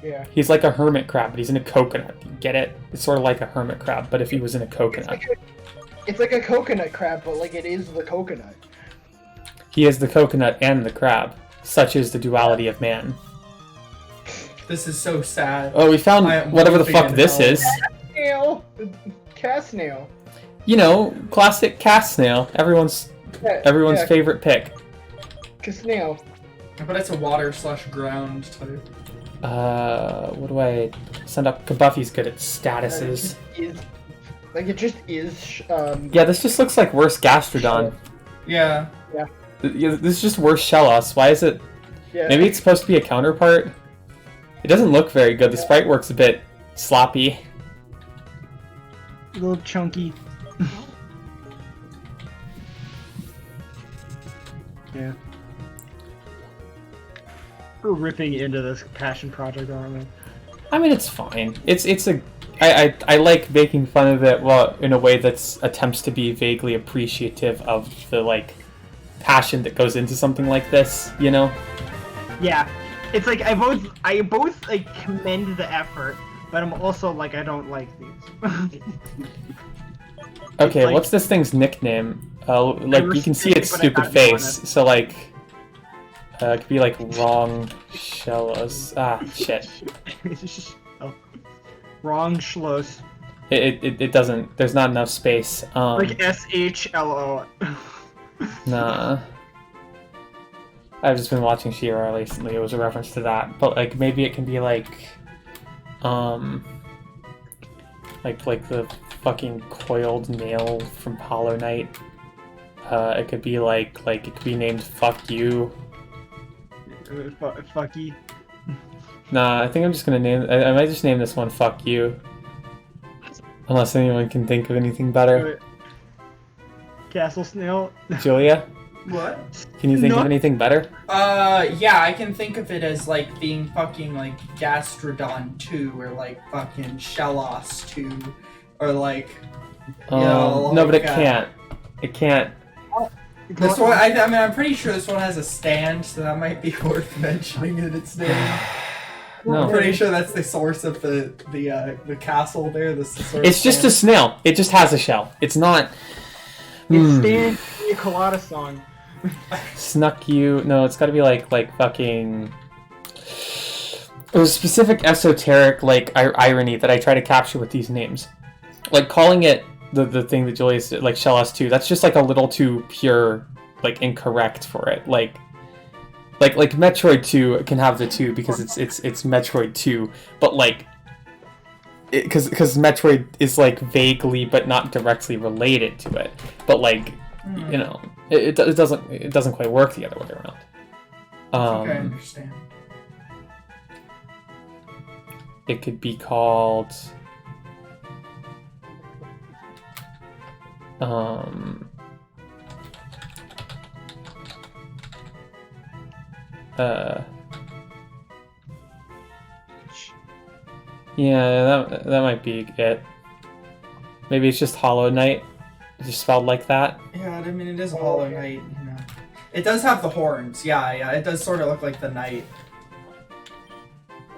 Yeah. He's like a hermit crab, but he's in a coconut. You get it? It's sort of like a hermit crab, but if he was in a coconut. It's like a coconut crab, but like it is the coconut. He is the coconut and the crab. Such is the duality of man. This is so sad. Oh, we found I am whatever the weeping fuck in this hell. is. Snail. Cast snail. You know, classic cast snail. Everyone's Yeah, favorite pick. snail. But it's a water/ground type. What do I send up? Kabuffy's good at statuses. It just is. Yeah, this just looks like worse Gastrodon. Yeah. This is just worse Shellos. Why is it? Yeah. Maybe it's supposed to be a counterpart. It doesn't look very good. The sprite works a bit sloppy. A little chunky. Yeah. We're ripping into this passion project, aren't we? I mean, it's fine. I like making fun of it, well, in a way that's attempts to be vaguely appreciative of the like passion that goes into something like this. You know? Yeah. It's like I both like commend the effort, but I'm also like I don't like these. Okay, like- what's this thing's nickname? Like you can see its but I stupid got no on face. So like, it could be like wrong Shellos. Ah, shit. Oh. Wrong Schloss. It doesn't. There's not enough space. Like SHLO. Nah. I've just been watching She-Ra recently. It was a reference to that, but like maybe it can be like the fucking coiled nail from Hollow Knight. It could be like it could be named "Fuck You." Fucky. Nah, I think I'm just gonna name. I might just name this one "Fuck You," unless anyone can think of anything better. Castle Snail. Julia, What? can you think No. of anything better? Yeah, I can think of it as like being fucking like Gastrodon 2 or like fucking Shellos 2 or like. No, but it can't. It can't. This one, I mean, I'm pretty sure this one has a stand, so that might be worth mentioning in its name. I'm No. pretty sure that's the source of the castle there. It's just a snail. It just has a shell. It's not. It's Stan a Colada song. Snuck you. No, it's got to be like fucking. There's a specific esoteric like irony that I try to capture with these names, like calling it the thing that Julia said, like Shell S2. That's just like a little too pure, like incorrect for it. Like Metroid 2 can have the 2 because it's Metroid 2, but like. Because Metroid is like vaguely but not directly related to it, but like you know it doesn't quite work the other way around. I think I understand. It could be called yeah, that might be it. Maybe it's just Hollow Knight, just spelled like that. Yeah, I mean, it is a Hollow Knight, you know. It does have the horns, yeah, it does sort of look like the Knight.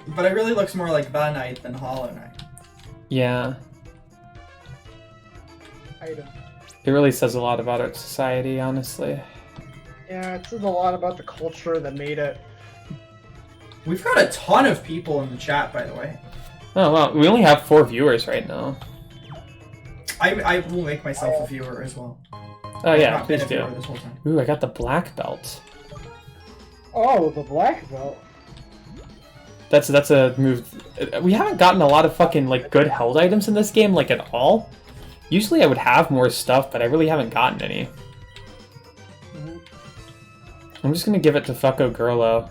But it really looks more like the Knight than Hollow Knight. Yeah. Item. It really says a lot about our society, honestly. Yeah, it says a lot about the culture that made it. We've got a ton of people in the chat, by the way. Oh well, we only have 4 viewers right now. I will make myself a viewer as well. Oh yeah, I've been please a do. viewer this whole time. Ooh, I got the black belt. Oh, the black belt. That's a move. We haven't gotten a lot of fucking like good held items in this game, like at all. Usually I would have more stuff, but I really haven't gotten any. I'm just gonna give it to Fucko Gurlo.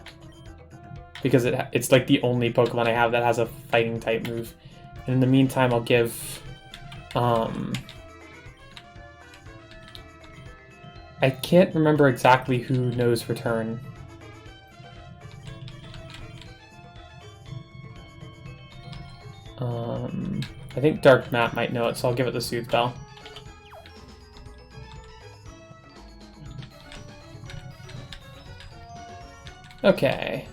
Because it's like the only Pokemon I have that has a fighting type move. And in the meantime, I'll give... I can't remember exactly who knows Return. I think Dark Matt might know it, so I'll give it the Soothe Bell. Okay.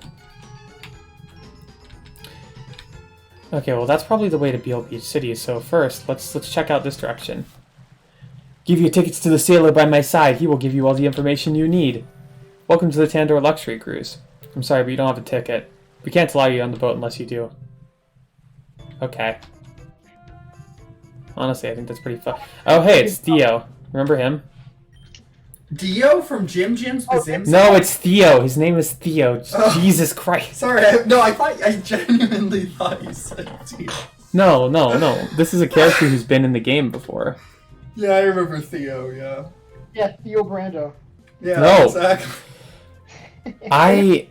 Okay, well that's probably the way to Beale Beach City, so first, let's check out this direction. Give you tickets to the sailor by my side. He will give you all the information you need. Welcome to the Tandor Luxury Cruise. I'm sorry, but you don't have a ticket. We can't allow you on the boat unless you do. Okay. Honestly, I think that's pretty fun. Oh, hey, it's Theo. Remember him? Dio from Jim Jim's Bazim? No, it's Theo. His name is Theo. Oh. Jesus Christ. Sorry, I genuinely thought you said Dio. No. This is a character who's been in the game before. Yeah, I remember Theo, yeah. Yeah, Theo Brando. Yeah, No. exactly. I...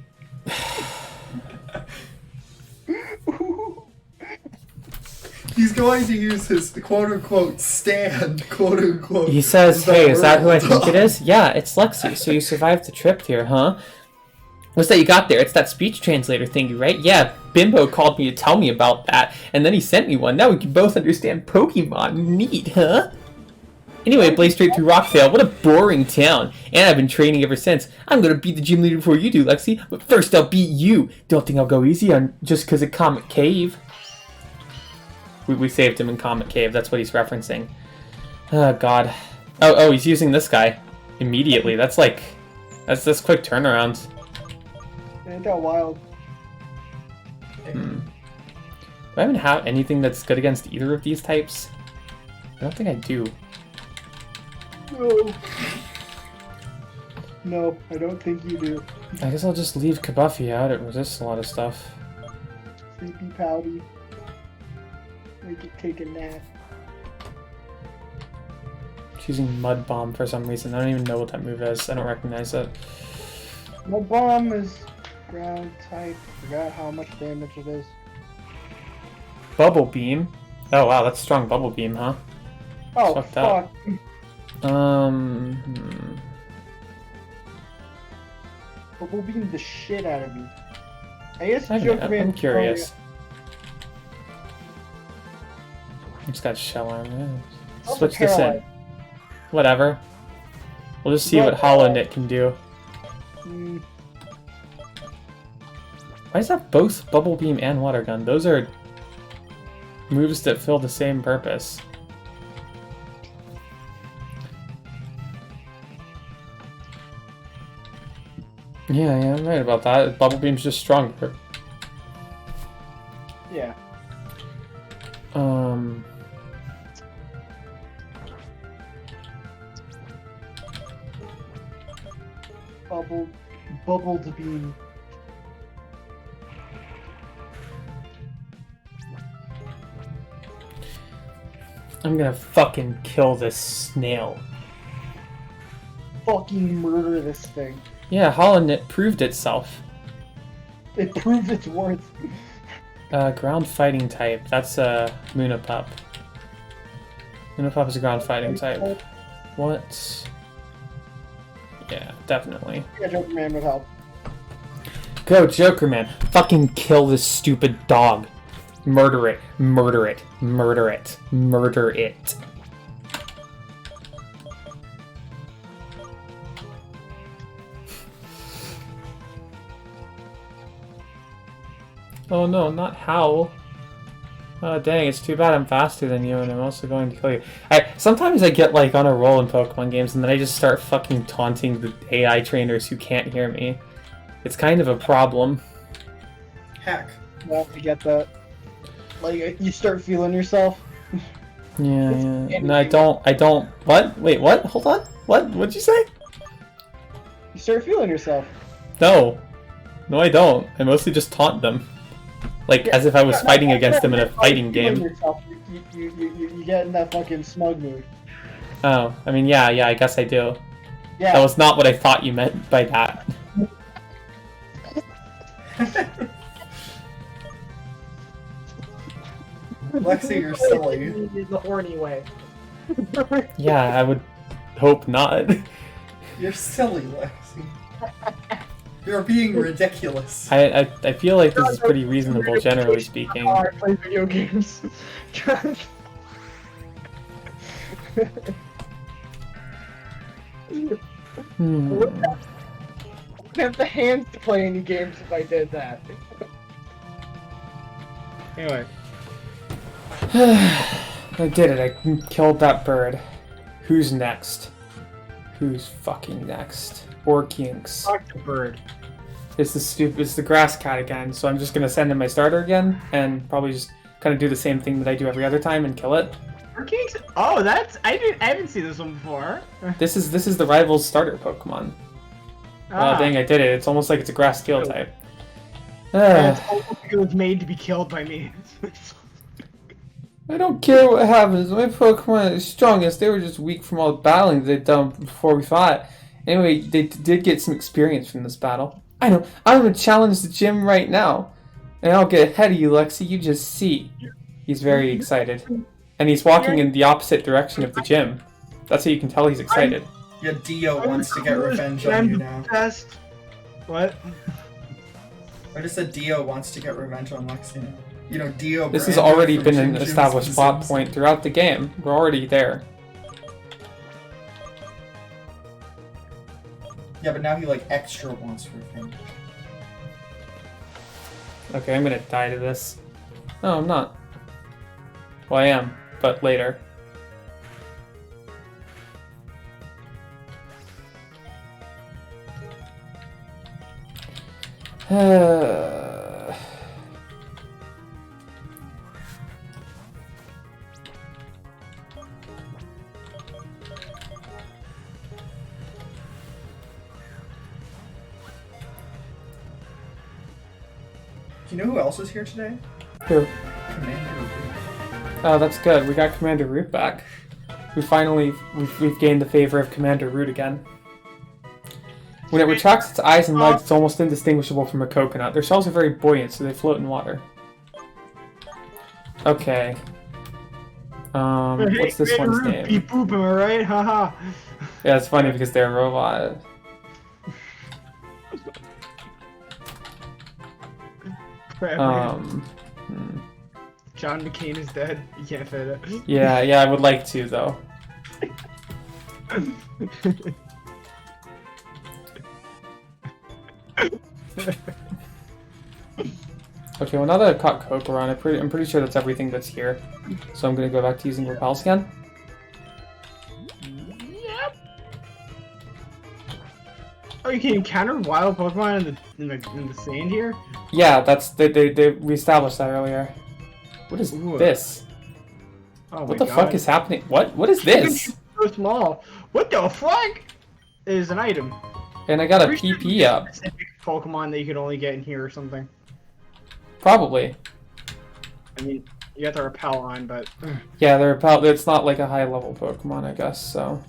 He's going to use his quote-unquote stand, quote-unquote. He says, the hey, is that who I think world. it is? Yeah, it's Lexi, so you survived the trip here, huh? What's that you got there? It's that speech translator thingy, right? Yeah, Bimbo called me to tell me about that, and then he sent me one. Now we can both understand Pokemon. Neat, huh? Anyway, blaze straight through Rockvale. What a boring town. And I've been training ever since. I'm gonna beat the gym leader before you do, Lexi. But first, I'll beat you. Don't think I'll go easy on just because of Comet Cave. We saved him in Comet Cave. That's what he's referencing. Oh, God. Oh, he's using this guy immediately. That's like... That's quick turnaround. Ain't that wild? Do I even have anything that's good against either of these types? I don't think I do. No. No, I don't think you do. I guess I'll just leave Kabuffy out. It resists a lot of stuff. Sleepy Pouty. Make it take a nap. She's using Mud Bomb for some reason. I don't even know what that move is. I don't recognize it. My bomb is Ground type. Forgot how much damage it is. Bubble beam. Oh wow, that's strong bubble beam, huh? Oh, Fucked fuck. up. Hmm. Bubble beam the shit out of me. I guess I'm Jokerman. curious. It's got shell armor. Also Switch this in. paralyzed. Whatever. We'll just see Well, what Hollow Knit can do. Mm, Why does that have both Bubble Beam and Water Gun? Those are moves that fill the same purpose. Yeah, I'm right about that. Bubble Beam's just stronger. yeah. Bubbled beam. I'm gonna fucking kill this snail. Fucking murder this thing. Yeah, Hollow Knit proved itself. It proved its worth. Ground fighting type. That's Moonapup. Moonapup is a ground fighting type. What? Yeah, definitely. Yeah, Jokerman would help. Go, Joker Man. Fucking kill this stupid dog. Murder it. Murder it. Murder it. Murder it. Oh no, not Howl. Oh dang, it's too bad I'm faster than you and I'm also going to kill you. Sometimes I get like on a roll in Pokemon games and then I just start fucking taunting the AI trainers who can't hear me. It's kind of a problem. Heck. Well, I get that. Like, you start feeling yourself. Yeah, yeah. No, I don't. What? Wait, what? Hold on. What? What'd you say? You start feeling yourself. No. No, I don't. I mostly just taunt them. Like, as if I was fighting against them in a fighting game. Yourself. You get in that fucking smug mood. Oh, I mean, yeah, I guess I do. Yeah. That was not what I thought you meant by that. Lexi, you're silly. In the horny way. Yeah, I would hope not. You're silly, Lexi. You're being ridiculous. I feel like this is pretty reasonable, generally speaking. I play video games. Hmm. I wouldn't have the hands to play any games if I did that. Anyway. I did it. I killed that bird. Who's next? Who's fucking next? Orkinks. Fuck the bird. It's the grass cat again, so I'm just gonna send in my starter again and probably just kind of do the same thing that I do every other time and kill it. Urkinks? Oh, that's I haven't seen this one before. This is the rival's starter Pokemon. Oh dang, I did it. It's almost like it's a grass steel type. It's almost like it was made to be killed by me. I don't care what happens. My Pokemon is strongest. They were just weak from all the battling they'd done before we fought. Anyway, they did get some experience from this battle. I know. I'm gonna challenge the gym right now. And I'll get ahead of you, Lexi. You just see. He's very excited. And he's walking in the opposite direction of the gym. That's how you can tell he's excited. Yeah, Dio wants to get revenge on you now. What? I just said Dio wants to get revenge on Lexi now. You know, Dio. This has Brando already from been Jim an Jim's established plot Simpsons. point throughout the game. We're already there. Yeah, but now he like extra wants revenge. Okay, I'm gonna die to this. No, I'm not. Well, I am, but later. Do you know who else is here today? Who? Commander Root. Oh, that's good. We got Commander Root back. We've gained the favor of Commander Root again. When it retracts its eyes and legs, it's almost indistinguishable from a coconut. Their shells are very buoyant, so they float in water. Okay. What's this one's name? Beep boop, am I right? Haha. Yeah, it's funny because they're a robot. John McCain is dead. You can't fit it. Yeah, I would like to, though. Okay, well now that I've caught Kokoron, I'm pretty sure that's everything that's here. So I'm gonna go back to using repels again. Yep. Oh, you can encounter wild Pokemon in the sand here? Yeah, that's we established that earlier. What is this? Oh What my the God. fuck is happening? What is this? So small. What the fuck? It is an item. And I got a Pretty sure PP up. Specific Pokemon that you could only get in here or something. Probably. I mean, you got the repel on, but Yeah, it's not like a high level Pokemon, I guess, so.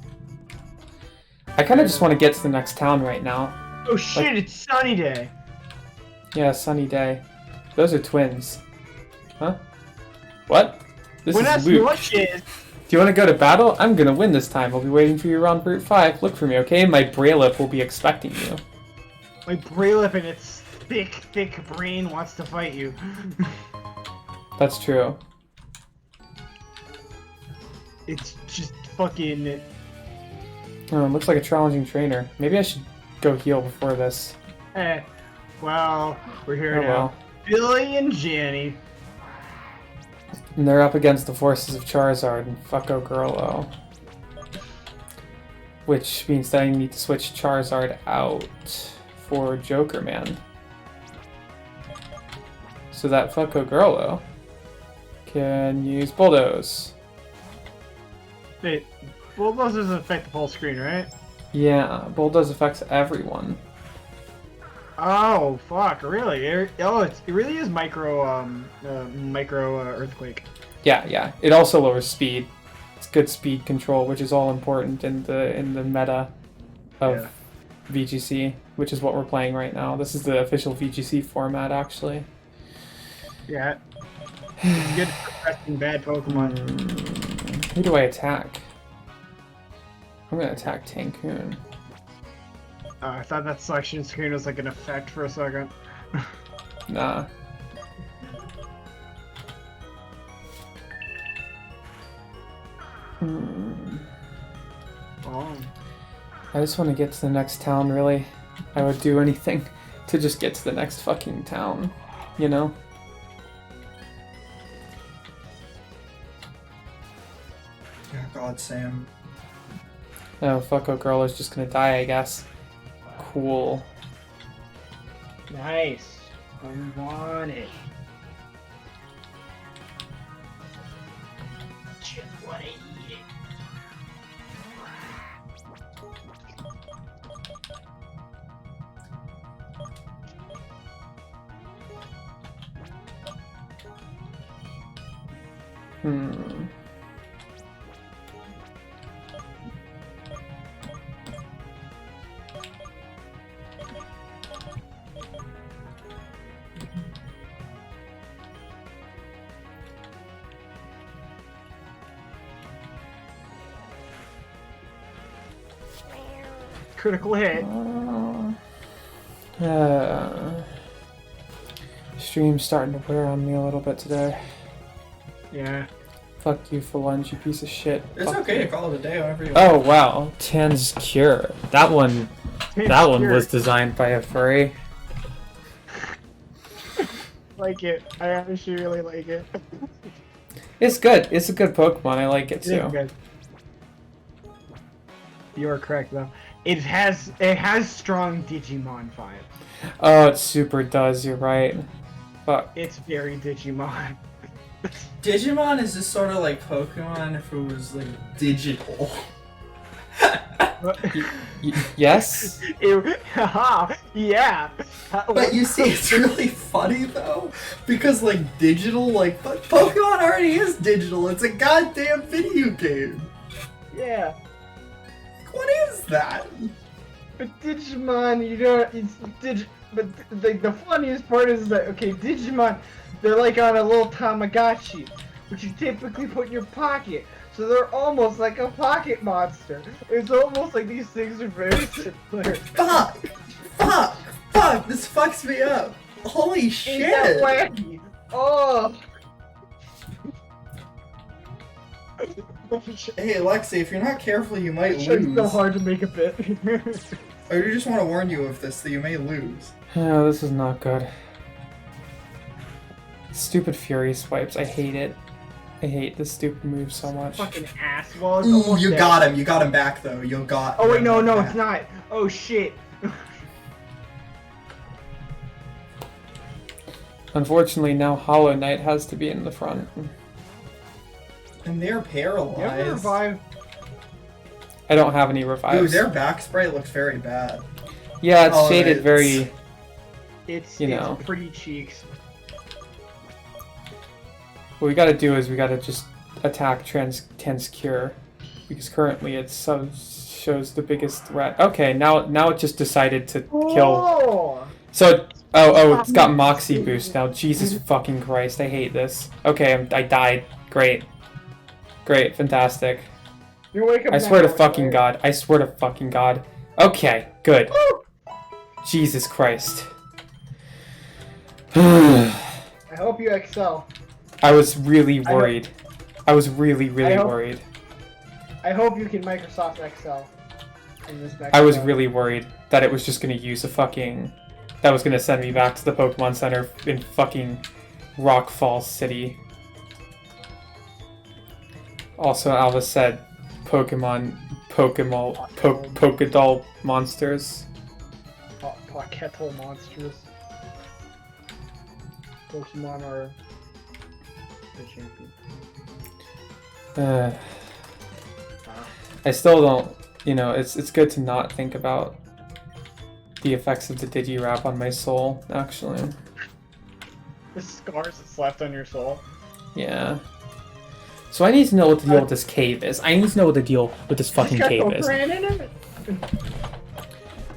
I kinda just wanna get to the next town right now. oh shit! It's sunny day. Yeah, sunny day. Those are twins. Huh? What? This When is that's Luke. luscious. Do you want to go to battle? I'm gonna win this time. I'll be waiting for you around Route 5. Look for me, okay? My Braylip will be expecting you. My Braylip and its thick brain wants to fight you. That's true. It's just fucking. Oh, it looks like a challenging trainer. Maybe I should go heal before this. Well, we're here Oh now. well. Billy and Janny. And they're up against the forces of Charizard and Fucko Girlo. Which means that I need to switch Charizard out for Joker Man. So that Fucko Girlo can use Bulldoze. Wait, well, those doesn't affect the whole screen, right? Yeah, Bulldoze affects everyone. Oh fuck! Really? It really is micro earthquake. Yeah. It also lowers speed. It's good speed control, which is all important in the meta of VGC, which is what we're playing right now. This is the official VGC format, actually. Yeah. It's good for pressing bad Pokemon. Who do I attack? I'm gonna attack Tankoon. I thought that selection screen was like an effect for a second. Nah. Oh. I just want to get to the next town, really. I would do anything to just get to the next fucking town, you know? Oh God, Sam. Oh, Fucko Girl is just gonna die, I guess. Cool. Nice. I want it. Just wanna eat it. Critical hit. Stream's starting to wear on me a little bit today. Yeah. Fuck you for lunch, you piece of shit. It's Fuck okay you. to call it a day whenever you Oh want. wow, Tan's Cure. That one was designed by a furry. Like it. I actually really like it. It's good. It's a good Pokemon. I like it It is too. good. You are correct though. It has strong Digimon vibes. Oh, it super does. You're right. Fuck. It's very Digimon. Digimon is just sort of like Pokemon if it was like digital. Yes. Haha, yeah. But you see, it's really funny though, because like digital, like Pokemon already is digital. It's a goddamn video game. Yeah. Like, what is that? But Digimon, you don't. But like the funniest part is that okay, Digimon, they're like on a little Tamagotchi, which you typically put in your pocket. So they're almost like a pocket monster. It's almost like these things are very similar. Fuck! Fuck! Fuck! This fucks me up! Holy shit! Ain't that wacky? Oh! Hey Alexi, if you're not careful, you might It's lose. so hard to make a bit. I just want to warn you of this, that you may lose. Oh, this is not good. Stupid Fury swipes. I hate it. I hate this stupid move so much. Fucking ass. Well, it's Ooh, almost you dead. got him. You got him back, though. You got Oh wait, him no, back. it's not. Oh shit. Unfortunately, now Hollow Knight has to be in the front. And they're paralyzed. You ever revive? I don't have any revives. Ooh, their back spray looks very bad. Yeah, it's Hollow shaded Knight's- very... It's You know. pretty cheeks. What we gotta do is we gotta just attack Tense Cure. Because currently it shows the biggest threat. Okay, now it just decided to kill... Oh! So... Oh, it's got Moxie boost now. Jesus fucking Christ, I hate this. Okay, I died. Great. Great, fantastic. You wake up I swear to now, fucking right? God. I swear to fucking God. Okay, good. Jesus Christ. I hope you excel. I was really worried. I was really I hope- worried. I hope you can Microsoft Excel in this next I was round. really worried that it was just gonna use a fucking... That was gonna send me back to the Pokemon Center in fucking Rockfall City. Also, Alva said Pokédoll monsters. Pockettle monsters. Pokemon are the champion. I still don't, you know, it's good to not think about the effects of the Digirap on my soul, actually. The scars that's left on your soul. Yeah. So I need to know what the deal with this cave is. I need to know what the deal with this fucking It's got cave no is. brand in it.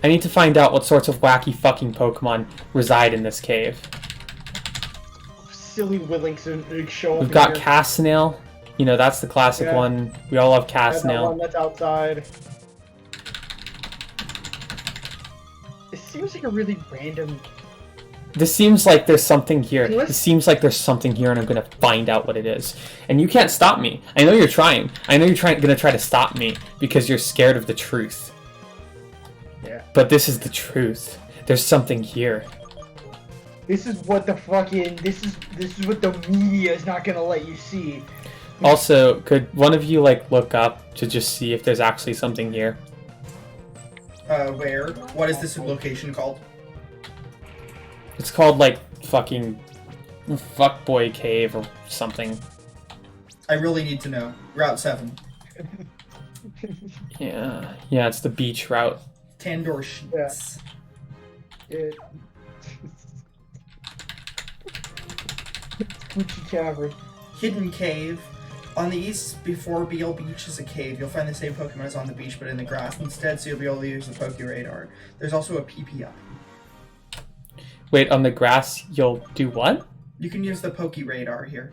I need to find out what sorts of wacky fucking Pokemon reside in this cave. Silly Willingson show up. We've got in here. Cassinail. You know, that's the classic Yeah. one. We all love Got that one Cassinail. that's outside. It seems like a really random. This seems like there's something here. Unless- This seems like there's something here, and I'm gonna find out what it is. And you can't stop me. I know you're trying. I know you're gonna try to stop me because you're scared of the truth. Yeah. But this is the truth. There's something here. This is what the fucking. This is what the media is not gonna let you see. Also, could one of you like look up to just see if there's actually something here? Where? What is this location called? It's called like fucking Fuckboy Cave or something. I really need to know. Route 7. Yeah, it's the beach route. Tandor Sheets. It... Gucci Cavern. Hidden Cave. On the east, before Beale Beach is a cave. You'll find the same Pokemon as on the beach, but in the grass instead, so you'll be able to use the Poke Radar. There's also a PPI. Wait, on the grass, you'll do what? You can use the Poke Radar here.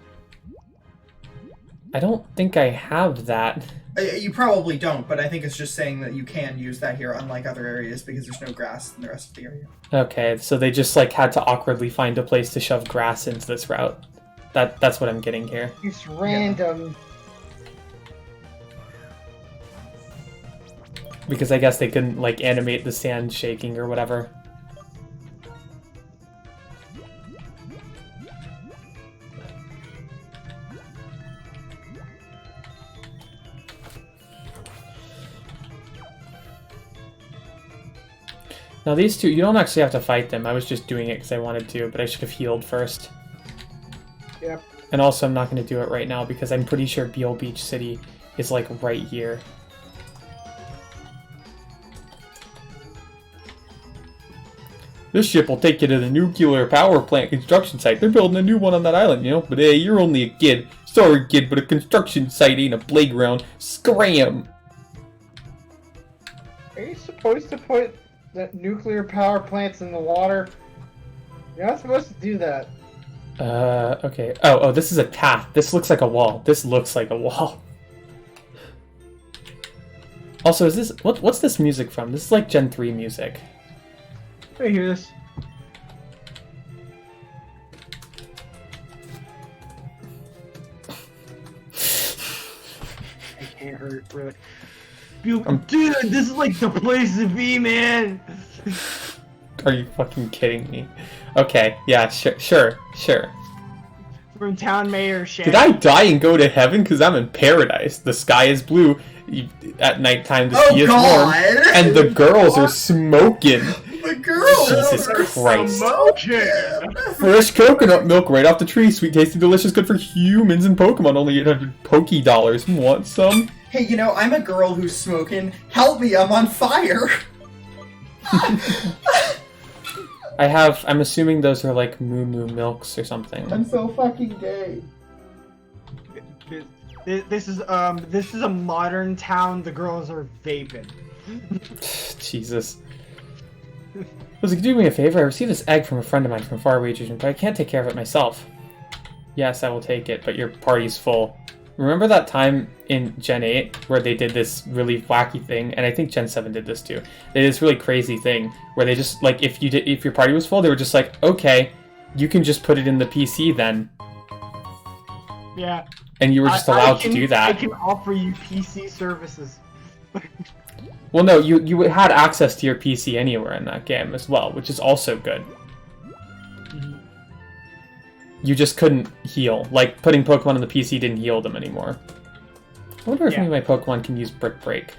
I don't think I have that. You probably don't, but I think it's just saying that you can use that here, unlike other areas, because there's no grass in the rest of the area. Okay, so they just like had to awkwardly find a place to shove grass into this route. That's what I'm getting here. It's random. Because I guess they couldn't like animate the sand shaking or whatever. Now these two, you don't actually have to fight them. I was just doing it because I wanted to, but I should have healed first. Yep. And also I'm not going to do it right now because I'm pretty sure Beale Beach City is like right here. This ship will take you to the nuclear power plant construction site. They're building a new one on that island, you know? But hey, you're only a kid. Sorry, kid, but a construction site ain't a playground. Scram! Are you supposed to put the nuclear power plants in the water. You're not supposed to do that. Okay. Oh, this is a path. This looks like a wall. This looks like a wall. Also, is this... What's this music from? This is like Gen 3 music. I hear this. I can't hurt, really. Dude, this is like the place to be, man! Are you fucking kidding me? Okay, yeah, sure. From Town Mayor Shannon. Did I die and go to heaven? Because I'm in paradise. The sky is blue. At nighttime, the sea is warm. And the girls are smoking. The girls Jesus are Christ. smoking. Fresh coconut milk right off the tree. Sweet, tasty, delicious, good for humans and Pokemon. Only 800 Poké dollars. Want some? Hey, you know, I'm a girl who's smoking. Help me, I'm on fire. I'm assuming those are like Moo Moo Milks or something. I'm so fucking gay. This is a modern town. The girls are vaping. Jesus. Could you do me a favor? I received this egg from a friend of mine from faraway region, but I can't take care of it myself. Yes, I will take it, but your party's full. Remember that time in Gen 8 where they did this really wacky thing, and I think Gen 7 did this too. They did this really crazy thing where they just like if your party was full, they were just like, okay, you can just put it in the PC then. Yeah. And you were just allowed to do that. I can offer you PC services. Well, no, you had access to your PC anywhere in that game as well, which is also good. You just couldn't heal. Like, putting Pokemon on the PC didn't heal them anymore. I wonder if any of my Pokemon can use Brick Break.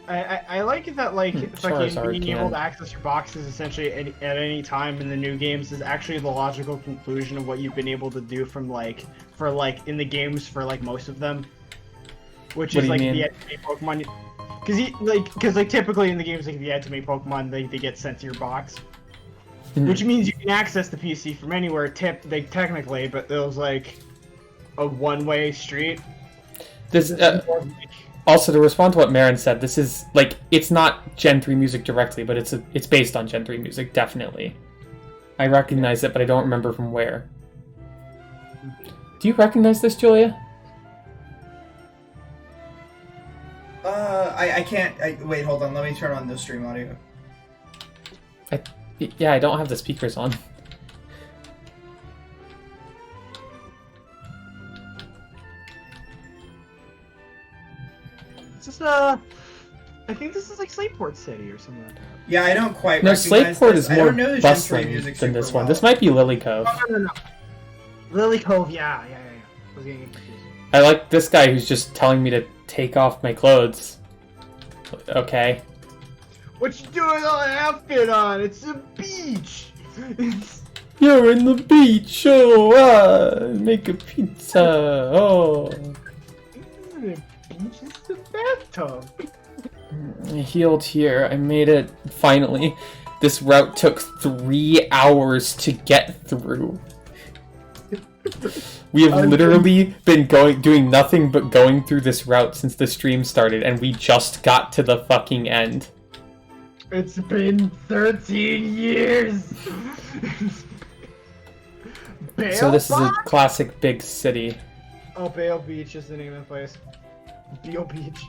I like it that, like, fucking being able to can. access your boxes essentially at any time in the new games is actually the logical conclusion of what you've been able to do from, like, in the games for, like, most of them. Which is, like, the anime Pokemon... Because typically in the games, like, if you had to make Pokemon, they get sent to your box. Which means you can access the PC from anywhere, technically, but it was like a one-way street. This also, to respond to what Marin said, this is like it's not Gen 3 music directly, but it's based on Gen 3 music, definitely. I recognize it, but I don't remember from where. Do you recognize this, Julia? I can't. Wait, hold on. Let me turn on the stream audio. Yeah, I don't have the speakers on. Is this I think this is like Slateport City or something like that. Yeah, I don't quite. No, recognize Slateport this. is I more don't know the Gen 3 bustling music than this super one. well. This might be Lily Cove. No. Lily Cove, yeah. I was getting confused. I like this guy who's just telling me to take off my clothes. Okay. What you doing with all that outfit on? It's a beach! You're in the beach, make a pizza, The beach is the bathtub. I healed here, I made it, finally. This route took 3 hours to get through. We have literally been doing nothing but going through this route since the stream started, and we just got to the fucking end. It's been 13 years! So this is a classic big city. Oh, Bale Beach is the name of the place. Beale Beach.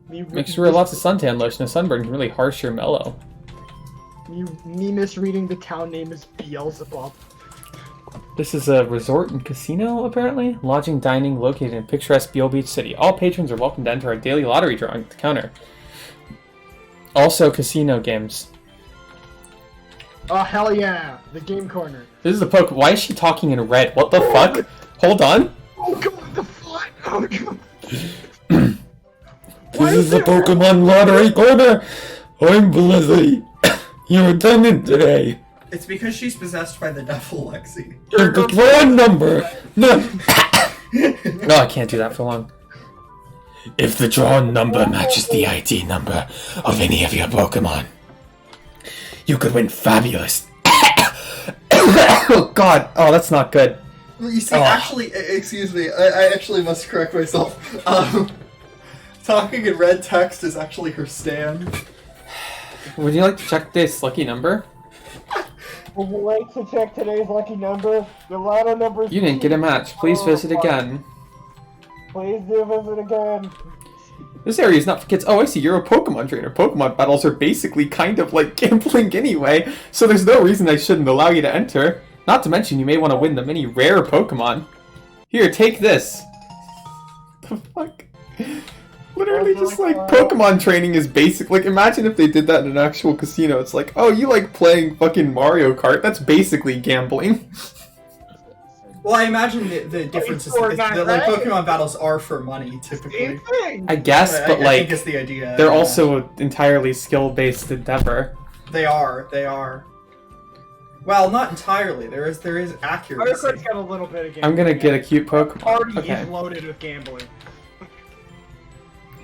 Make sure lots of suntan lotion. A sunburn can really harsh your mellow. Me misreading the town name is Beelzebub. This is a resort and casino, apparently. Lodging, dining, located in picturesque Beale Beach City. All patrons are welcome to enter our daily lottery drawing at the counter. Also, casino games. Oh, hell yeah! The game corner. This is the Poke. Why is she talking in red? What the fuck? Hold on. Oh, God, the fuck? Oh, God. This is the Pokemon lottery corner. I'm Blizzy. Your attendant today. It's because she's possessed by the devil, Lexi. Here's the drawing number. No. No, I can't do that for long. If the drawn number matches the ID number of any of your Pokemon, you could win fabulous. Oh God! Oh, that's not good. You see, actually, excuse me, I actually must correct myself. It's talking in red text is actually her stand. Would you like to check this lucky number? Would you like to check today's lucky number? The lotto number. You didn't get a match. Please visit again. Please do visit again. This area is not for kids. Oh, I see. You're a Pokemon trainer. Pokemon battles are basically kind of like gambling anyway, so there's no reason I shouldn't allow you to enter. Not to mention, you may want to win the many rare Pokemon. Here, take this. The fuck? Literally just like Pokemon training is basic. Like, imagine if they did that in an actual casino. It's like, oh, you like playing fucking Mario Kart? That's basically gambling. Well, I imagine the difference is that like Pokemon battles are for money typically. I guess, but I like, think it's the idea. they're also an entirely skill-based endeavor. They are. Well, not entirely. There is accuracy. Mario Kart's got a little bit of gambling. I'm gonna get a cute Pokemon. Party Okay. is loaded with gambling.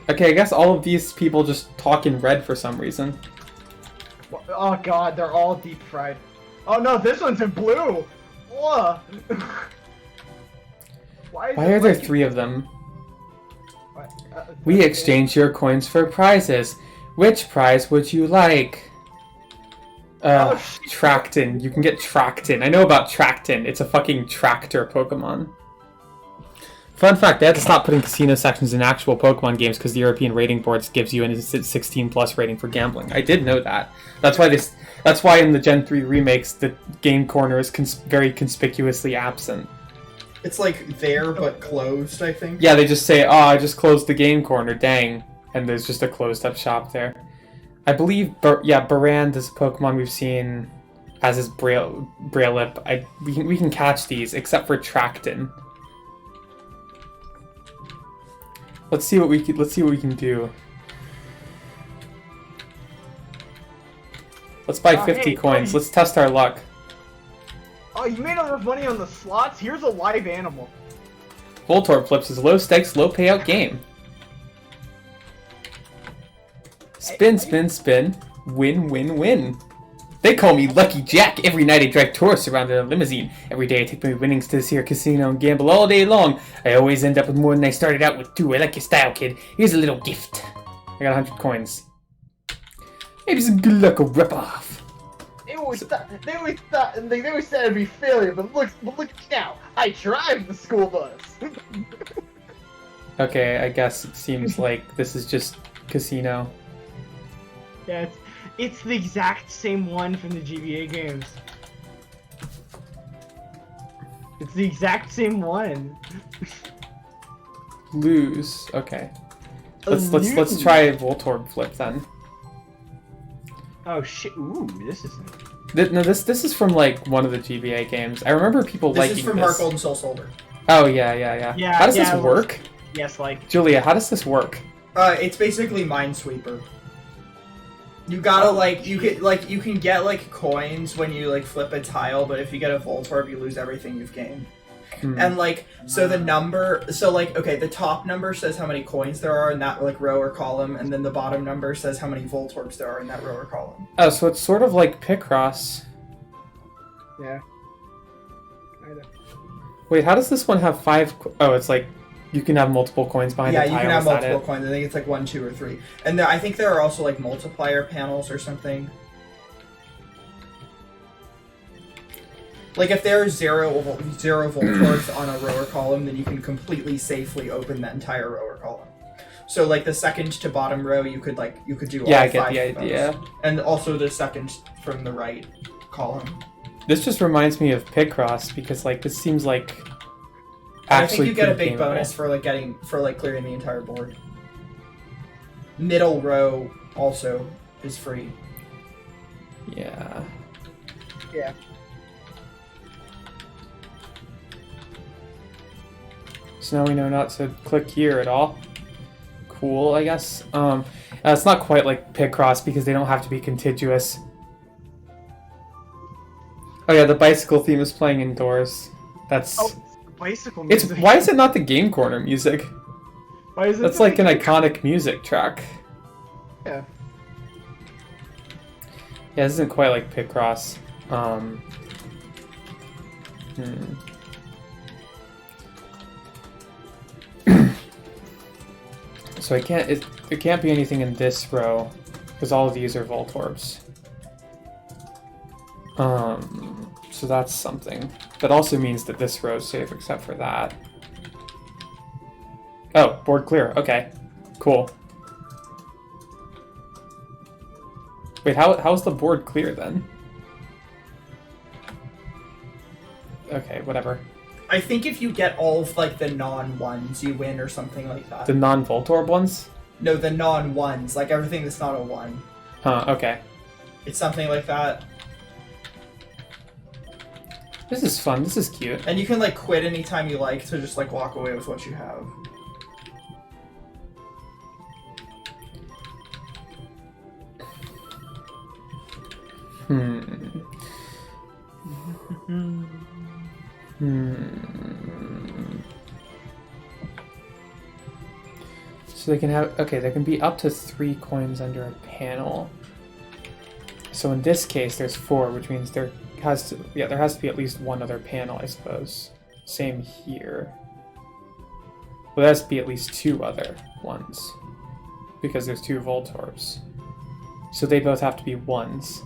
Okay, I guess all of these people just talk in red for some reason. Oh god, they're all deep fried. Oh no, this one's in blue! Whoa! Why are there 3 of them? We exchange your coins for prizes. Which prize would you like? Tracton. You can get Tracton. I know about Tracton. It's a fucking tractor Pokemon. Fun fact, they had to stop putting casino sections in actual Pokemon games because the European rating boards gives you an 16+ rating for gambling. I did know that. That's why in the Gen 3 remakes the game corner is very conspicuously absent. It's like there but closed, I think. Yeah, they just say, "Oh, I just closed the game corner, dang," and there's just a closed-up shop there. I believe, Barand is a Pokemon we've seen as his Braillip. We can catch these, except for Tracton. Let's see what we can do. Let's buy 50 coins. Let's test our luck. Oh, you made enough money on the slots? Here's a live animal. Voltorb Flips is a low stakes, low payout game. Spin, spin, spin. Win, win, win. They call me Lucky Jack. Every night I drive tourists around in a limousine. Every day I take my winnings to this here casino and gamble all day long. I always end up with more than I started out with, too. I like your style, kid. Here's a little gift. I got 100 coins. Maybe some good luck will rip off. They always said it'd be failure, but look now. I drive the school bus. Okay, I guess it seems like this is just casino. Yeah, it's the exact same one from the GBA games. It's the exact same one. Lose. Okay. Let's try a Voltorb Flip then. Oh shit! Ooh, this is. No, this is from like one of the GBA games. I remember people liking this. This is from Heart Gold and Soul Silver. Oh yeah. How does this work? Yes, like. Julia, how does this work? It's basically Minesweeper. You gotta you can get like coins when you like flip a tile, but if you get a Voltorb, you lose everything you've gained. And so the number, the top number says how many coins there are in that like row or column, and then the bottom number says how many Voltorbs there are in that row or column. Oh, so it's sort of like Picross. Yeah. I know. Wait, how does this one have 5? Oh, it's like you can have multiple coins behind the tile. Yeah, you can have multiple coins. I think it's like 1, 2, or 3. And I think there are also like multiplier panels or something. Like if there are zero Voltorbs on a row or column, then you can completely safely open that entire row or column. So like the second to bottom row, you could do all 5 I get the idea. Those. And also the second from the right column. This just reminds me of Picross because like this seems like actually I think you get a big gameable. bonus for clearing the entire board. Middle row also is free. Yeah. Yeah. So now we know not to click here at all. Cool, I guess. It's not quite like Picross because they don't have to be contiguous. Oh yeah, the bicycle theme is playing indoors. That's. Oh, bicycle music. Why is it not the Game Corner music? Why is it? That's like an iconic music track. Yeah. Yeah, this isn't quite like Picross. So it can't be anything in this row, because all of these are Voltorbs. So that's something. That also means that this row is safe except for that. Oh, board clear. Okay, cool. Wait, how's the board clear then? Okay, whatever. I think if you get all of like the non-ones, you win or something like that. The non-Voltorb ones? No, the non-ones, like everything that's not a one. Huh, okay. It's something like that. This is fun, this is cute. And you can like quit anytime you like to just like walk away with what you have. So they can have, okay, there can be up to 3 coins under a panel. So in this case, there's 4, which means there has to be at least one other panel, I suppose. Same here. Well, there has to be at least 2 other ones, because there's 2 Voltorbs. So they both have to be 1s.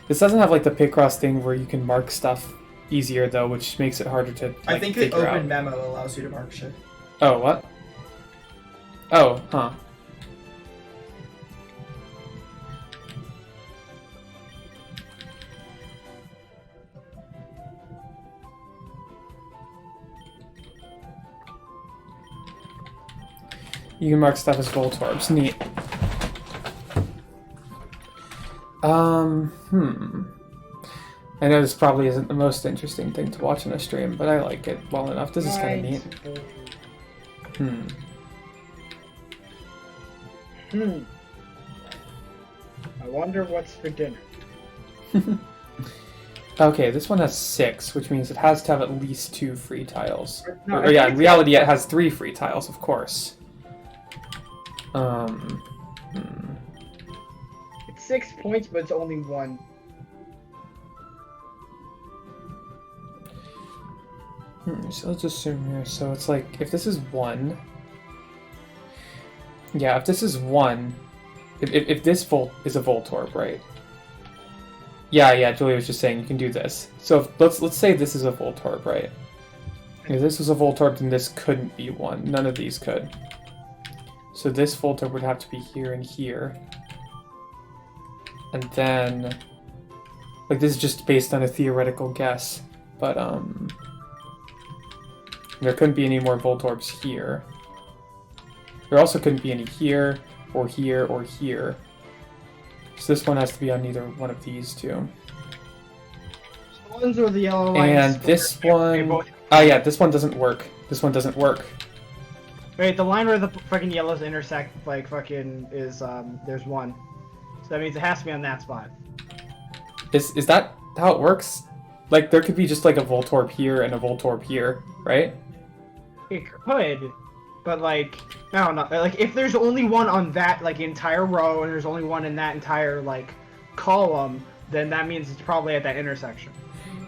This doesn't have like the Picross thing where you can mark stuff easier though, which makes it harder to like, I think the figure open out. memo allows you to mark shit. Oh, what? Oh, huh. You can mark stuff as Voltorbs. Neat. I know this probably isn't the most interesting thing to watch in a stream, but I like it well enough. This is kind of neat. I wonder what's for dinner. Okay, this one has 6, which means it has to have at least 2 free tiles. No, Or yeah, in reality it has 3 free tiles, of course. It's 6 points, but it's only 1. So let's assume here. So it's like, if this is 1... Yeah, if this is 1... If this Volt is a Voltorb, right? Yeah, Julia was just saying you can do this. So let's say this is a Voltorb, right? If this was a Voltorb, then this couldn't be 1. None of these could. So this Voltorb would have to be here and here. And then... Like, this is just based on a theoretical guess. But, there couldn't be any more Voltorbs here. There also couldn't be any here, or here, or here. So this one has to be on either one of these two. The ones or the yellow lines. And this one... Oh yeah, this one doesn't work. This one doesn't work. Wait, the line where the fucking yellows intersect, like, fucking, is, there's 1. So that means it has to be on that spot. Is that how it works? Like, there could be just, like, a Voltorb here and a Voltorb here, right? It could, but, like, I don't know. Like, if there's only 1 on that, like, entire row, and there's only 1 in that entire, like, column, then that means it's probably at that intersection.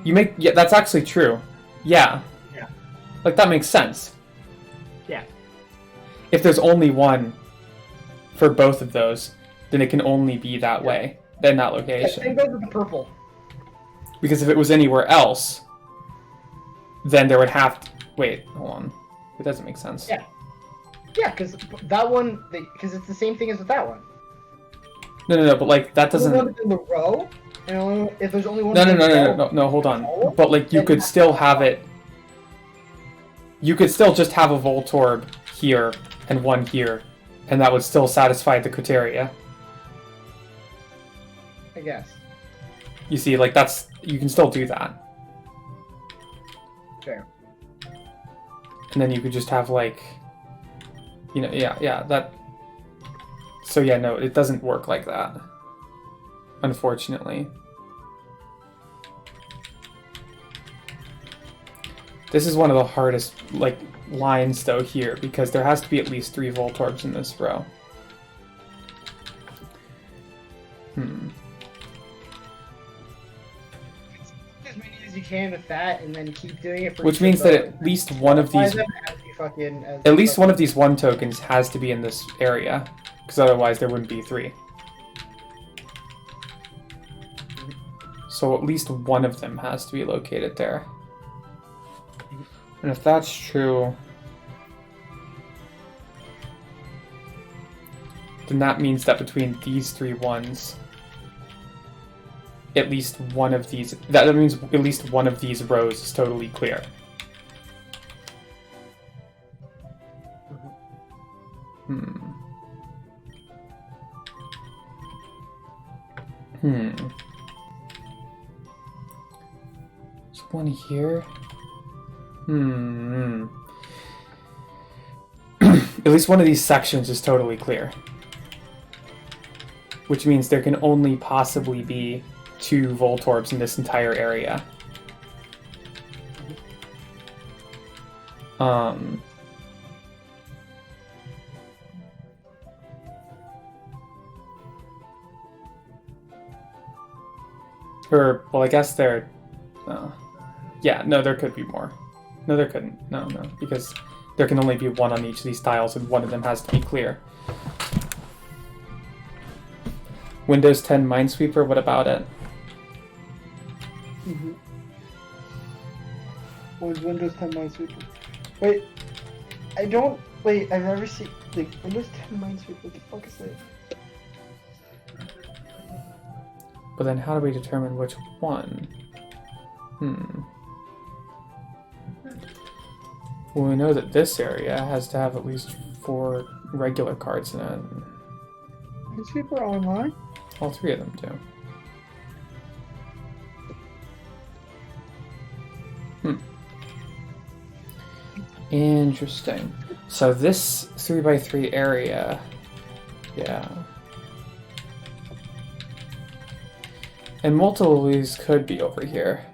Yeah, that's actually true. Yeah. Yeah. Like, that makes sense. Yeah. If there's only 1 for both of those, then it can only be that way, in that Same location. goes with the purple. Because if it was anywhere else, then there would have to... Wait, hold on. It doesn't make sense. Yeah. Yeah, because that one, because it's the same thing as with that one. No, but, like, that There's doesn't... one in the row, and if there's only one. No, hold on. But, like, you could still have it... You could still just have a Voltorb here and 1 here, and that would still satisfy the criteria. I guess. You see, like, that's... You can still do that. Fair. And then you could just have, like... You know, yeah, that... So, yeah, no, it doesn't work like that. Unfortunately. This is one of the hardest, like, lines, though, here, because there has to be at least 3 Voltorbs in this row. As many as you can with that, and then keep doing it for Which each means of that those. at least one of Why these, them as the fucking, as at the least fucking- one of these 1 tokens has to be in this area, because otherwise there wouldn't be 3. So at least one of them has to be located there. And if that's true, then that means that between these 3 ones, at least one of these, that means at least one of these rows is totally clear. There's one here. At least one of these sections is totally clear. Which means there can only possibly be 2 Voltorbs in this entire area. Or, well, I guess there... yeah, no, there could be more. No, there couldn't. No, because there can only be 1 on each of these tiles, and one of them has to be clear. Windows 10 Minesweeper, what about it? What is Windows 10 Minesweeper? Wait, I don't... Wait, I've never seen... Like, Windows 10 Minesweeper, what the fuck is that? But then how do we determine which one? Well, we know that this area has to have at least 4 regular cards in it. Minesweeper Online? All 3 of them do. Interesting. So this 3x3 area... Yeah. And multiple of these could be over here.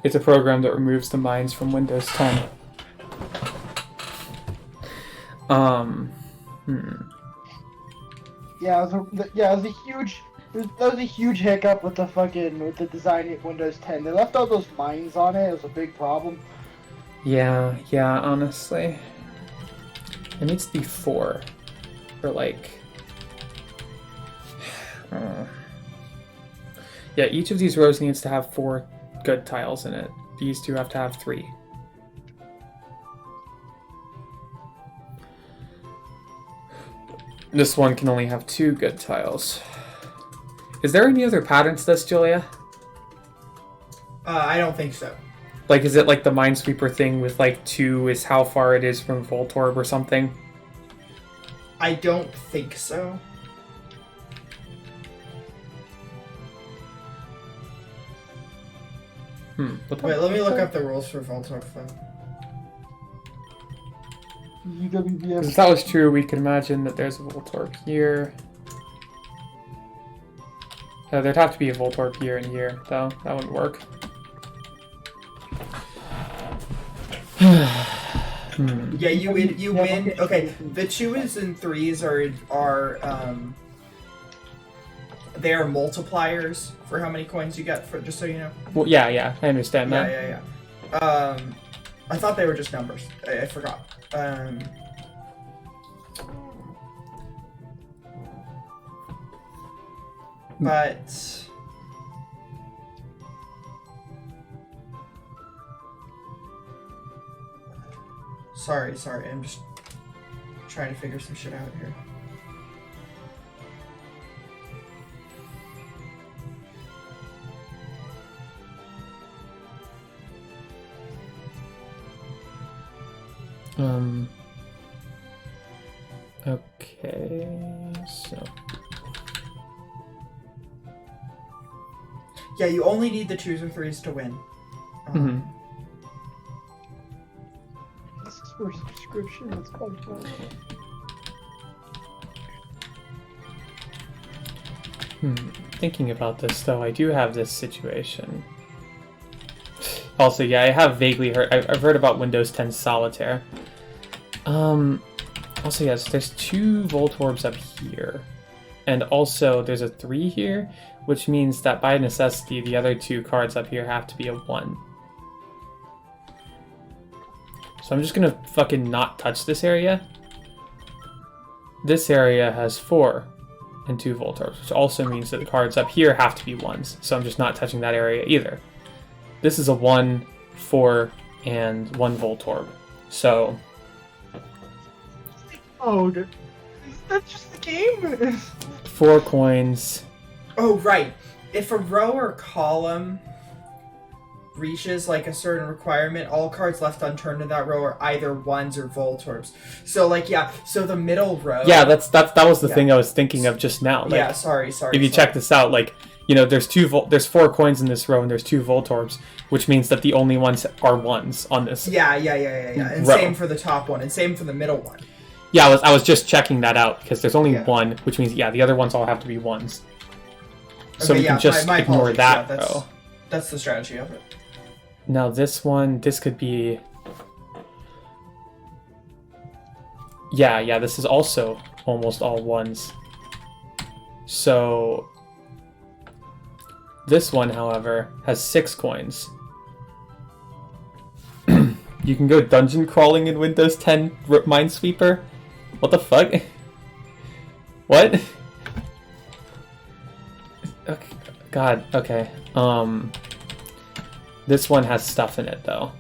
It's a program that removes the mines from Windows 10. Yeah, it was a huge... That was a huge hiccup with the design of Windows 10. They left all those mines on it. It was a big problem. Yeah, honestly. It needs to be 4. Or like... yeah, each of these rows needs to have 4 good tiles in it. These 2 have to have 3. This one can only have 2 good tiles. Is there any other pattern to this, Julia? I don't think so. Like, is it like the Minesweeper thing with like 2 is how far it is from Voltorb or something? I don't think so. Wait, let me look up the rules for Voltorb though. UWBS. If that was true, we could imagine that there's a Voltorb here. There'd have to be a Voltorb here and here, though. That wouldn't work. Yeah, you win. Okay, the 2s and 3s are they are multipliers for how many coins you get. For just so you know. Well, yeah, I understand that. Yeah. I thought they were just numbers. I forgot. But sorry, I'm just trying to figure some shit out here. Okay, so... Yeah, you only need the 2s or 3s to win. This is for subscription, that's quite fun. Thinking about this, though, I do have this situation. Also, yeah, I have vaguely heard... I've heard about Windows 10 Solitaire. Also, yes, there's 2 Voltorbs up here. And also, there's a 3 here, which means that by necessity, the other 2 cards up here have to be a 1. So I'm just gonna fucking not touch this area. This area has 4 and 2 Voltorbs, which also means that the cards up here have to be 1s. So I'm just not touching that area either. This is a 1, 4, and 1 Voltorb. So... Oh, that's just the game. 4 coins. Oh, right. If a row or column reaches like a certain requirement, all cards left unturned in that row are either 1s or Voltorbs. So like, yeah, so the middle row... Yeah, that was the thing I was thinking of just now. Like, yeah, sorry. If you check this out, like, you know, there's 4 coins in this row and there's 2 Voltorbs, which means that the only ones are 1s on this. Yeah. And row. same for the top one, and same for the middle one. Yeah, I was just checking that out, because there's only Yeah. 1, which means, yeah, the other ones all have to be 1s. So Okay, we can just my ignore apologies. that Yeah, row. that's the strategy of it. Now this one, this could be... Yeah, this is also almost all 1s. So... This one, however, has 6 coins. You can go dungeon crawling in Windows 10 Minesweeper? What the fuck? What? Okay. God, okay. This one has stuff in it, though.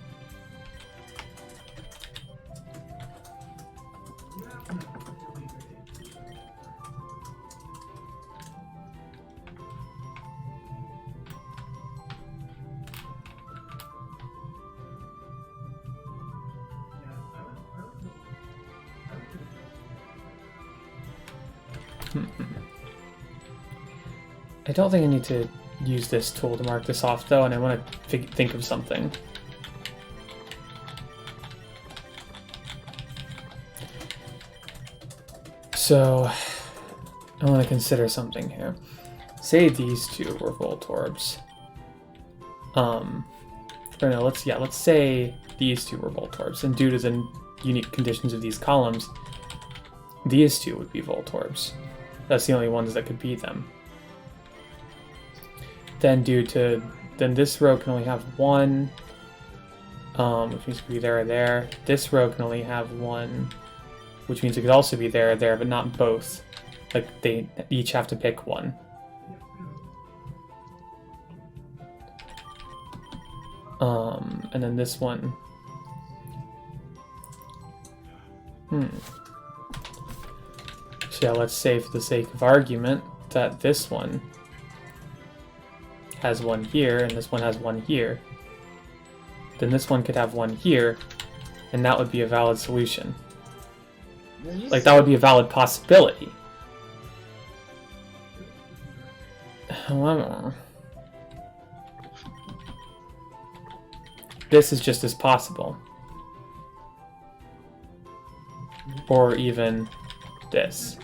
I don't think I need to use this tool to mark this off, though, and I want to think of something. So, I want to consider something here. Say these 2 were Voltorbs. Or no, let's say these 2 were Voltorbs, and due to the unique conditions of these columns, these 2 would be Voltorbs. That's the only ones that could be them. Then then this row can only have 1, which means it could be there or there. This row can only have 1, which means it could also be there or there, but not both. Like, they each have to pick 1. And then this one... So yeah, let's say for the sake of argument that this one has 1 here, and this one has 1 here. Then this one could have 1 here, and that would be a valid solution. Like, that would be a valid possibility. However, this is just as possible. Or even this.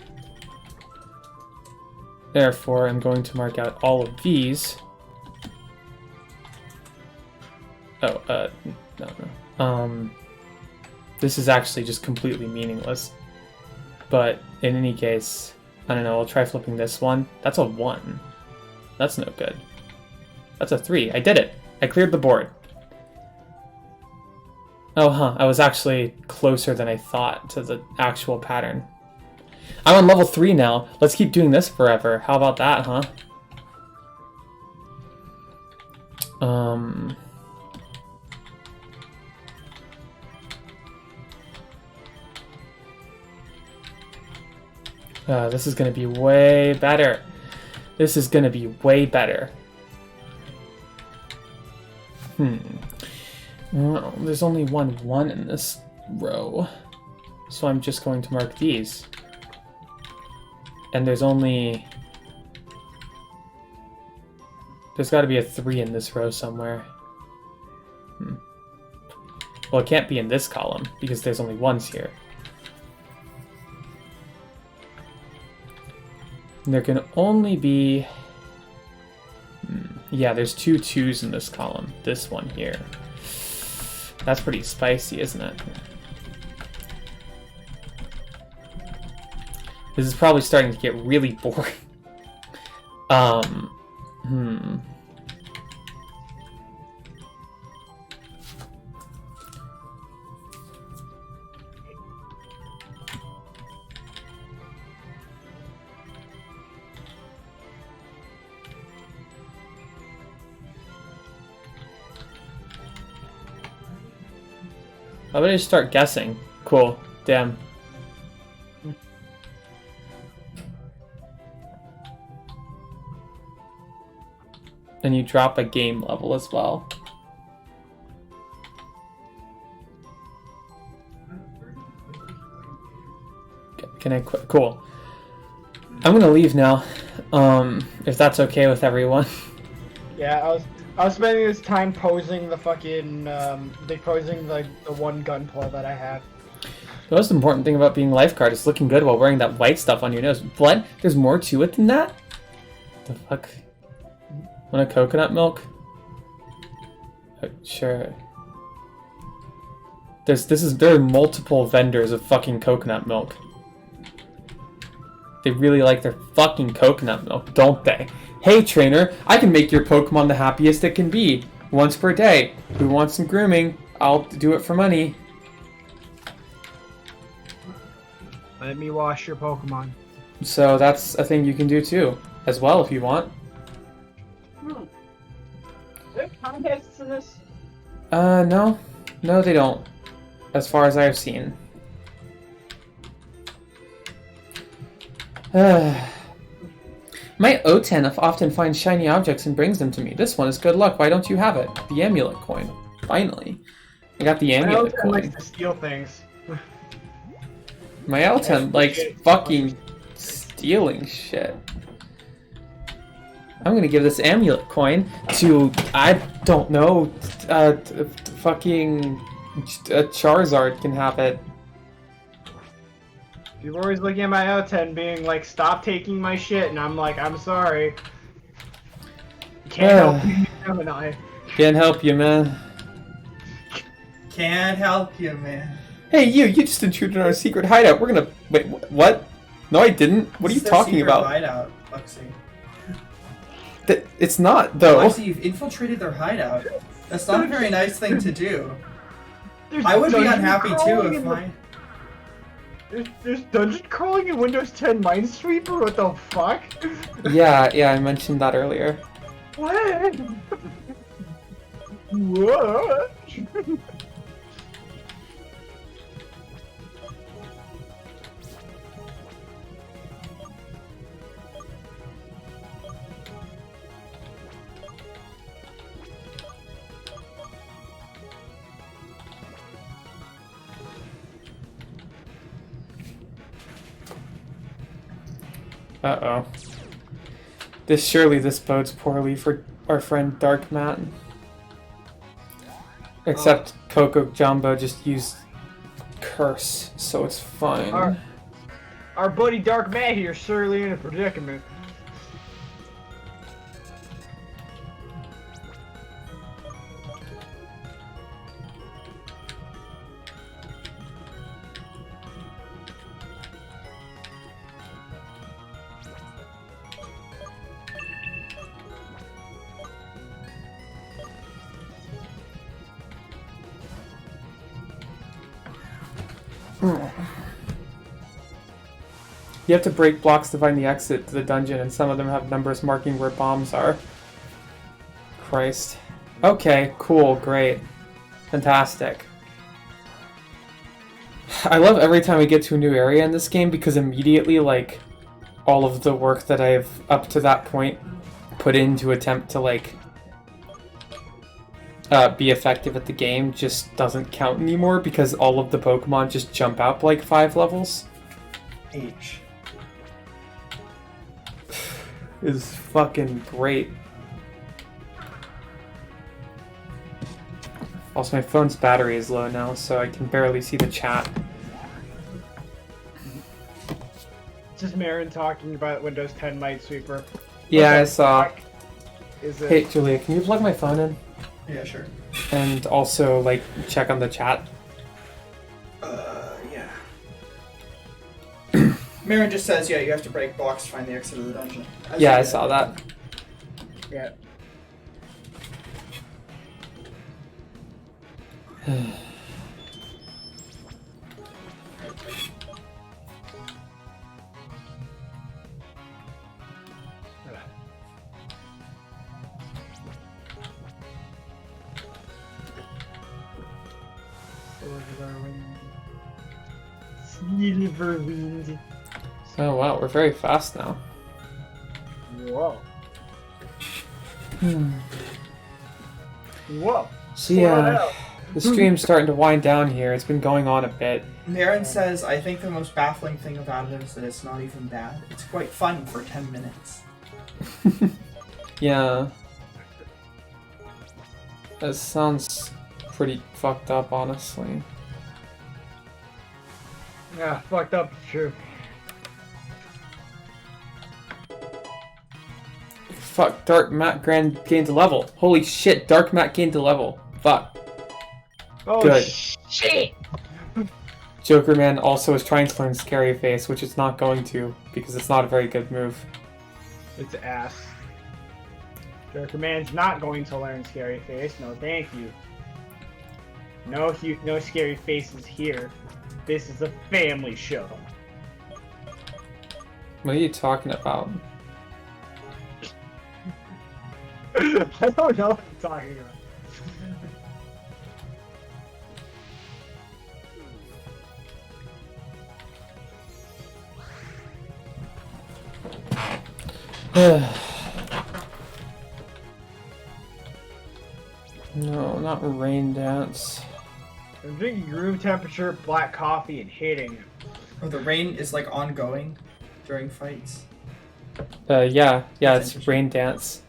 Therefore, I'm going to mark out all of these. No. This is actually just completely meaningless. But in any case, I don't know, I'll try flipping this one. That's a 1. That's no good. That's a 3. I did it! I cleared the board. Oh, I was actually closer than I thought to the actual pattern. I'm on level 3 now. Let's keep doing this forever. How about that, huh? This is gonna be way better. This is gonna be way better. Well, there's only 1 in this row. So I'm just going to mark these. And there's gotta be a 3 in this row somewhere. Well, it can't be in this column, because there's only 1s here. And there can only be... Yeah, there's 2 2s in this column. This one here. That's pretty spicy, isn't it? This is probably starting to get really boring. How about I just start guessing? Cool. Damn. And you drop a game level as well. Can I quit? Cool. I'm gonna leave now. If that's okay with everyone. Yeah, I was spending this time posing the fucking posing the one gunpla that I have. The most important thing about being a lifeguard is looking good while wearing that white stuff on your nose. What? There's more to it than that? The fuck? Want a coconut milk? Sure. There are multiple vendors of fucking coconut milk. They really like their fucking coconut milk, don't they? Hey trainer, I can make your Pokemon the happiest it can be. Once per day. Who wants some grooming? I'll do it for money. Let me wash your Pokemon. So that's a thing you can do too, as well if you want. Are there contests in this? No. No, they don't. As far as I've seen. My O10 often finds shiny objects and brings them to me. This one is good luck. Why don't you have it? The amulet coin. Finally. I got the amulet coin. Likes to steal things. My L10 likes fucking stealing shit. I'm gonna give this amulet coin to, I don't know, fucking Charizard can have it. You're always looking at my O10 being like, stop taking my shit, and I'm like, I'm sorry. Can't help you, Gemini. Can't help you, man. Can't help you, man. Hey, you just intruded on our secret hideout. We're gonna... Wait, what? No, I didn't. What are you talking about? Hideout, Lexi. It's not, though. Lexi, you've infiltrated their hideout. That's not a very nice thing to do. I would be unhappy too if my... There's dungeon crawling in Windows 10 Minesweeper? What the fuck? Yeah, I mentioned that earlier. What? What? Uh-oh. Surely this bodes poorly for our friend Dark Matt. Except Coco Jumbo just used Curse, so it's fine. Our buddy Dark Matt here, surely in a predicament. You have to break blocks to find the exit to the dungeon, and some of them have numbers marking where bombs are. Christ. Okay, cool, great. Fantastic. I love every time I get to a new area in this game because immediately, like, all of the work that I've, up to that point, put in to attempt to, like, be effective at the game just doesn't count anymore because all of the Pokemon just jump out like 5 levels. H. Is fucking great. Also, my phone's battery is low now, so I can barely see the chat. Just Marin talking about Windows 10 Minesweeper. Yeah, I saw. Is it... Hey, Julia, can you plug my phone in? Yeah, sure. And also, like, check on the chat. Yeah. Marin just says, yeah, you have to break blocks to find the exit of the dungeon. Yeah, I saw that. Yeah. Silverwind. Oh wow, we're very fast now. Whoa. Hmm. Whoa. So yeah, the stream's starting to wind down here. It's been going on a bit. Marin says, I think the most baffling thing about it is that it's not even bad. It's quite fun for 10 minutes. Yeah. That sounds pretty fucked up, honestly. Yeah, fucked up. True. Fuck, Dark Mat gained a level. Holy shit, Dark Mat gained a level. Fuck. Oh Good. shit! Joker Man also is trying to learn Scary Face, which it's not going to, because it's not a very good move. It's ass. Joker Man's not going to learn Scary Face. No, thank you. No Scary Faces here. This is a family show. What are you talking about? I don't know what I'm talking about. No, not Rain Dance. I'm drinking room temperature black coffee and hating it. Or the rain is like ongoing during fights. Yeah, That's it's interesting. Rain Dance.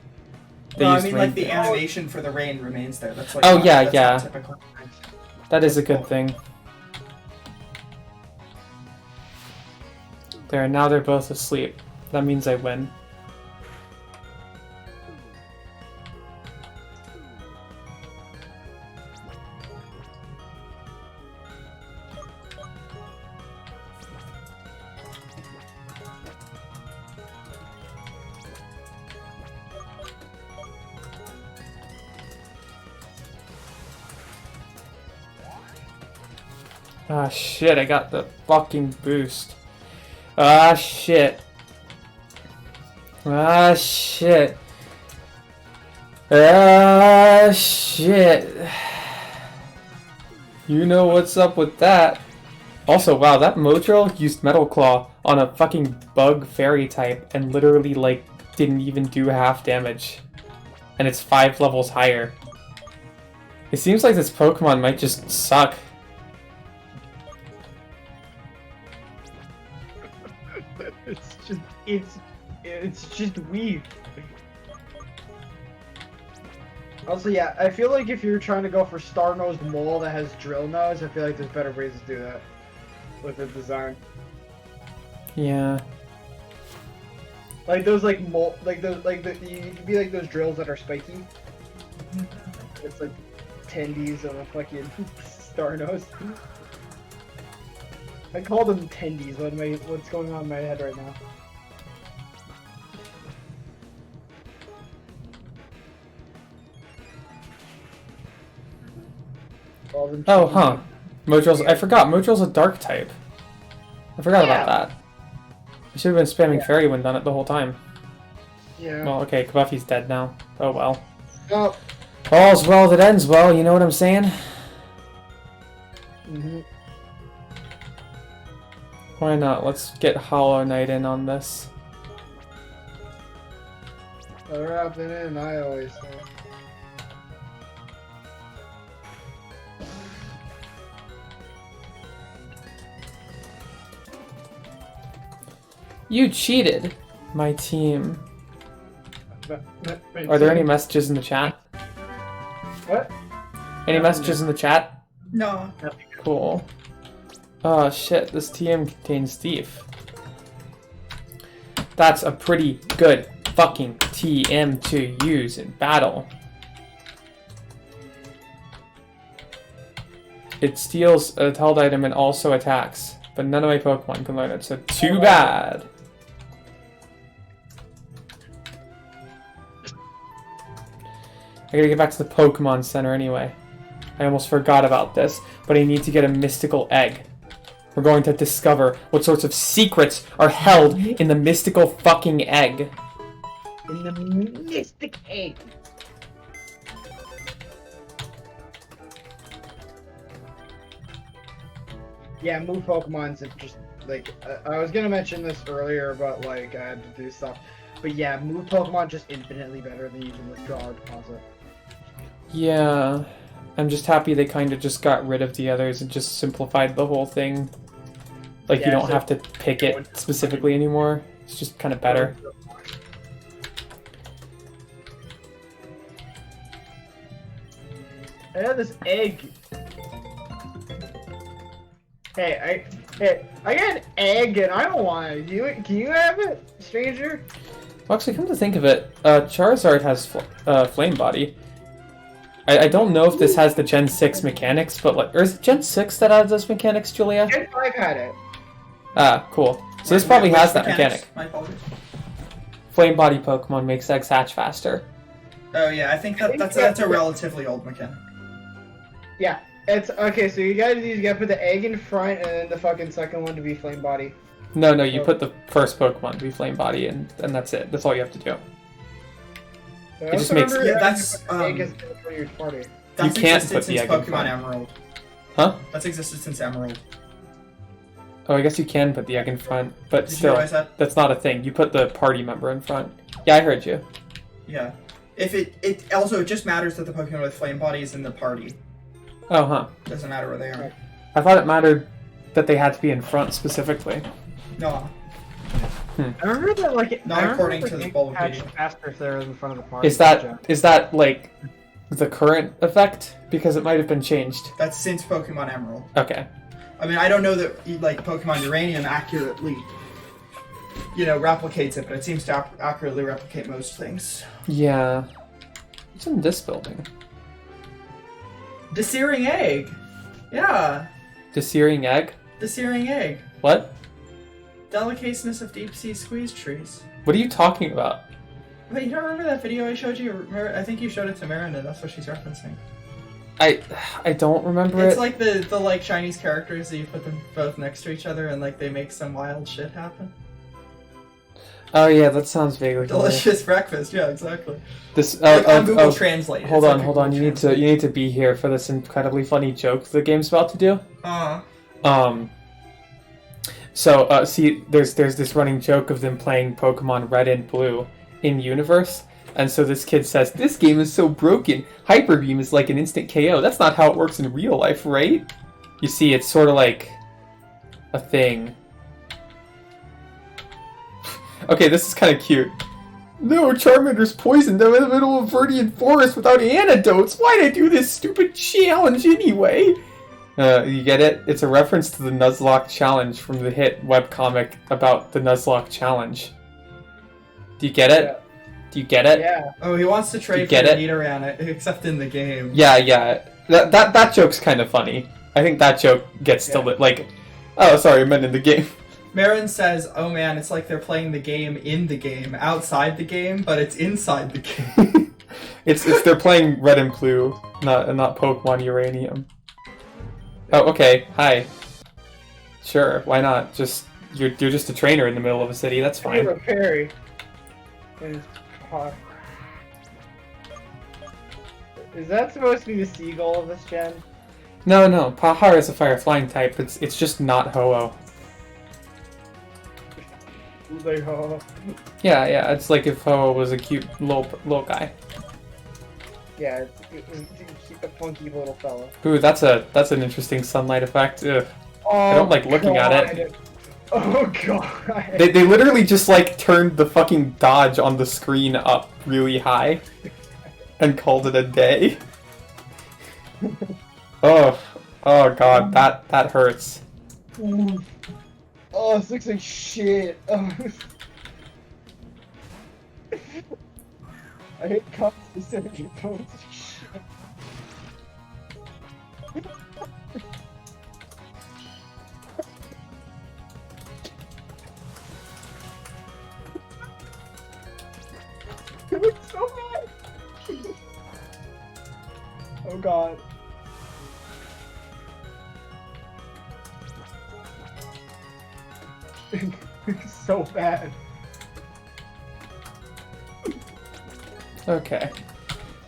They No, I used mean Rain like the Dance. animation for the rain remains there. That's like Oh, not, yeah, that's yeah. not typical. That is a good thing. There, now they're both asleep. That means I win. Ah shit, I got the fucking boost. Ah shit. Ah shit. Ah shit. You know what's up with that. Also, wow, that Modrill used Metal Claw on a fucking bug fairy type and literally, like, didn't even do half damage. And it's 5 levels higher. It seems like this Pokemon might just suck. It's just weak. Also, yeah, I feel like if you're trying to go for star-nosed mole that has drill nose, I feel like there's better ways to do that with the design. Yeah. Like those like mole, like those like the you could be like those drills that are spiky. It's like tendies of a fucking star nose. I call them tendies. What's going on in my head right now? Call them Oh, tendies. huh. Modrill's. I forgot. Modrill's a dark type. I forgot about that. I should have been spamming Fairy Wind on it the whole time. Yeah. Well, okay, Kabuffy's dead now. Oh well. Oh. All's well that ends well, you know what I'm saying? Mm-hmm. Why not? Let's get Hollow Knight in on this. They're happening, I always say. You cheated, my team. Are there any messages in the chat? What? Any messages in the chat? No. Cool. Oh shit, this TM contains Thief. That's a pretty good fucking TM to use in battle. It steals a held item and also attacks. but none of my Pokemon can learn it, so too bad. I gotta get back to the Pokemon Center anyway. I almost forgot about this, but I need to get a mystical egg. We're going to discover what sorts of secrets are held in the mystical fucking egg. In the mystic egg. Yeah, move Pokemon's just like I was gonna mention this earlier about like I had to do stuff, but yeah, move Pokemon just infinitely better than using withdraw deposit. Yeah, I'm just happy they kind of just got rid of the others and just simplified the whole thing. Like, Yeah, you don't so- have to pick it specifically anymore. It's just kind of better. I have this egg. Hey, I got an egg and I don't want it. Can you have it, stranger? Well, actually, come to think of it, Charizard has Flame Body. I don't know if this has the Gen 6 mechanics, but like, or is it Gen 6 that has those mechanics, Julia? Gen 5 had it. Ah, cool. So this probably has that mechanic. My apologies. Flame Body Pokemon makes eggs hatch faster. Oh yeah, I think that's a relatively old mechanic. Yeah, it's okay. So you gotta put the egg in front and then the fucking second one to be Flame Body. No, you put the first Pokemon to be Flame Body, and that's it. That's all you have to do. So I It just also makes- remember Yeah, that that's, you put the egg as for your party. That's You can't existed put the since egg in Pokemon front. Emerald. Huh? That's existed since Emerald. Oh, I guess you can put the egg in front, but Did you still, realize that? that's not a thing. You put the party member in front. Yeah, I heard you. Yeah. If it also it just matters that the Pokemon with Flame Body is in the party. Oh, huh. Doesn't matter where they are. I thought it mattered that they had to be in front specifically. No. I remember that like Not I remember according to the Bulbapedia. patch faster if they're in front of the party. Is that like the current effect? Because it might have been changed. That's since Pokemon Emerald. Okay. I mean, I don't know that like Pokemon Uranium accurately, replicates it, but it seems to accurately replicate most things. Yeah. It's in this building. The Searing Egg. Yeah, The searing egg? the Searing Egg. What? Delicateness of deep sea squeeze trees. What are you talking about? Wait, you don't remember that video I showed you? I think you showed it to Miranda. That's what she's referencing. I don't remember It's it. like the like Chinese characters that you put them both next to each other and like they make some wild shit happen. Oh yeah, that sounds vaguely familiar. Delicious breakfast. Yeah, exactly. This Like on Google Translate. Hold It's on, like hold Google on. You Translate. need to be here for this incredibly funny joke the game's about to do. So see, there's this running joke of them playing Pokemon Red and Blue in universe, and so this kid says, "This game is so broken. Hyper Beam is like an instant KO. That's not how it works in real life, right?" You see, it's sort of like a thing. Okay, this is kind of cute. No, Charmander's poisoned. I'm in the middle of Verdian Forest without antidotes. Why'd I do this stupid challenge anyway? You get it? It's a reference to the Nuzlocke challenge from the hit webcomic about the Nuzlocke challenge. Do you get it? Yeah. Do you get it? Yeah. Oh, he wants to trade You for get the it? Nidoran, except in the game. Yeah. That joke's kind of funny. I think that joke gets to like. Oh, sorry, I meant in the game. Marin says, "Oh man, it's like they're playing the game in the game, outside the game, but it's inside the game." It's they're playing Red and Blue, not Pokemon Uranium. Oh, okay. Hi. Sure, why not? You're just a trainer in the middle of a city. That's fine. Hey, Perry. Is that supposed to be the seagull of this gen? No, Pahar is a fire flying type. It's just not Ho-Oh. Yeah. It's like if Ho-Oh was a cute little guy. Yeah, it's a funky little fella. Ooh, that's an interesting sunlight effect. Ugh. I don't like looking at it. Oh god. They literally just like turned the fucking dodge on the screen up really high and called it a day. Oh god, that hurts. Oh, this looks like shit. Oh. I hate cups instead of your bones. god. So bad. Okay.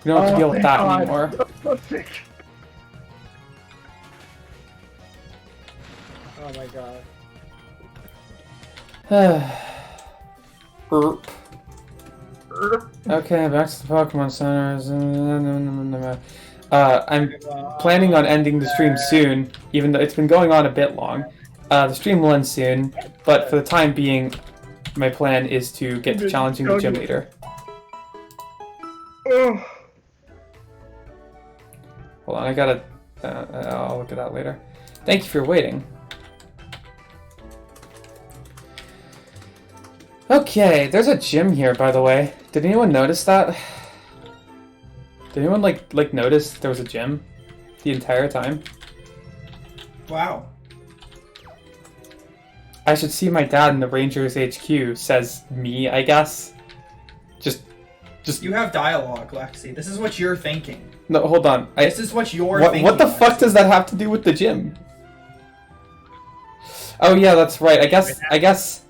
We don't have to deal with that anymore. Oh my god. Burp. Okay, back to the Pokemon Centers. I'm planning on ending the stream soon, even though it's been going on a bit long. The stream will end soon, but for the time being, my plan is to get to challenging the gym leader. Hold on, I gotta... I'll look at that later. Thank you for waiting. Okay, there's a gym here, by the way. Did anyone notice that? Did anyone, like notice there was a gym the entire time? Wow. I should see my dad in the Rangers HQ, says me, I guess. Just... You have dialogue, Lexi. This is what you're thinking. No, hold on. This is what you're thinking. What the Lexi. fuck does that have to do with the gym? Oh yeah, that's right. I guess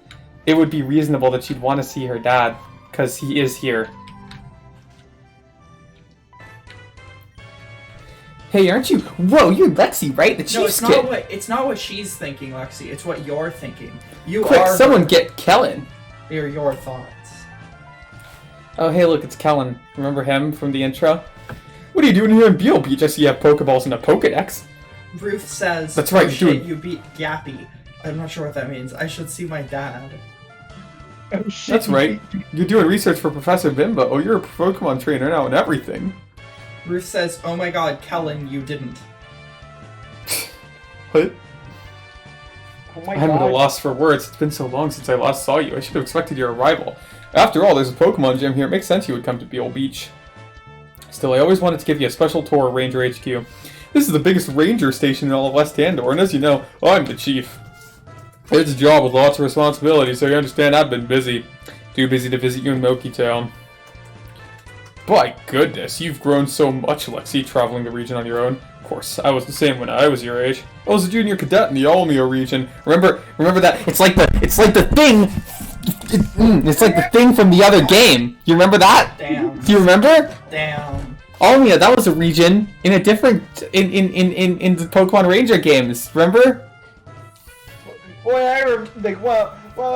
it would be reasonable that she'd want to see her dad, because he is here. Hey, aren't you? Whoa, you're Lexi, right? The Chiefs kid. It's not what she's thinking, Lexi. It's what you're thinking. You Quick, are. someone get Kellen. They're your thoughts. Oh, hey, look, it's Kellen. Remember him from the intro? What are you doing here in Beale Beach? I see you have Pokeballs and a Pokedex. Ruth says, That's right, oh, you're shit, doing... you beat Gappy. I'm not sure what that means. I should see my dad. Oh shit. That's right. You're doing research for Professor Bimbo. Oh, you're a Pokemon trainer now and everything. Ruth says, oh my god, Kellen, you didn't. What? Oh my I'm at a god. loss for words. It's been so long since I last saw you. I should have expected your arrival. After all, there's a Pokemon gym here. It makes sense you would come to Beale Beach. Still, I always wanted to give you a special tour of Ranger HQ. This is the biggest ranger station in all of West Andor, and as you know, I'm the chief. It's a job with lots of responsibility, so you understand I've been busy. Too busy to visit you in Moki Town. By goodness, you've grown so much, Lexi, traveling the region on your own. Of course, I was the same when I was your age. I was a junior cadet in the Almio region. Remember that? It's like the thing. It's like the thing from the other game. You remember that? Damn. Do you remember? Damn. Almia, that was a region in a different in the Pokemon Ranger games. Remember? Boy, I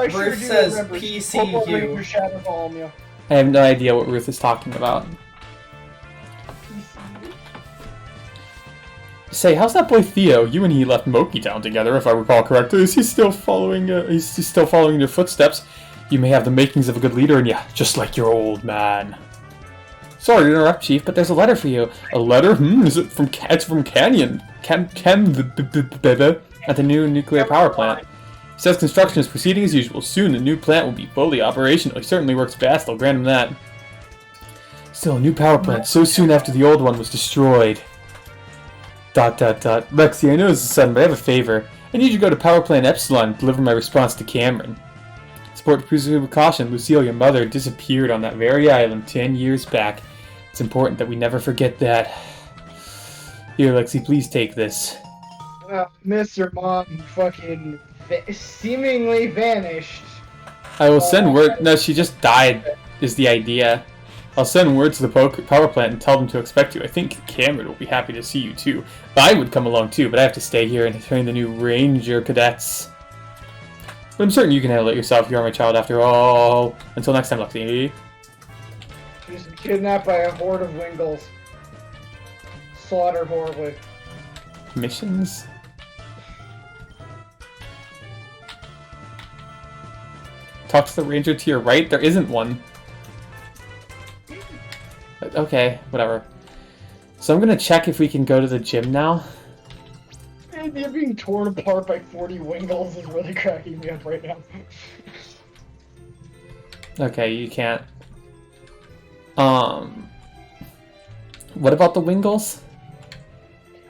sure Ruth do says remember. PCU. Pokemon Ranger Shadow of Almia. I have no idea what Ruth is talking about. Say, how's that boy Theo? You and he left Moki Town together, if I recall correctly. Is he still following? He's still following your footsteps? You may have the makings of a good leader in you, just like your old man. Sorry to interrupt, Chief, but there's a letter for you. A letter? Is it from? It's from Canyon. At the new nuclear power plant. He says construction is proceeding as usual. Soon the new plant will be fully operational. He certainly works fast. I'll grant him that. Still, a new power plant so soon after the old one was destroyed. ... Lexi, I know this is sudden, but I have a favor. I need you to go to Power Plant Epsilon and deliver my response to Cameron. Support proceed with caution. Lucille, your mother, disappeared on that very island 10 years back. It's important that we never forget that. Here, Lexi, please take this. Mr. Mom fucking seemingly vanished. I will send word... No, she just died, is the idea. I'll send word to the power plant and tell them to expect you. I think Cameron will be happy to see you, too. I would come along, too, but I have to stay here and train the new Ranger cadets. But I'm certain you can handle it yourself. You are my child, after all. Until next time, Lexi. She's been kidnapped by a horde of Wingles. Slaughtered horribly. Missions? Talk to the ranger to your right? There isn't one. Okay, whatever. So I'm gonna check if we can go to the gym now. The idea of being torn apart by 40 Wingles is really cracking me up right now. Okay, you can't. What about the Wingles?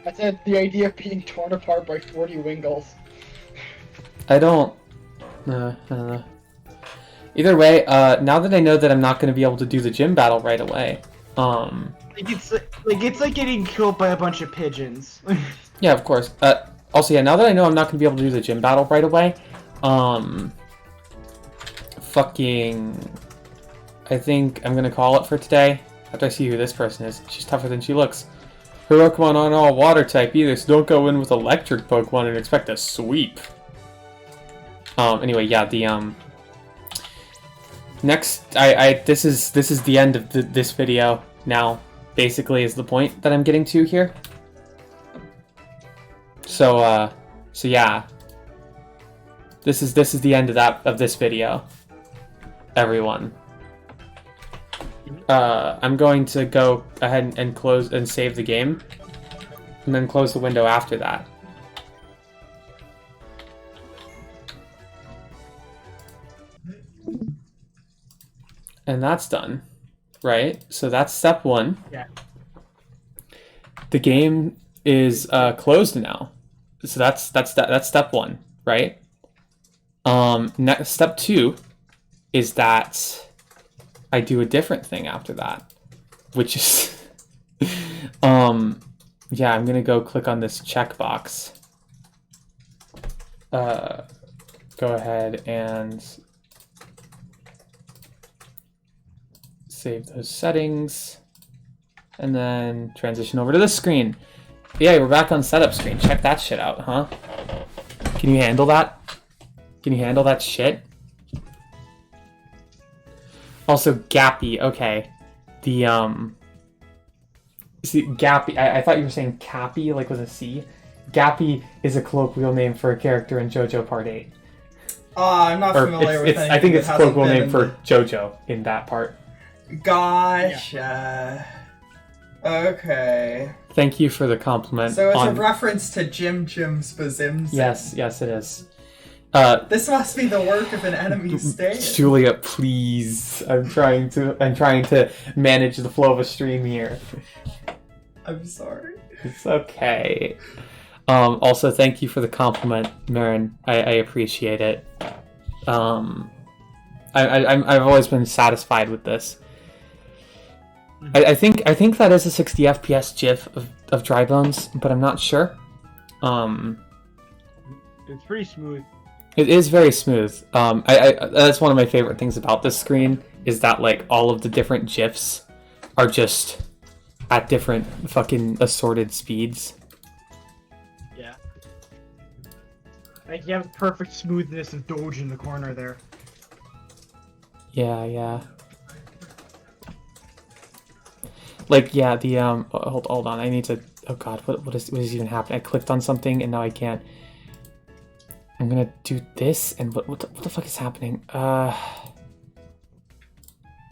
I said the idea of being torn apart by 40 Wingles. I don't know. Either way, now that I know that I'm not going to be able to do the gym battle right away, It's like getting killed by a bunch of pigeons. Yeah, of course. Also, yeah, now that I know I'm not going to be able to do the gym battle right away, fucking... I think I'm going to call it for today. After I see who this person is. She's tougher than she looks. Her Pokemon aren't all water type either, so don't go in with electric Pokemon and expect a sweep. Anyway, yeah, the, next, this is the end of this video now, basically, is the point that I'm getting to here. So yeah. This is the end of this video, everyone. I'm going to go ahead and close and save the game, and then close the window after that. And that's done, right? So that's step 1. Yeah. The game is closed now. So that's step 1, right? Next, step 2 is that I do a different thing after that, which is, yeah, I'm gonna go click on this checkbox. Go ahead and save those settings, and then transition over to this screen. Yeah, we're back on setup screen. Check that shit out, huh? Can you handle that? Can you handle that shit? Also, Gappy, okay. The, see, Gappy, I thought you were saying Cappy, like with a C. Gappy is a colloquial name for a character in JoJo Part 8. I'm not familiar with anything. I think it's a that colloquial hasn't name been for JoJo in that part. Gotcha. Okay. Thank you for the compliment. So it's a reference to Jim Spazim's. Yes, it is. This must be the work of an enemy state. Julia, please. I'm trying to manage the flow of a stream here. I'm sorry. It's okay. Also, thank you for the compliment, Marin. I appreciate it. I've always been satisfied with this. I think that is a 60 FPS GIF of Dry Bones, but I'm not sure. It's pretty smooth. It is very smooth. That's one of my favorite things about this screen, is that like all of the different GIFs are just at different fucking assorted speeds. Yeah. Like you have perfect smoothness of Doge in the corner there. Yeah. Like, yeah, the, hold on, I need to, oh god, what is even happening? I clicked on something and now I can't. I'm gonna do this, and what the fuck is happening? No,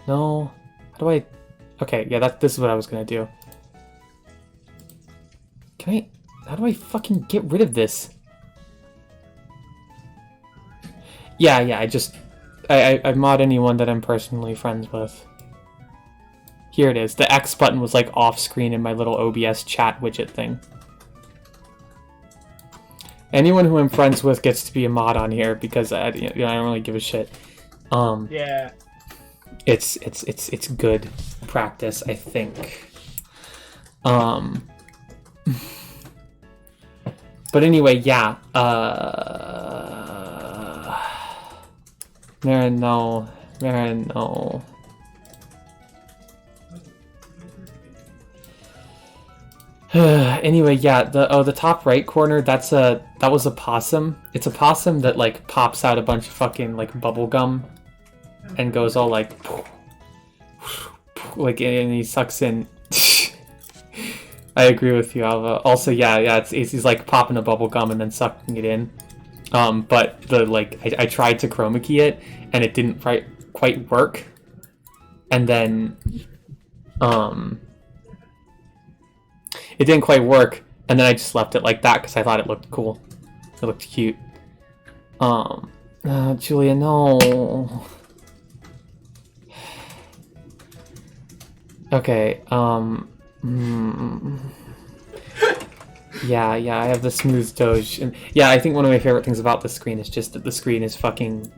how do I, okay, yeah, this is what I was gonna do. How do I fucking get rid of this? Yeah, I mod anyone that I'm personally friends with. Here it is. The X button was like off screen in my little OBS chat widget thing. Anyone who I'm friends with gets to be a mod on here because I don't really give a shit. Yeah. It's good practice, I think. But anyway, yeah. Marin, no. Anyway, yeah, the top right corner, that was a possum. It's a possum that like pops out a bunch of fucking like bubble gum and goes all like and he sucks in. I agree with you, Alva. Also, yeah, he's like popping a bubble gum and then sucking it in. But I tried to chroma key it and it didn't quite work. And then it didn't quite work, and then I just left it like that because I thought it looked cool. It looked cute. Julia, no. Okay, Yeah, I have the smooth Doge. And yeah, I think one of my favorite things about the screen is just that the screen is fucking...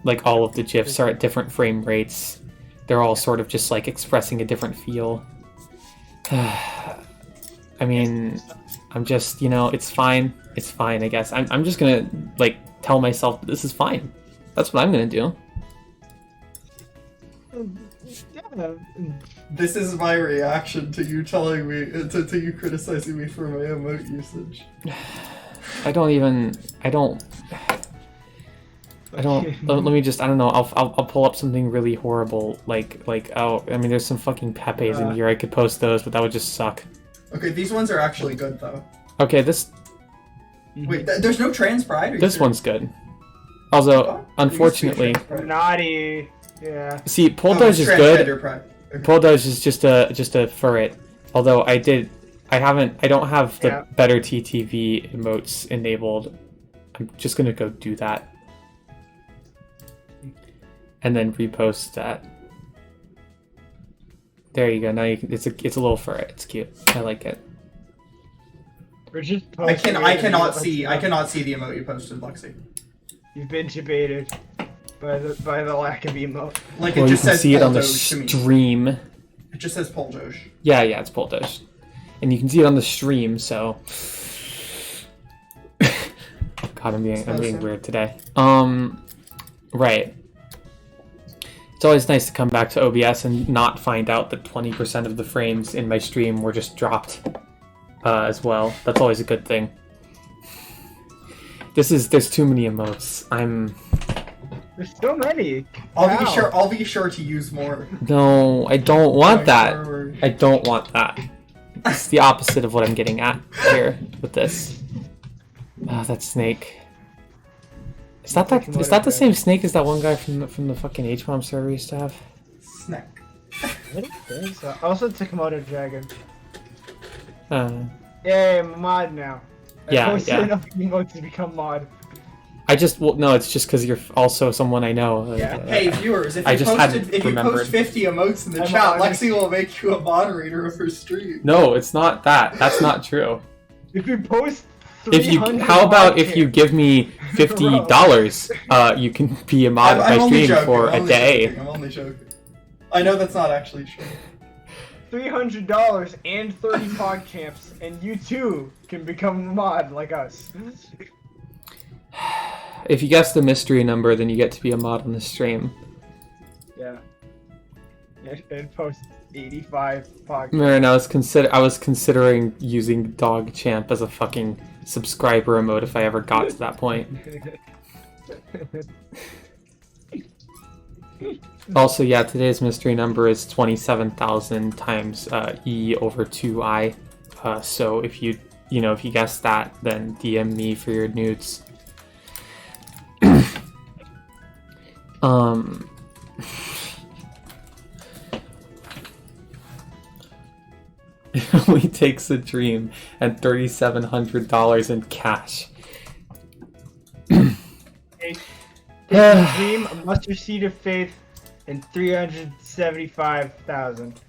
Like, all of the GIFs are at different frame rates. They're all sort of just, like, expressing a different feel. I mean, I'm just, it's fine. It's fine, I guess. I'm just gonna, like, tell myself this is fine. That's what I'm gonna do. Yeah. This is my reaction to you telling me, to you criticizing me for my emote usage. I don't, let me just, I don't know, I'll pull up something really horrible, I mean, there's some fucking Pepes in here, I could post those, but that would just suck. Okay, these ones are actually good, though. Okay, this... Wait, there's no trans pride? This one's good. Although, unfortunately... Naughty. Yeah. See, Poldoge is good. Pride. Okay. Poldoge is just a furret. Although I don't have the better TTV emotes enabled. I'm just gonna go do that. And then repost that. There you go. Now you can, it's a little furret. It's cute. I like it. I cannot see the emote you posted, Lexi. You've been debated by the lack of emote. Like, Well, it you just can says see it on the Poldoge to me. stream. It just says Poldoge. Yeah, it's Poldoge. And you can see it on the stream, so... God, I'm being weird today. Right. It's always nice to come back to OBS and not find out that 20% of the frames in my stream were just dropped as well. That's always a good thing. There's too many emotes. There's so many. I'll be sure to use more. No, I don't want that. Forward. I don't want that. It's the opposite of what I'm getting at here with this. That snake. Is that the same snake as that one guy from the fucking H-bomb server used to have? Snack. I think so. Also, Takamoto Dragon. Yeah, I'm a mod now. Yeah. Enough emotes to become mod. No, it's just because you're also someone I know. Yeah. Hey viewers, if I you just hadn't post remembered. 50 emotes in the I'm chat, honest. Lexi will make you a moderator of her stream. No, it's not that. That's not true. If you post How about if you give me $50, you can be a mod of my stream for a day. I'm only joking. I know that's not actually true. $300 and 30 PogChamps, and you too can become a mod like us. If you guess the mystery number, then you get to be a mod on the stream. Yeah. And post 85 PogChamps. Marin, I was considering using DogChamp as a fucking subscriber emote if I ever got to that point. Also, yeah, today's mystery number is 27,000 times E over 2I. So if you guess that, then DM me for your nudes. It only takes a dream and $3,700 in cash. A dream, a mustard seed of faith, and 375,000.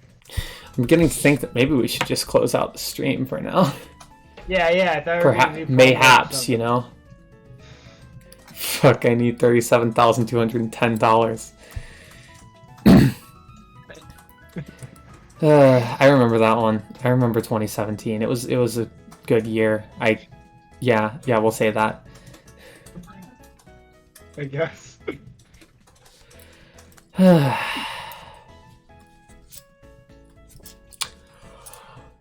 I'm getting to think that maybe we should just close out the stream for now. Yeah, I thought Perhaps, mayhaps, Fuck, I need $37,210. I remember that one. I remember 2017. It was a good year. Yeah, we'll say that. I guess.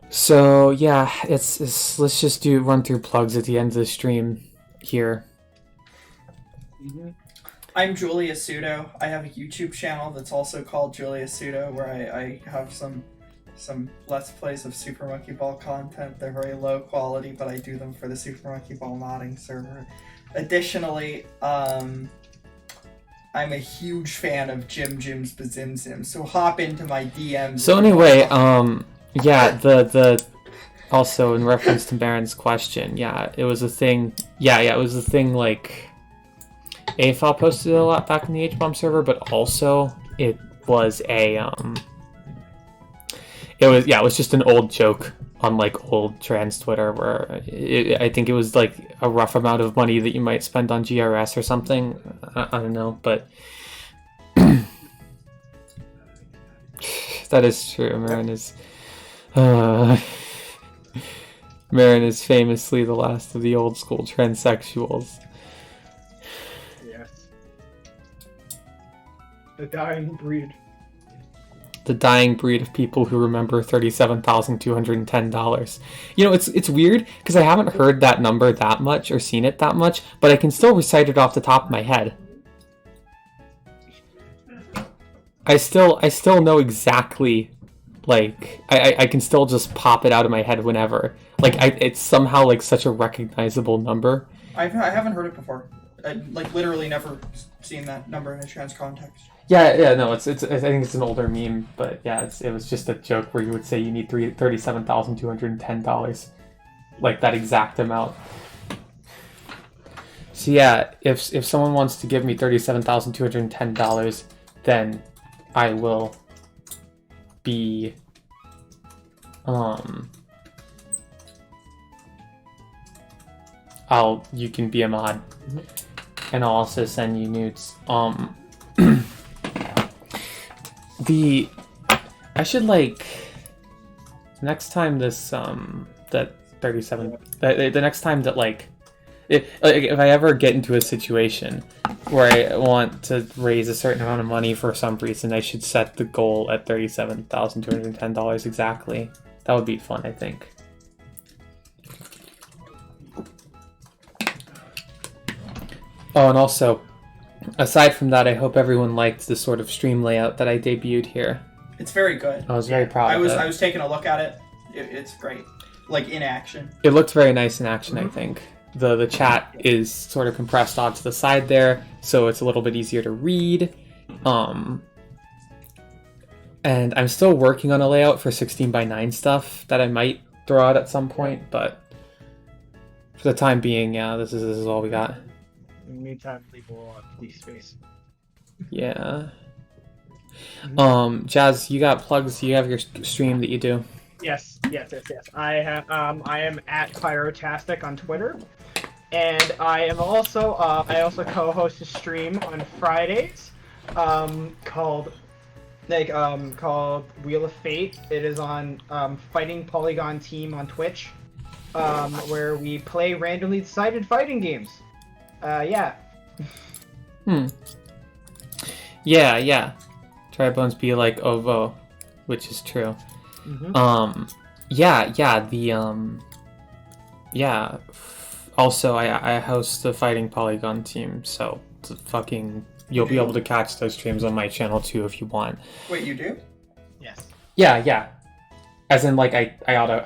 So yeah, it's let's just run through plugs at the end of the stream here. I'm Julius Pseudo. I have a YouTube channel that's also called Julius Pseudo, where I have some Let's Plays of Super Monkey Ball content. They're very low quality, but I do them for the Super Monkey Ball modding server. Additionally, I'm a huge fan of Jim's Bazimzim, so hop into my DMs. So anyway, yeah, the also in reference to Baron's question, yeah, it was a thing. Yeah, it was a thing like AFL posted a lot back in the H-bomb server, but also it was a it was just an old joke on like old trans Twitter where I think it was like a rough amount of money that you might spend on GRS or something. I don't know, but that is true. Marin is Marin is famously the last of the old school transsexuals. Yes. The dying breed. The dying breed of people who remember $37,210. You know, it's weird because I haven't heard that number that much or seen it that much, but I can still recite it off the top of my head. I still know exactly, like, I can still just pop it out of my head whenever. Like, it's somehow like such a recognizable number. I haven't heard it before. I like literally never seen that number in a trans context. Yeah, no, it's I think it's an older meme, but yeah, it was just a joke where you would say you need $37,210, like that exact amount. So yeah, if someone wants to give me $37,210, then I will be you can be a mod, and I'll also send you nudes. I should like next time this that 37 the next time that like if I ever get into a situation where I want to raise a certain amount of money for some reason, I should set the goal at $37,210 exactly. That would be fun, I think. Oh, and also, aside from that, I hope everyone liked the sort of stream layout that I debuted here. It's very good. I was very proud of it. I was taking a look at it. It's great. Like in action. It looked very nice in action, I think. The chat is sort of compressed onto the side there, so it's a little bit easier to read. And I'm still working on a layout for 16:9 stuff that I might throw out at some point, but for the time being, yeah, this is all we got. In the meantime, leave a little empty space. Yeah. Jazz, you got plugs? You have your stream that you do. Yes. I am at Pyrotastic on Twitter, and I also co-host a stream on Fridays, called Wheel of Fate. It is on Fighting Polygon Team on Twitch, where we play randomly decided fighting games. Yeah. Yeah. Tribones be like Ovo, which is true. Also, I host the Fighting Polygon Team, so you'll be able to catch those streams on my channel too if you want. Wait, you do? Yes. Yeah. As in, like, I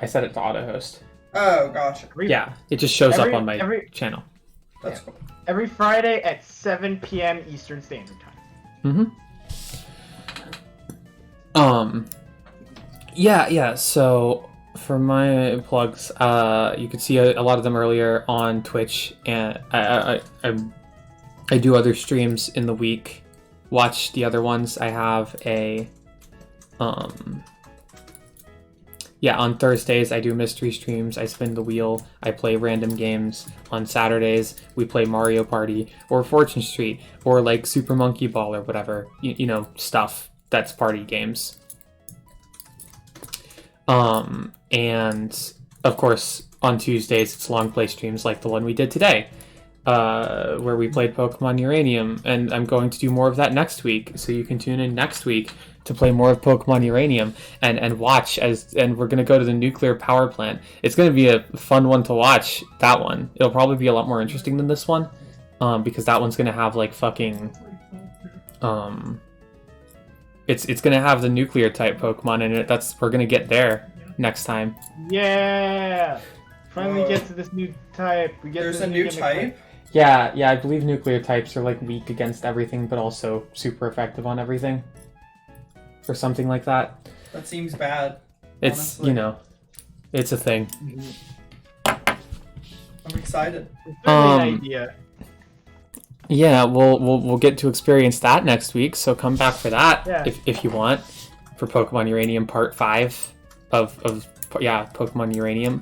set it to auto host. Oh, gotcha. Yeah, it just shows up on my channel. That's cool. Every Friday at 7 p.m. Eastern Standard Time. Yeah, so for my plugs, you could see a lot of them earlier on Twitch, and I do other streams in the week. Watch the other ones. I have on Thursdays I do mystery streams, I spin the wheel, I play random games. On Saturdays we play Mario Party or Fortune Street or like Super Monkey Ball or whatever, you know, stuff that's party games. And of course on Tuesdays it's Longplay streams like the one we did today, where we played Pokemon Uranium, and I'm going to do more of that next week, so you can tune in next week to play more of Pokemon Uranium and watch and we're going to go to the nuclear power plant. It's going to be a fun one to watch, that one. It'll probably be a lot more interesting than this one, because that one's going to have like fucking it's going to have the nuclear type Pokemon in it. We're going to get there next time. Yeah. Finally get to this new type. There's a new type? Yeah, I believe nuclear types are like weak against everything but also super effective on everything. Or something like that. That seems bad. It's, honestly. you know, it's a thing. I'm excited. It's really an idea. Yeah, we'll get to experience that next week, so come back for that if you want, for Pokemon Uranium Part 5 of Pokemon Uranium.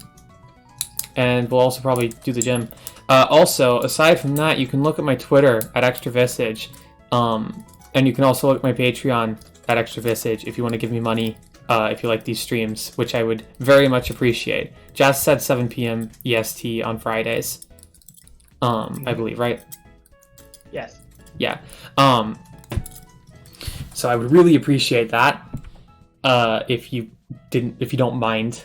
And we'll also probably do the gym. Also, aside from that, you can look at my Twitter at ExtraVisage, and you can also look at my Patreon at ExtraVisage if you want to give me money if you like these streams, which I would very much appreciate. Jazz said 7 p.m. EST on Fridays. I believe, right? Yes. Yeah. So I would really appreciate that. If you don't mind.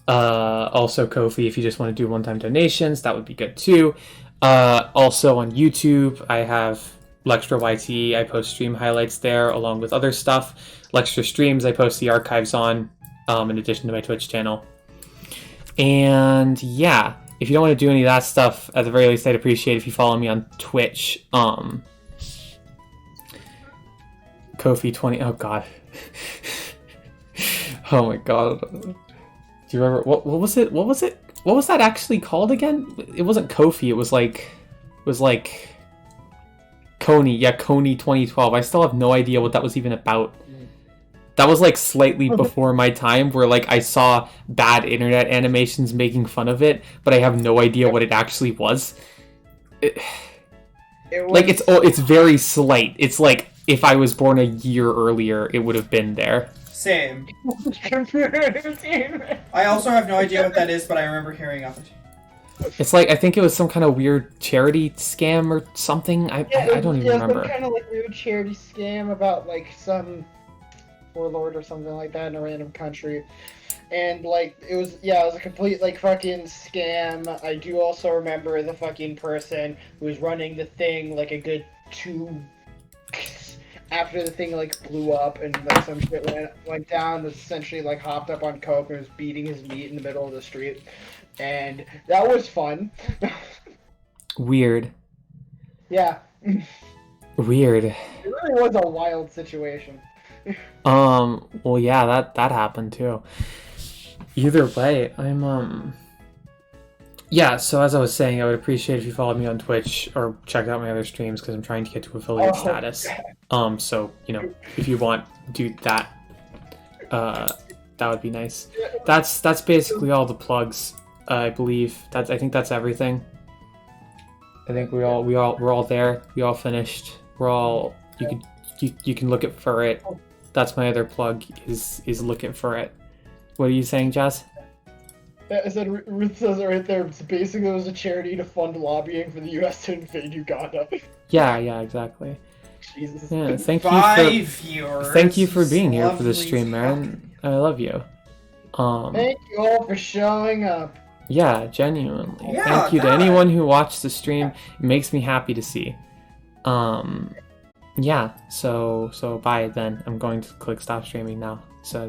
Also Ko-fi, if you just want to do one-time donations, that would be good too. Also on YouTube, I have Lextra YT. I post stream highlights there along with other stuff. Lextra streams, I post the archives on, in addition to my Twitch channel. And yeah, if you don't want to do any of that stuff, at the very least, I'd appreciate if you follow me on Twitch. Ko-fi20. Oh god. Oh my god. Do you remember what was it? What was it? What was that actually called again? It wasn't Ko-fi. It was like Coney. Yeah, Coney 2012. I still have no idea what that was even about. That was like slightly before my time, where like I saw bad internet animations making fun of it, but I have no idea what it actually was. Like it's very slight. It's like if I was born a year earlier, it would have been there. Same. I also have no idea what that is, but I remember hearing of it. It's like, I think it was some kind of weird charity scam or something. I don't even remember. Some kind of like weird charity scam about like some warlord or something like that in a random country. And like it was a complete like fucking scam. I do also remember the fucking person who was running the thing like a good 2 after the thing like blew up and like some shit went down, was essentially like hopped up on coke and was beating his meat in the middle of the street. And that was fun. Weird. Yeah. Weird. It really was a wild situation. Well yeah, that happened too. Either way, I'm yeah, so as I was saying, I would appreciate if you followed me on Twitch or checked out my other streams because I'm trying to get to affiliate status. So, you know, if you want to do that, that would be nice. That's basically all the plugs, I believe. I think that's everything. I think we're all there. We all finished. We're all you can look at for it. That's my other plug is look at for it. What are you saying, Jazz? I said, Ruth says it right there. It's basically it was a charity to fund lobbying for the U.S. to invade Uganda. Yeah, exactly. Jesus. Yeah, thank you for being here for this stream, man. I love you. Thank you all for showing up. Yeah, genuinely. Yeah, thank you to anyone who watched the stream. It makes me happy to see. Yeah. So bye then. I'm going to click stop streaming now. So